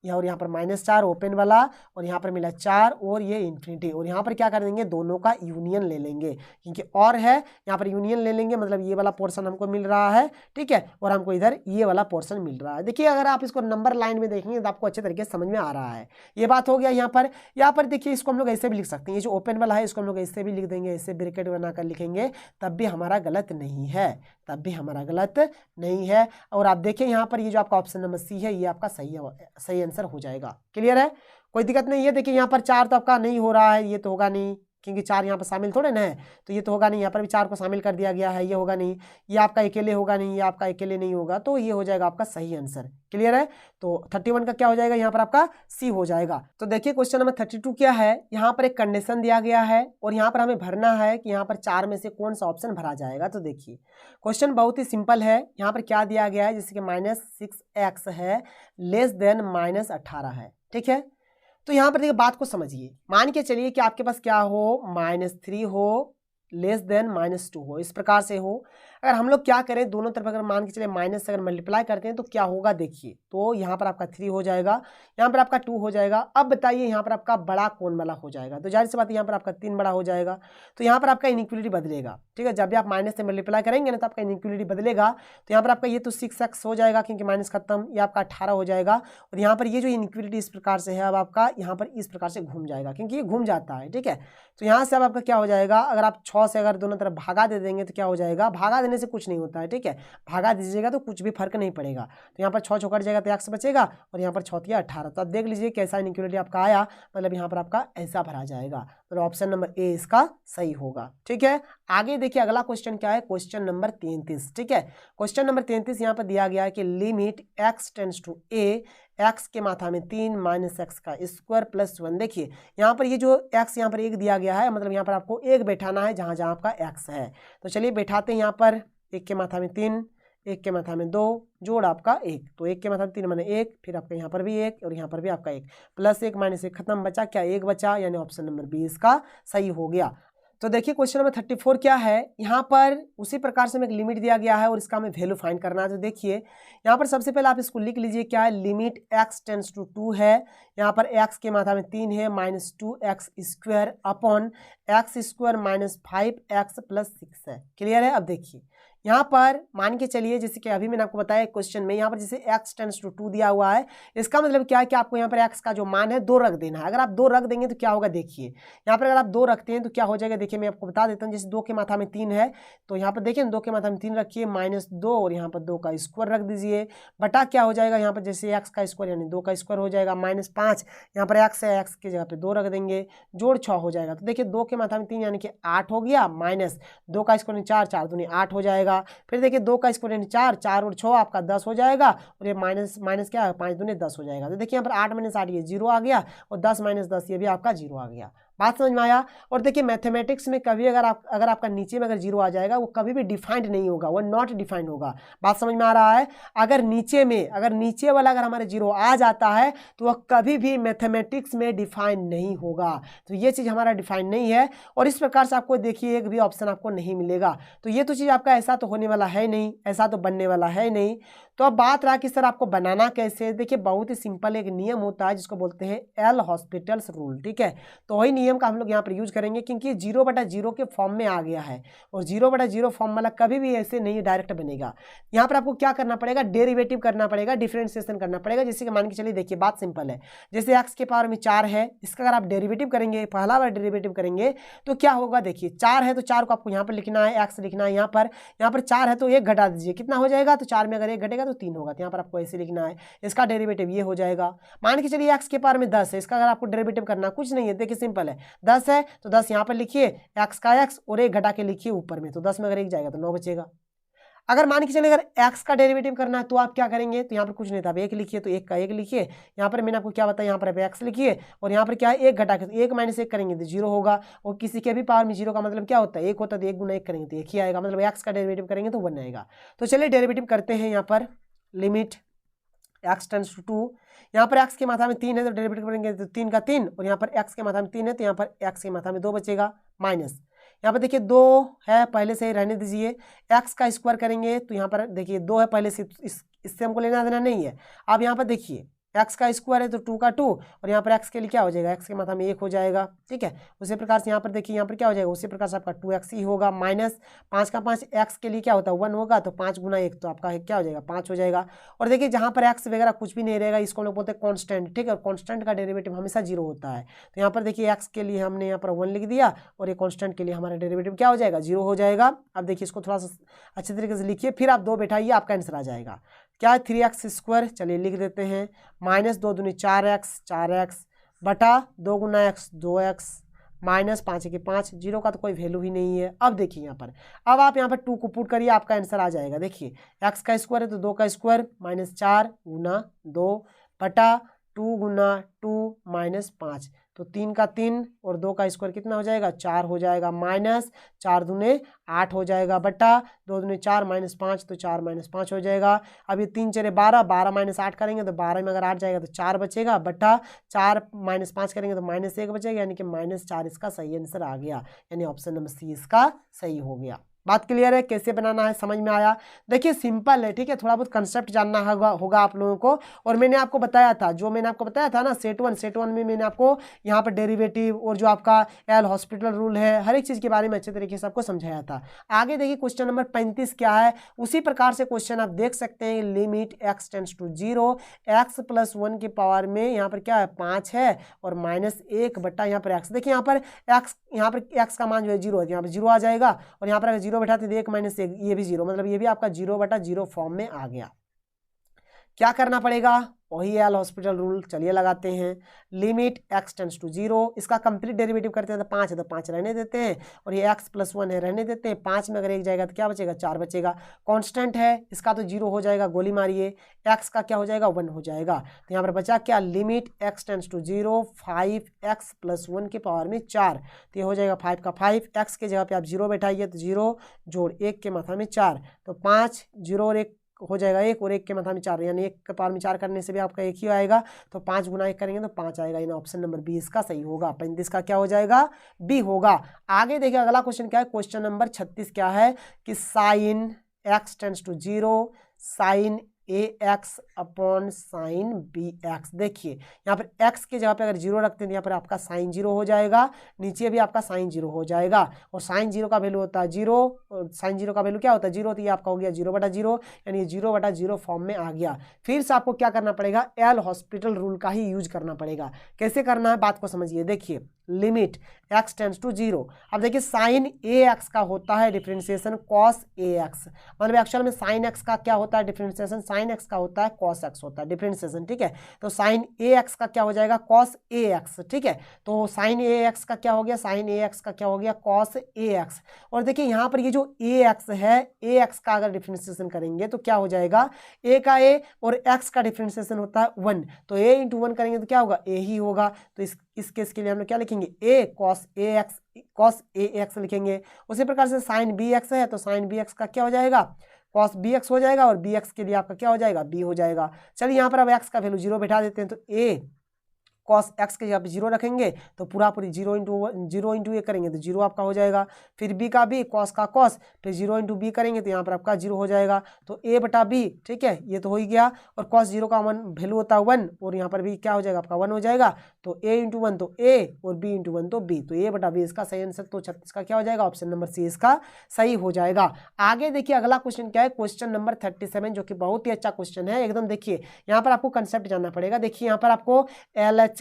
A: और यहाँ पर -4 ओपन वाला, और यहाँ पर मिला 4 और ये इन्फिनिटी। और यहाँ पर क्या कर देंगे, दोनों का यूनियन ले लेंगे, क्योंकि और है यहाँ पर यूनियन ले लेंगे, मतलब ये वाला पोर्शन हमको मिल रहा है, ठीक है, और हमको इधर ये वाला पोर्शन मिल रहा है। देखिए अगर आप इसको नंबर लाइन में देखेंगे तो आपको अच्छे तरीके से समझ में आ रहा है। ये बात हो गया। यहाँ पर देखिए इसको हम लोग ऐसे भी लिख सकते हैं, ये जो ओपन वाला है इसको हम लोग ऐसे भी लिख देंगे, ऐसे ब्रैकेट बनाकर लिखेंगे, तब भी हमारा गलत नहीं है, तब भी हमारा गलत नहीं है। और आप देखिए यहाँ पर ये जो आपका ऑप्शन नंबर सी है, ये आपका सही आंसर हो जाएगा। क्लियर है, कोई दिक्कत नहीं है। देखिए यहाँ पर 4 तो आपका नहीं हो रहा है, ये तो होगा नहीं, क्योंकि 4 यहाँ पर शामिल थोड़े ना है, तो ये तो होगा नहीं। यहाँ पर भी 4 को शामिल कर दिया गया है, ये होगा नहीं। ये आपका अकेले होगा नहीं, ये आपका अकेले नहीं होगा, तो ये हो जाएगा आपका सही आंसर। क्लियर है, तो 31 का क्या हो जाएगा, यहाँ पर आपका सी हो जाएगा। तो देखिए क्वेश्चन नंबर 32 क्या है, यहाँ पर एक कंडीशन दिया गया है और यहाँ पर हमें भरना है कि यहाँ पर 4 में से कौन सा ऑप्शन भरा जाएगा। तो देखिए क्वेश्चन बहुत ही सिंपल है। यहाँ पर क्या दिया गया है, जैसे कि -6x है लेस देन -18 है, ठीक है। तो यहाँ पर देखिए बात को समझिए, मान के चलिए कि आपके पास क्या हो, -3 हो लेस देन -2 हो, इस प्रकार से हो। अगर हम लोग क्या करें, दोनों तरफ अगर मान के चले माइनस से अगर मल्टीप्लाई करते हैं तो क्या होगा, देखिए तो यहाँ पर आपका 3 हो जाएगा, यहाँ पर आपका 2 हो जाएगा। अब बताइए यहाँ पर आपका बड़ा कौन वाला हो जाएगा, तो जाहिर सी बात है यहाँ पर आपका 3 बड़ा हो जाएगा। तो यहाँ पर आपका इनइक्वलिटी बदलेगा, ठीक है। जब भी आप माइनस से मल्टीप्लाई करेंगे ना तो आपका इनइक्वलिटी बदलेगा। तो यहाँ पर आपका ये तो 6x हो जाएगा, क्योंकि माइनस खत्म, ये आपका 18 हो जाएगा। और यहाँ पर ये जो इनइक्वलिटी इस प्रकार से है, अब आपका यहाँ पर इस प्रकार से घूम जाएगा, क्योंकि ये घूम जाता है, ठीक है। तो यहाँ से अब आपका क्या हो जाएगा, अगर आप 6 से अगर दोनों तरफ भागा दे देंगे तो क्या हो जाएगा, भागा देने से कुछ नहीं होता है, ठीक है। भागा दीजिएगा तो कुछ भी फर्क नहीं पड़ेगा। तो यहाँ पर 6 कट जाएगा तो x बचेगा, और यहाँ पर 6 18। तो आप देख लीजिए कैसा इनइक्वलिटी आपका आया, मतलब यहाँ पर आपका ऐसा भरा जाएगा। तो ऑप्शन नंबर ए इसका सही होगा, ठीक है। आगे देखिए अगला क्वेश्चन क्या है, क्वेश्चन नंबर 33, ठीक है। क्वेश्चन नंबर 33 यहाँ पर दिया गया है कि limit x tends to a, x के माथा में 3 -x का स्क्वायर प्लस 1। देखिए यहाँ पर ये जो x यहाँ पर 1 दिया गया है, मतलब यहाँ पर आपको 1 बैठाना है जहाँ जहाँ आपका x है। तो चलिए बैठाते हैं यहाँ पर, 1 के माथा में 3, 1 के माथा में 2, जोड़ आपका 1, तो 1 के माथा में 3 माने 1, फिर आपका यहाँ पर भी 1 और यहाँ पर भी आपका 1, प्लस 1 माइनस 1 खत्म, बचा क्या, 1 बचा, यानी ऑप्शन नंबर बी इसका सही हो गया। तो देखिए क्वेश्चन नंबर 34 क्या है, यहाँ पर उसी प्रकार से हमें एक लिमिट दिया गया है और इसका हमें वैल्यू फाइंड करना है। तो देखिए यहाँ पर सबसे पहले आप इसको लिख लीजिए, क्या है, लिमिट x टेंड्स टू 2 है, यहाँ पर x के मात्रा में 3 है -2x² अपॉन x² -5x + 6 है। क्लियर है। अब देखिए यहाँ पर मान के चलिए जैसे कि अभी मैंने आपको बताया क्वेश्चन में यहाँ पर जैसे x टेंड्स टू 2 दिया हुआ है, इसका मतलब क्या है कि आपको यहाँ पर x का जो मान है 2 रख देना है। अगर आप 2 रख देंगे तो क्या होगा देखिए, यहाँ पर अगर आप 2 रखते हैं तो क्या हो जाएगा देखिए, मैं आपको बता देता हूँ। जैसे 2 के मात्रा में 3 है तो यहाँ पर देखिए 2 के मात्रा में 3 रखिए -2 और यहाँ पर 2 का स्क्वायर रख दीजिए, बटा क्या हो जाएगा यहाँ पर जैसे x का स्क्वायर यानी 2 का स्क्वायर हो जाएगा -5, यहाँ पर x है, x की जगह पे 2 रख देंगे, जोड़ 6 हो जाएगा। तो देखिए 2 के मात्रा में 3 यानी कि 8 हो गया, माइनस 2 का स्क्वायर 4, 4 दूनी 8 हो जाएगा। फिर देखिए 2 का स्क्वायर 4, 4 और 6 आपका 10 हो जाएगा, और ये माइनस क्या है 5 दूनी 10 हो जाएगा। तो देखिए यहाँ पर 8 - 8 ये 0 आ गया, और 10 - 10 ये भी आपका 0 आ गया। बात समझ में आया। और देखिए मैथमेटिक्स में कभी अगर आपका नीचे में अगर 0 आ जाएगा वो कभी भी डिफाइंड नहीं होगा, वो नॉट डिफाइंड होगा। बात समझ में आ रहा है। अगर नीचे वाला अगर हमारे 0 आ जाता है तो वह कभी भी मैथमेटिक्स में डिफाइंड नहीं होगा। तो ये चीज़ हमारा डिफाइंड नहीं है, और इस प्रकार से आपको देखिए एक भी ऑप्शन आपको नहीं मिलेगा। तो ये तो चीज़ आपका ऐसा तो होने वाला है नहीं, ऐसा तो बनने वाला है नहीं। तो अब बात रहा कि सर आपको बनाना कैसे। देखिए बहुत ही सिंपल एक नियम होता है जिसको बोलते हैं एल हॉस्पिटल्स रूल। ठीक है, तो वही नियम का हम लोग यहाँ पर यूज करेंगे, क्योंकि 0/0 के फॉर्म में आ गया है, और 0/0 फॉर्म वाला कभी भी ऐसे नहीं डायरेक्ट बनेगा। यहाँ पर आपको क्या करना पड़ेगा, डेरिवेटिव करना पड़ेगा, डिफरेंशिएशन करना पड़ेगा। जैसे कि मान के चलिए देखिए बात सिंपल है, जैसे x के पावर में 4 है, इसका अगर आप डेरिवेटिव करेंगे, पहला बार डेरिवेटिव करेंगे तो क्या होगा देखिए, 4 है तो 4 को आपको यहाँ पर लिखना है, x लिखना है यहाँ पर 4 है तो 1 घटा दीजिए, कितना हो जाएगा, तो 4 में अगर 1 घटेगा तो 3 होगा, तो यहाँ पर आपको ऐसे लिखना है। इसका डेरिवेटिव ये हो जाएगा। मान के चलिए x के पावर में 10 है, इसका अगर आपको डेरिवेटिव करना कुछ नहीं है, देखिए सिंपल है, 10 है तो 10 यहाँ पर लिखिए, x का x और 1 घटा के लिखिए ऊपर में, तो 10 में अगर 1 जाएगा तो 9 बचेगा। अगर मान के चलिए अगर x का डेरिवेटिव करना है तो आप क्या करेंगे, तो यहाँ पर कुछ नहीं था, 1 लिखिए, तो 1 का 1 लिखिए, यहाँ पर मैंने आपको क्या बताया, यहाँ पर x लिखिए, और यहाँ पर क्या है 1 घटा के, तो 1 - 1 करेंगे तो 0 होगा, और किसी के भी पावर में 0 का मतलब क्या होता है 1 होता है, तो 1 × 1 करेंगे तो 1 ही आएगा, मतलब x का डेरिवेटिव करेंगे तो 1 आएगा। तो चलिए डेरिवेटिव करते हैं। यहाँ पर लिमिट x टेंड्स टू 2, यहाँ पर x के मात्रा में 3 है तो डेरिवेटिव करेंगे तो 3 का 3, और यहाँ पर x के मात्रा में 3 है तो यहाँ पर x के मात्रा में 2 बचेगा, माइनस यहाँ पर देखिए 2 है, पहले से ही रहने दीजिए, x का स्क्वायर करेंगे तो यहाँ पर देखिए 2 है पहले से, इससे हमको लेना देना नहीं है। अब यहाँ पर देखिए x का स्क्वायर है तो 2 का 2, और यहाँ पर x के लिए क्या हो जाएगा, x के मात्रा में 1 हो जाएगा। ठीक है, उसी प्रकार से यहाँ पर देखिए यहाँ पर क्या हो जाएगा, उसी प्रकार से आपका 2x ही होगा, माइनस 5 का 5, x के लिए क्या होता है 1 होगा, तो 5 × 1 तो आपका क्या हो जाएगा 5 हो जाएगा। और देखिए जहाँ पर x वगैरह कुछ भी नहीं रहेगा, इसको हम लोग बोलते हैं कॉन्स्टेंट। ठीक है, और कॉन्स्टेंट का डेरिवेटिव हमेशा 0 होता है, तो यहाँ पर देखिए x के लिए हमने यहाँ पर 1 लिख दिया, और ये कॉन्स्टेंट के लिए हमारा डेरिवेटिव क्या हो जाएगा 0 हो जाएगा। अब देखिए इसको थोड़ा सा अच्छे तरीके से लिखिए, फिर आप 2 बैठाइए, आपका आंसर आ जाएगा। क्या है 3x², चलिए लिख देते हैं, -2 दूनी 4x, 4x बटा 2 × x 2x, -5 के 5, 0 का तो कोई वैल्यू ही नहीं है। अब देखिए यहाँ पर, अब आप यहाँ पर 2 को पुट करिए, आपका आंसर आ जाएगा। देखिए x का स्क्वायर है तो 2 का स्क्वायर, -4 × 2 बटा 2 × 2 -5, तो 3 का 3 और 2 का स्क्वायर कितना हो जाएगा 4 हो जाएगा, माइनस 4 दूने 8 हो जाएगा, बटा 2 दूने 4 -5, तो 4 - 5 हो जाएगा। अब ये 3 × 12, 12 - 8 करेंगे तो 12 में अगर 8 जाएगा तो 4 बचेगा, बटा 4 - 5 करेंगे तो -1 बचेगा, यानी कि -4 इसका सही आंसर आ गया, यानी ऑप्शन नंबर सी इसका सही हो गया। बात क्लियर है, कैसे बनाना है समझ में आया। देखिए सिंपल है, ठीक है, थोड़ा बहुत कंसेप्ट जानना होगा आप लोगों को। और मैंने आपको बताया था, जो मैंने आपको बताया था ना सेट वन में मैंने आपको यहाँ पर डेरिवेटिव और जो आपका एल हॉस्पिटल रूल है, हर एक चीज़ के बारे में अच्छे तरीके से आपको समझाया था। आगे देखिए क्वेश्चन नंबर 35 क्या है, उसी प्रकार से क्वेश्चन आप देख सकते हैं। Limit x tends to 0, x + 1 की पावर में यहाँ पर क्या है 5 है, और -1 बटा यहाँ पर x। देखिए यहाँ पर x का मान जो है 0 है, यहाँ पर 0 आ जाएगा, और यहाँ पर अगर 0 बैठाते तो 1 - 1 ये भी 0, मतलब ये भी आपका 0/0 फॉर्म में आ गया। क्या करना पड़ेगा, वही एल हॉस्पिटल रूल, चलिए लगाते हैं। लिमिट x टेंड्स टू 0, इसका कंप्लीट डेरिवेटिव करते हैं तो 5 है तो 5 रहने देते हैं, और ये x + 1 है रहने देते हैं। 5 में अगर 1 जाएगा तो क्या बचेगा 4 बचेगा। कांस्टेंट है, इसका तो 0 हो जाएगा, गोली मारिए, x का क्या हो जाएगा 1 हो जाएगा। तो यहाँ पर बचा क्या, limit x tends to 0, 5x + 1 की पावर में 4, तो ये हो जाएगा 5 का 5, x के जगह पे आप 0 बैठाइए तो 0 जोड़ 1 के मात्रा में 4, तो 5, 0 और 1 हो जाएगा 1, और 1 के मात्रा में 4, यानी 1 के पावर में 4 करने से भी आपका 1 ही आएगा, तो 5 × 1 करेंगे तो 5 आएगा, यानी ऑप्शन नंबर बी इसका सही होगा। 35 का क्या हो जाएगा, बी होगा। आगे देखिए अगला क्वेश्चन क्या है, क्वेश्चन नंबर 36 क्या है कि sin x tends to 0, sin A x upon sine B x. देखिए यहाँ पर एक्स की जगह पे अगर जीरो रखते हैं तो यहाँ पर आपका साइन जीरो हो जाएगा, नीचे भी आपका साइन जीरो हो जाएगा, और साइन जीरो का वैल्यू होता है जीरो, और साइन जीरो का वैल्यू क्या होता है जीरो, तो ये आपका हो गया 0/0, यानी 0/0 फॉर्म में आ गया। फिर से आपको क्या करना पड़ेगा, एल हॉस्पिटल रूल का ही यूज करना पड़ेगा। कैसे करना है बात को समझिए। देखिए लिमिट x टेंड्स टू 0। अब देखिए साइन ए एक्स का होता है डिफरेंशिएशन कॉस ए एक्स, मतलब एक्चुअल में साइन एक्स का क्या होता है डिफरेंशिएशन, साइन एक्स का होता है कॉस एक्स होता है डिफरेंशिएशन, ठीक है। तो साइन ए एक्स का क्या हो जाएगा, कॉस ए एक्स, ठीक है। तो साइन ए एक्स का क्या हो गया, साइन ए एक्स का क्या हो गया, कॉस ए एक्स। और देखिए यहाँ पर ये जो ए एक्स है, ए एक्स का अगर डिफरेंशिएशन करेंगे तो क्या हो जाएगा, ए का ए और एक्स का डिफरेंशिएशन होता है 1, तो ए इंटू 1 करेंगे तो क्या होगा, ए ही होगा। तो इस केस के लिए हम लोग क्या लिखेंगे, ए कॉस ए एक्स लिखेंगे। उसी प्रकार से साइन बी एक्स है तो साइन बी एक्स का क्या हो जाएगा, कॉस बी एक्स हो जाएगा, और बी एक्स के लिए आपका क्या हो जाएगा, बी हो जाएगा। चलिए यहाँ पर अब एक्स का वैल्यू 0 बैठा देते हैं, तो ए कॉस एक्स के जगह पे 0 रखेंगे तो पूरा पूरी 0 इंटू ए करेंगे तो 0 आपका हो जाएगा। फिर बी का बी, कॉस का कॉस, फिर 0 इंटू बी करेंगे तो यहाँ पर आपका 0 हो जाएगा। तो ए बटा बी, ठीक है, ये तो हो ही गया। और कॉस 0 का 1 वैल्यू होता है 1, और यहाँ पर भी क्या हो जाएगा आपका 1 हो जाएगा। तो ए इंटू 1 तो ए, और बी इंटू 1 तो बी, तो ए बटा बी इसका सही आंसर। तो 36 का क्या हो जाएगा, ऑप्शन नंबर सी इसका सही हो जाएगा। आगे देखिए अगला क्वेश्चन क्या है, क्वेश्चन नंबर 37, जो कि बहुत ही अच्छा क्वेश्चन है एकदम। देखिए यहाँ पर आपको कंसेप्ट जानना पड़ेगा। देखिए यहाँ पर आपको LHL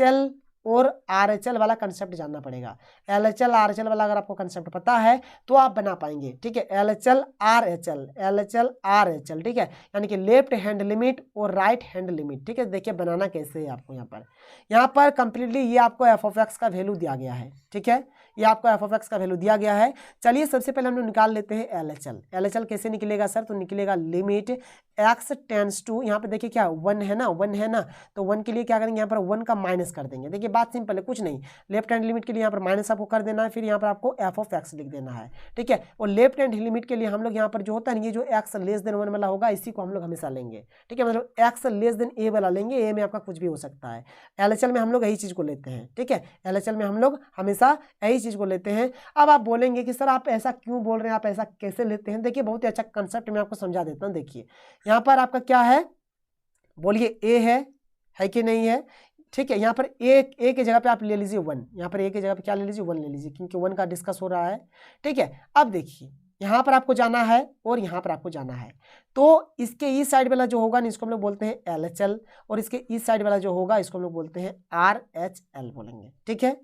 A: और RHL वाला कंसेप्ट जानना पड़ेगा। LHL RHL वाला अगर आपको कंसेप्ट पता है तो आप बना पाएंगे, ठीक है। LHL RHL, ठीक है, यानी कि लेफ्ट हैंड लिमिट और राइट हैंड लिमिट, ठीक है। देखिए बनाना कैसे है आपको। यहाँ पर कंप्लीटली ये आपको एफ ऑफ एक्स का वैल्यू दिया गया है, ठीक है, ये आपको एफ ऑफ एक्स का वैल्यू दिया गया है। चलिए सबसे पहले हम लोग निकाल लेते हैं LHL। LHL कैसे निकलेगा सर, तो निकलेगा लिमिट x टेंड्स टू, यहाँ पे देखिए क्या 1 है ना, 1 है ना, तो 1 के लिए क्या करेंगे, यहाँ पर 1 का माइनस कर देंगे। देखिए बात सिंपल है, कुछ नहीं, लेफ्ट हैंड लिमिट के लिए यहाँ पर माइनस आपको कर देना है, फिर यहाँ पर आपको एफ ऑफ एक्स लिख देना है, ठीक है। और लेफ्ट हैंड लिमिट के लिए हम लोग यहाँ पर जो होता है ये जो x लेस देन 1 वाला होगा इसी को हम लोग हमेशा लेंगे, ठीक है, मतलब x लेस देन a वाला लेंगे, a में आपका कुछ भी हो सकता है। LHL में हम लोग यही चीज को लेते हैं, ठीक है, LHL में हम लोग हमेशा यही चीज को लेते हैं। अब आप बोलेंगे कि सर आप ऐसा क्यों बोल रहे हैं, आप ऐसा कैसे लेते हैं। देखिए बहुत ही अच्छा कंसेप्ट मैं आपको समझा देता हूँ। देखिए यहाँ पर आपका क्या है, बोलिए ए है कि नहीं है, ठीक है। यहाँ पर ए के जगह पे आप ले लीजिए 1, यहाँ पर ए के जगह पे क्या ले लीजिए 1 ले लीजिए, क्योंकि 1 का डिस्कस हो रहा है, ठीक है। अब देखिए यहाँ पर आपको जाना है और यहाँ पर आपको जाना है, तो इसके इस साइड वाला जो होगा इसको हम लोग बोलते हैं LHL, और इसके इस साइड वाला जो होगा इसको हम लोग बोलते हैं RHL बोलेंगे, ठीक है,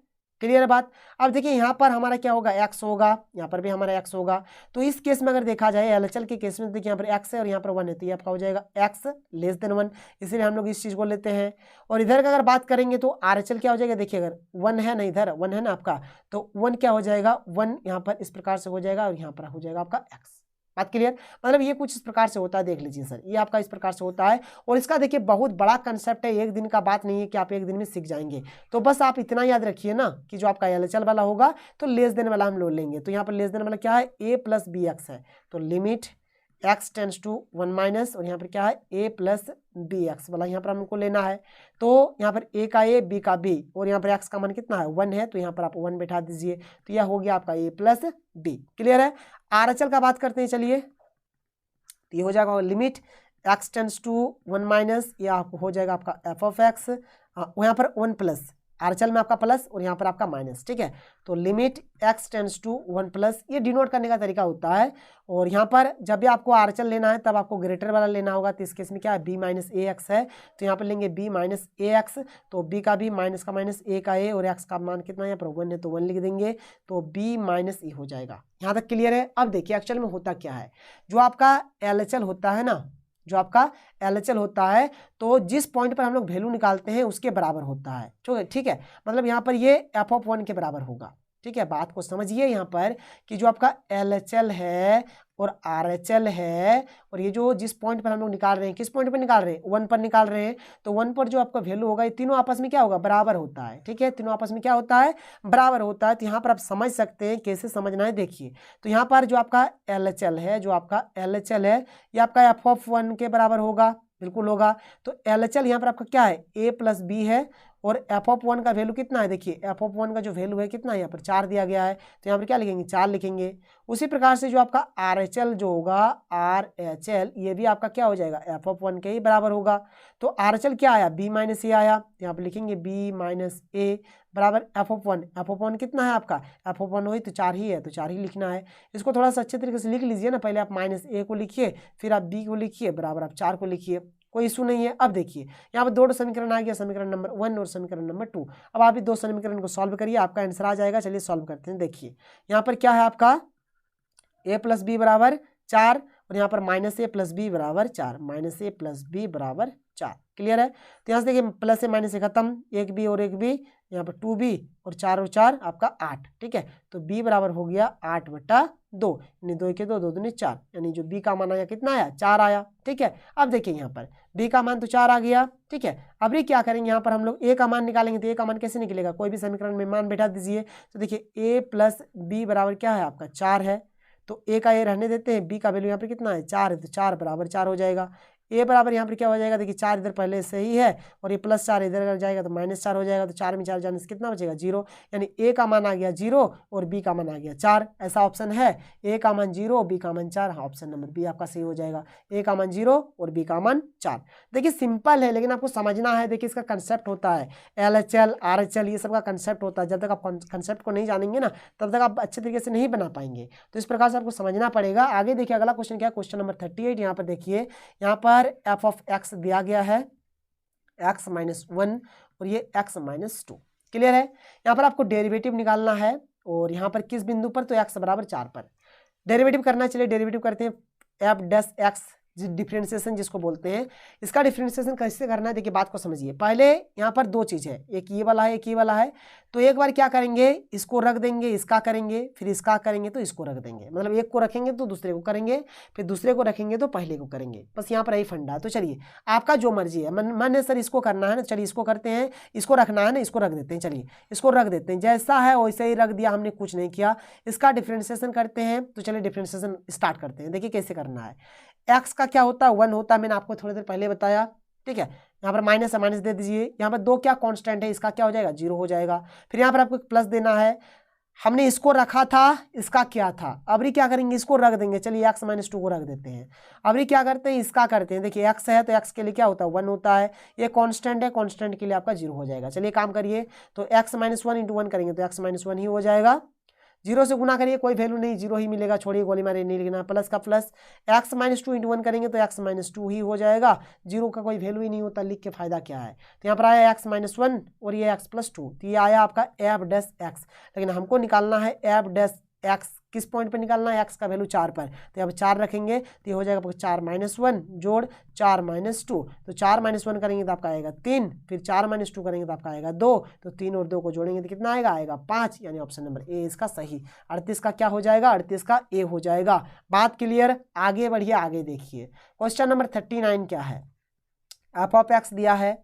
A: क्लियर है बात। अब देखिए यहाँ पर हमारा क्या होगा, x होगा, यहाँ पर भी हमारा x होगा। तो इस केस में अगर देखा जाए LHL के केस में, देखिए यहाँ पर x है और यहाँ पर 1 है, तो ये आपका हो जाएगा x लेस देन 1, इसलिए हम लोग इस चीज को लेते हैं। और इधर का अगर बात करेंगे तो RHL क्या हो जाएगा, देखिए अगर 1 है ना, इधर 1 है ना आपका, तो 1 क्या हो जाएगा, 1 यहाँ पर इस प्रकार से हो जाएगा और यहाँ पर हो जाएगा आपका x। बात क्लियर, मतलब ये कुछ इस प्रकार से होता है, देख लीजिए सर, ये आपका इस प्रकार से होता है। और इसका देखिए बहुत बड़ा कंसेप्ट है, एक दिन का बात नहीं है कि आप एक दिन में सीख जाएंगे। तो बस आप इतना याद रखिए ना कि जो आपका LHL वाला होगा तो लेस देन वाला हम लोग लेंगे। तो यहाँ पर लेस देन वाला क्या है, a प्लस बी एक्स है, तो limit x tends to 1 minus, और यहाँ पर क्या है a प्लस बी एक्स वाला यहाँ पर हमको लेना है। तो यहाँ पर a का a, b का b, और यहाँ पर x का मान कितना है 1 है, तो यहाँ पर आप 1 बैठा दीजिए, तो यह हो गया आपका a प्लस b। क्लियर है। RHL का बात करते हैं, चलिए, तो ये हो जाएगा limit x tends to 1 minus, ये आपको हो जाएगा आपका एफ ऑफ एक्स, यहाँ पर 1 प्लस, RHL में आपका प्लस और यहाँ पर आपका माइनस, ठीक है। तो limit x tends to 1 plus, ये डिनोट करने का तरीका होता है। और यहाँ पर जब भी आपको RHL लेना है तब आपको ग्रेटर वाला लेना होगा, तो इस केस में क्या है b माइनस ए एक्स है, तो यहाँ पर लेंगे b माइनस ए एक्स, तो b का b, माइनस का माइनस, a का a, और x का मान कितना है यहाँ पर 1 है, तो 1 लिख देंगे, तो b माइनस ए हो जाएगा। यहाँ तक क्लियर है। अब देखिए एक्चुअल में होता क्या है, जो आपका LHL होता है ना, जो आपका LHL होता है, तो जिस पॉइंट पर हम लोग वैल्यू निकालते हैं उसके बराबर होता है, ठीक है, मतलब यहाँ पर ये f ऑफ 1 के बराबर होगा, ठीक है। बात को समझिए यहाँ पर कि जो आपका LHL है और RHL है, और ये जो जिस पॉइंट पर हम लोग निकाल रहे हैं, किस पॉइंट पर निकाल रहे हैं, 1 पर निकाल रहे हैं, तो 1 पर जो आपका वैल्यू होगा ये तीनों आपस में क्या होगा, बराबर होता है, ठीक है, तीनों आपस में क्या होता है, बराबर होता है। तो यहाँ पर आप समझ सकते हैं कैसे समझना है। देखिए तो यहाँ पर जो आपका LHL है, जो आपका LHL है, ये आपका f ऑफ 1 के बराबर होगा, बिल्कुल होगा। तो LHL यहाँ पर आपका क्या है, a प्लस बी है, और एफ ऑफ 1 का वैल्यू कितना है, देखिए एफ ऑफ 1 का जो वैल्यू है कितना है, यहाँ पर 4 दिया गया है, तो यहाँ पर क्या लिखेंगे 4 लिखेंगे। उसी प्रकार से जो आपका आर एच एल जो होगा, आर एच एल ये भी आपका क्या हो जाएगा, एफ ऑफ 1 के ही बराबर होगा। तो आर एच एल क्या आया, बी माइनस ए आया, यहाँ पर लिखेंगे बी माइनस ए बराबर एफ ऑफ 1। एफ ऑफ 1 कितना है आपका, एफ ऑफ 1 वही तो 4 ही है, तो 4 ही लिखना है। इसको थोड़ा सा अच्छे तरीके से लिख लीजिए ना, पहले आप माइनस ए को लिखिए, फिर आप बी को लिखिए, बराबर आप 4 को लिखिए, कोई इशू नहीं है। अब देखिए यहाँ पर दो समीकरण आ गया, समीकरण नंबर 1 और समीकरण नंबर 2। अब आप ये दो समीकरण को सॉल्व करिए, आपका आंसर आ जाएगा। चलिए सॉल्व करते हैं। देखिए यहाँ पर क्या है आपका, ए प्लस बी बराबर 4 और यहाँ पर माइनस ए प्लस बी बराबर 4, माइनस ए प्लस बी बराबर 4। क्लियर है। तो यहाँ से देखिए प्लस से माइनस से खत्म, एक बी और एक बी, यहाँ पर 2b और 4 और 4 आपका 8। ठीक है, तो b बराबर हो गया 8/2, यानी 2 के 2, 2 दूनी 4, यानी जो b का मान आया कितना आया, 4 आया। ठीक है, अब देखिए यहाँ पर b का मान तो 4 आ गया। ठीक है, अब ये क्या करेंगे, यहाँ पर हम लोग a का मान निकालेंगे। तो a का मान कैसे निकलेगा, कोई भी समीकरण में मान बैठा दीजिए। तो देखिए a प्लस बी बराबर क्या है आपका 4 है, तो a का a रहने देते हैं, b का वैल्यू यहाँ पर कितना है 4 है, तो 4 बराबर 4 हो जाएगा। ए बराबर यहाँ पर क्या हो जाएगा, देखिए 4 इधर पहले से ही है और ये प्लस 4 इधर अगर जाएगा तो माइनस 4 हो जाएगा, तो 4 में 4 जाने से कितना बचेगा 0, यानी ए का मान आ गया 0 और बी का मान आ गया 4। ऐसा ऑप्शन है, ए का मान 0 बी का मान 4। हाँ, ऑप्शन नंबर बी आपका सही हो जाएगा, ए का मान 0 और बी का मान 4। देखिए सिंपल है, लेकिन आपको समझना है। देखिए इसका कंसेप्ट होता है LHL RHL, ये सब का कंसेप्ट होता है। जब तक आप कंसेप्ट को नहीं जानेंगे ना, तब तक आप अच्छे तरीके से नहीं बना पाएंगे। तो इस प्रकार से आपको समझना पड़ेगा। आगे देखिए अगला क्वेश्चन क्या है, क्वेश्चन नंबर 38। यहाँ पर देखिए, यहाँ पर एफ ऑफ एक्स दिया गया है x माइनस 1 और ये x माइनस 2। क्लियर है। यहाँ पर आपको डेरिवेटिव निकालना है और यहाँ पर किस बिंदु पर, तो x बराबर 4 पर डेरिवेटिव करना। चलिए डेरिवेटिव करते हैं। एफ डैश एक्स डिफ्रेंशिएशन जिसको बोलते हैं, इसका डिफ्रेंशिएशन कैसे करना है, देखिए बात को समझिए। पहले यहाँ पर दो चीज़ है, एक ये वाला है, एक ये वाला है। तो एक बार क्या करेंगे, इसको रख देंगे, इसका करेंगे, फिर इसका करेंगे तो इसको रख देंगे। मतलब एक को रखेंगे तो दूसरे को करेंगे, फिर दूसरे को रखेंगे तो पहले को करेंगे। बस यहाँ पर यही फंडा है। तो चलिए आपका जो मर्जी है, मन है सर इसको करना है ना, चलिए इसको करते हैं, इसको रखना है ना, इसको रख देते हैं। चलिए इसको रख देते हैं, जैसा है वैसे ही रख दिया, हमने कुछ नहीं किया। इसका डिफ्रेंशिएशन करते हैं। तो चलिए डिफ्रेंशिएशन स्टार्ट करते हैं। देखिए कैसे करना है। एक्स का क्या होता है 1 होता है, मैंने आपको थोड़ी देर पहले बताया। ठीक है, यहाँ पर माइनस है, माइनस दे दीजिए। यहाँ पर 2 क्या कांस्टेंट है, इसका क्या हो जाएगा 0 हो जाएगा। फिर यहाँ पर आपको प्लस देना है, हमने इसको रखा था, इसका क्या था। अब क्या करेंगे, इसको रख देंगे। चलिए x माइनस 2 को रख देते हैं। अब क्या करते हैं, इसका करते हैं। देखिए x है तो x के लिए क्या होता है 1 होता है, ये कांस्टेंट है, कांस्टेंट के लिए आपका 0 हो जाएगा। चलिए काम करिए, तो x माइनस 1 इंटू 1 करेंगे तो x माइनस 1 ही हो जाएगा। 0 से गुना करिए, कोई वैल्यू नहीं, 0 ही मिलेगा। छोड़िए गोली मारे, नहीं लिखना, प्लस का प्लस। x माइनस 2 इंटू 1 करेंगे तो x माइनस 2 ही हो जाएगा। 0 का कोई वैल्यू ही नहीं होता, लिख के फायदा क्या है। तो यहाँ पर आया x माइनस 1 और ये x प्लस 2, तो ये आया आपका एफ डैश एक्स। लेकिन हमको निकालना है एफ डैश एक्स, किस पॉइंट पर निकालना है, x का वैल्यू 4 पर। तो यहाँ पर 4 रखेंगे तो ये हो जाएगा आपका 4 माइनस 1 जोड़ 4 माइनस 2। तो 4 माइनस 1 करेंगे तो आपका आएगा 3, फिर 4 माइनस 2 करेंगे तो आपका आएगा 2। तो 3 और 2 को जोड़ेंगे तो कितना आएगा, आएगा 5, यानी ऑप्शन नंबर ए इसका सही। 38 का क्या हो जाएगा, 38 का ए हो जाएगा। बात क्लियर। आगे बढ़िए, आगे देखिए क्वेश्चन नंबर 39 क्या है। एफ ऑफ एक्स दिया है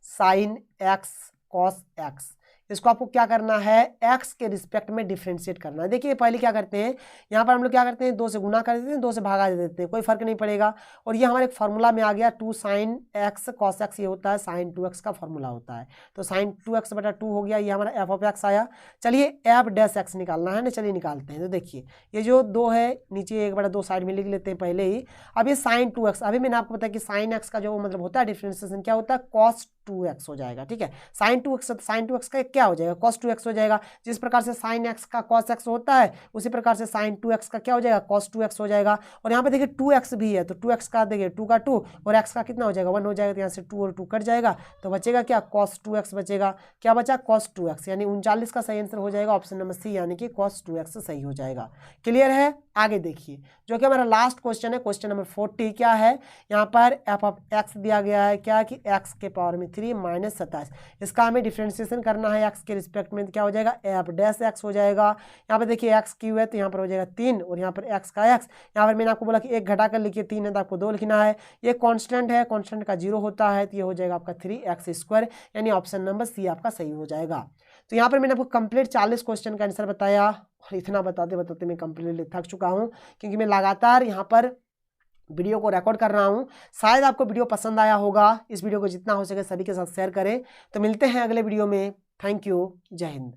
A: साइन एक्स कॉस एक्स, इसको आपको क्या करना है, x के रिस्पेक्ट में डिफ्रेंशिएट करना है। देखिए पहले क्या करते हैं, यहाँ पर हम लोग क्या करते हैं, 2 से गुना कर देते हैं, 2 से भागा दे देते हैं, कोई फर्क नहीं पड़ेगा। और ये हमारे फार्मूला में आ गया 2 साइन एक्स कॉस एक्स, ये होता है साइन 2x का फार्मूला होता है। तो साइन 2x बटा 2 हो गया, ये हमारा एफ ऑफ एक्स आया। चलिए एफ डैश एक्स निकालना है ना, चलिए निकालते हैं। तो देखिए ये जो 2 है नीचे 1/2 साइड में लिख लेते हैं पहले ही। अब ये साइन 2x, अभी मैंने आपको बताया कि साइन एक्स का जो मतलब होता है डिफ्रेंशिएशन क्या होता है, कॉस 2x हो जाएगा। ठीक है, साइन 2x, साइन 2x का क्या हो जाएगा, कॉस 2x हो जाएगा। जिस प्रकार से साइन x का कॉस x होता है, उसी प्रकार से साइन 2x का क्या हो जाएगा, कॉस 2x हो जाएगा। और यहाँ पे देखिए 2x भी है, तो 2x का देखिए 2 का 2 और x का कितना हो जाएगा 1 हो जाएगा। तो यहाँ से 2 और 2 कट जाएगा, तो बचेगा क्या, कॉस 2x बचेगा। क्या बचा, कॉस 2x, यानी 39 का सही आंसर हो जाएगा ऑप्शन नंबर सी, यानी कि कॉस 2x सही हो जाएगा। क्लियर है। आगे देखिए जो कि हमारा लास्ट क्वेश्चन है, क्वेश्चन नंबर 40 क्या है। यहाँ पर एफ ऑफ एक्स दिया गया है क्या, कि x के पावर में 3 माइनस 27, इसका हमें डिफ्रेंशिएशन करना है x के रिस्पेक्ट में। क्या हो जाएगा, एफ डैश एक्स हो जाएगा। यहाँ पर देखिए x क्यू है तो यहाँ पर हो जाएगा 3 और यहाँ पर x का x, यहाँ पर मैंने आपको बोला कि 1 घटा कर लिखिए, 3 है तो आपको 2 लिखना है। ये कांस्टेंट है, कांस्टेंट का 0 होता है, तो ये हो जाएगा आपका 3x², यानी ऑप्शन नंबर सी आपका सही हो जाएगा। तो यहाँ पर मैंने आपको कंप्लीट 40 क्वेश्चन का आंसर बताया और इतना बताते बताते मैं कंप्लीटली थक चुका हूँ, क्योंकि मैं लगातार यहाँ पर वीडियो को रिकॉर्ड कर रहा हूँ। शायद आपको वीडियो पसंद आया होगा। इस वीडियो को जितना हो सके सभी के साथ शेयर करें। तो मिलते हैं अगले वीडियो में। Thank you. जय हिंद।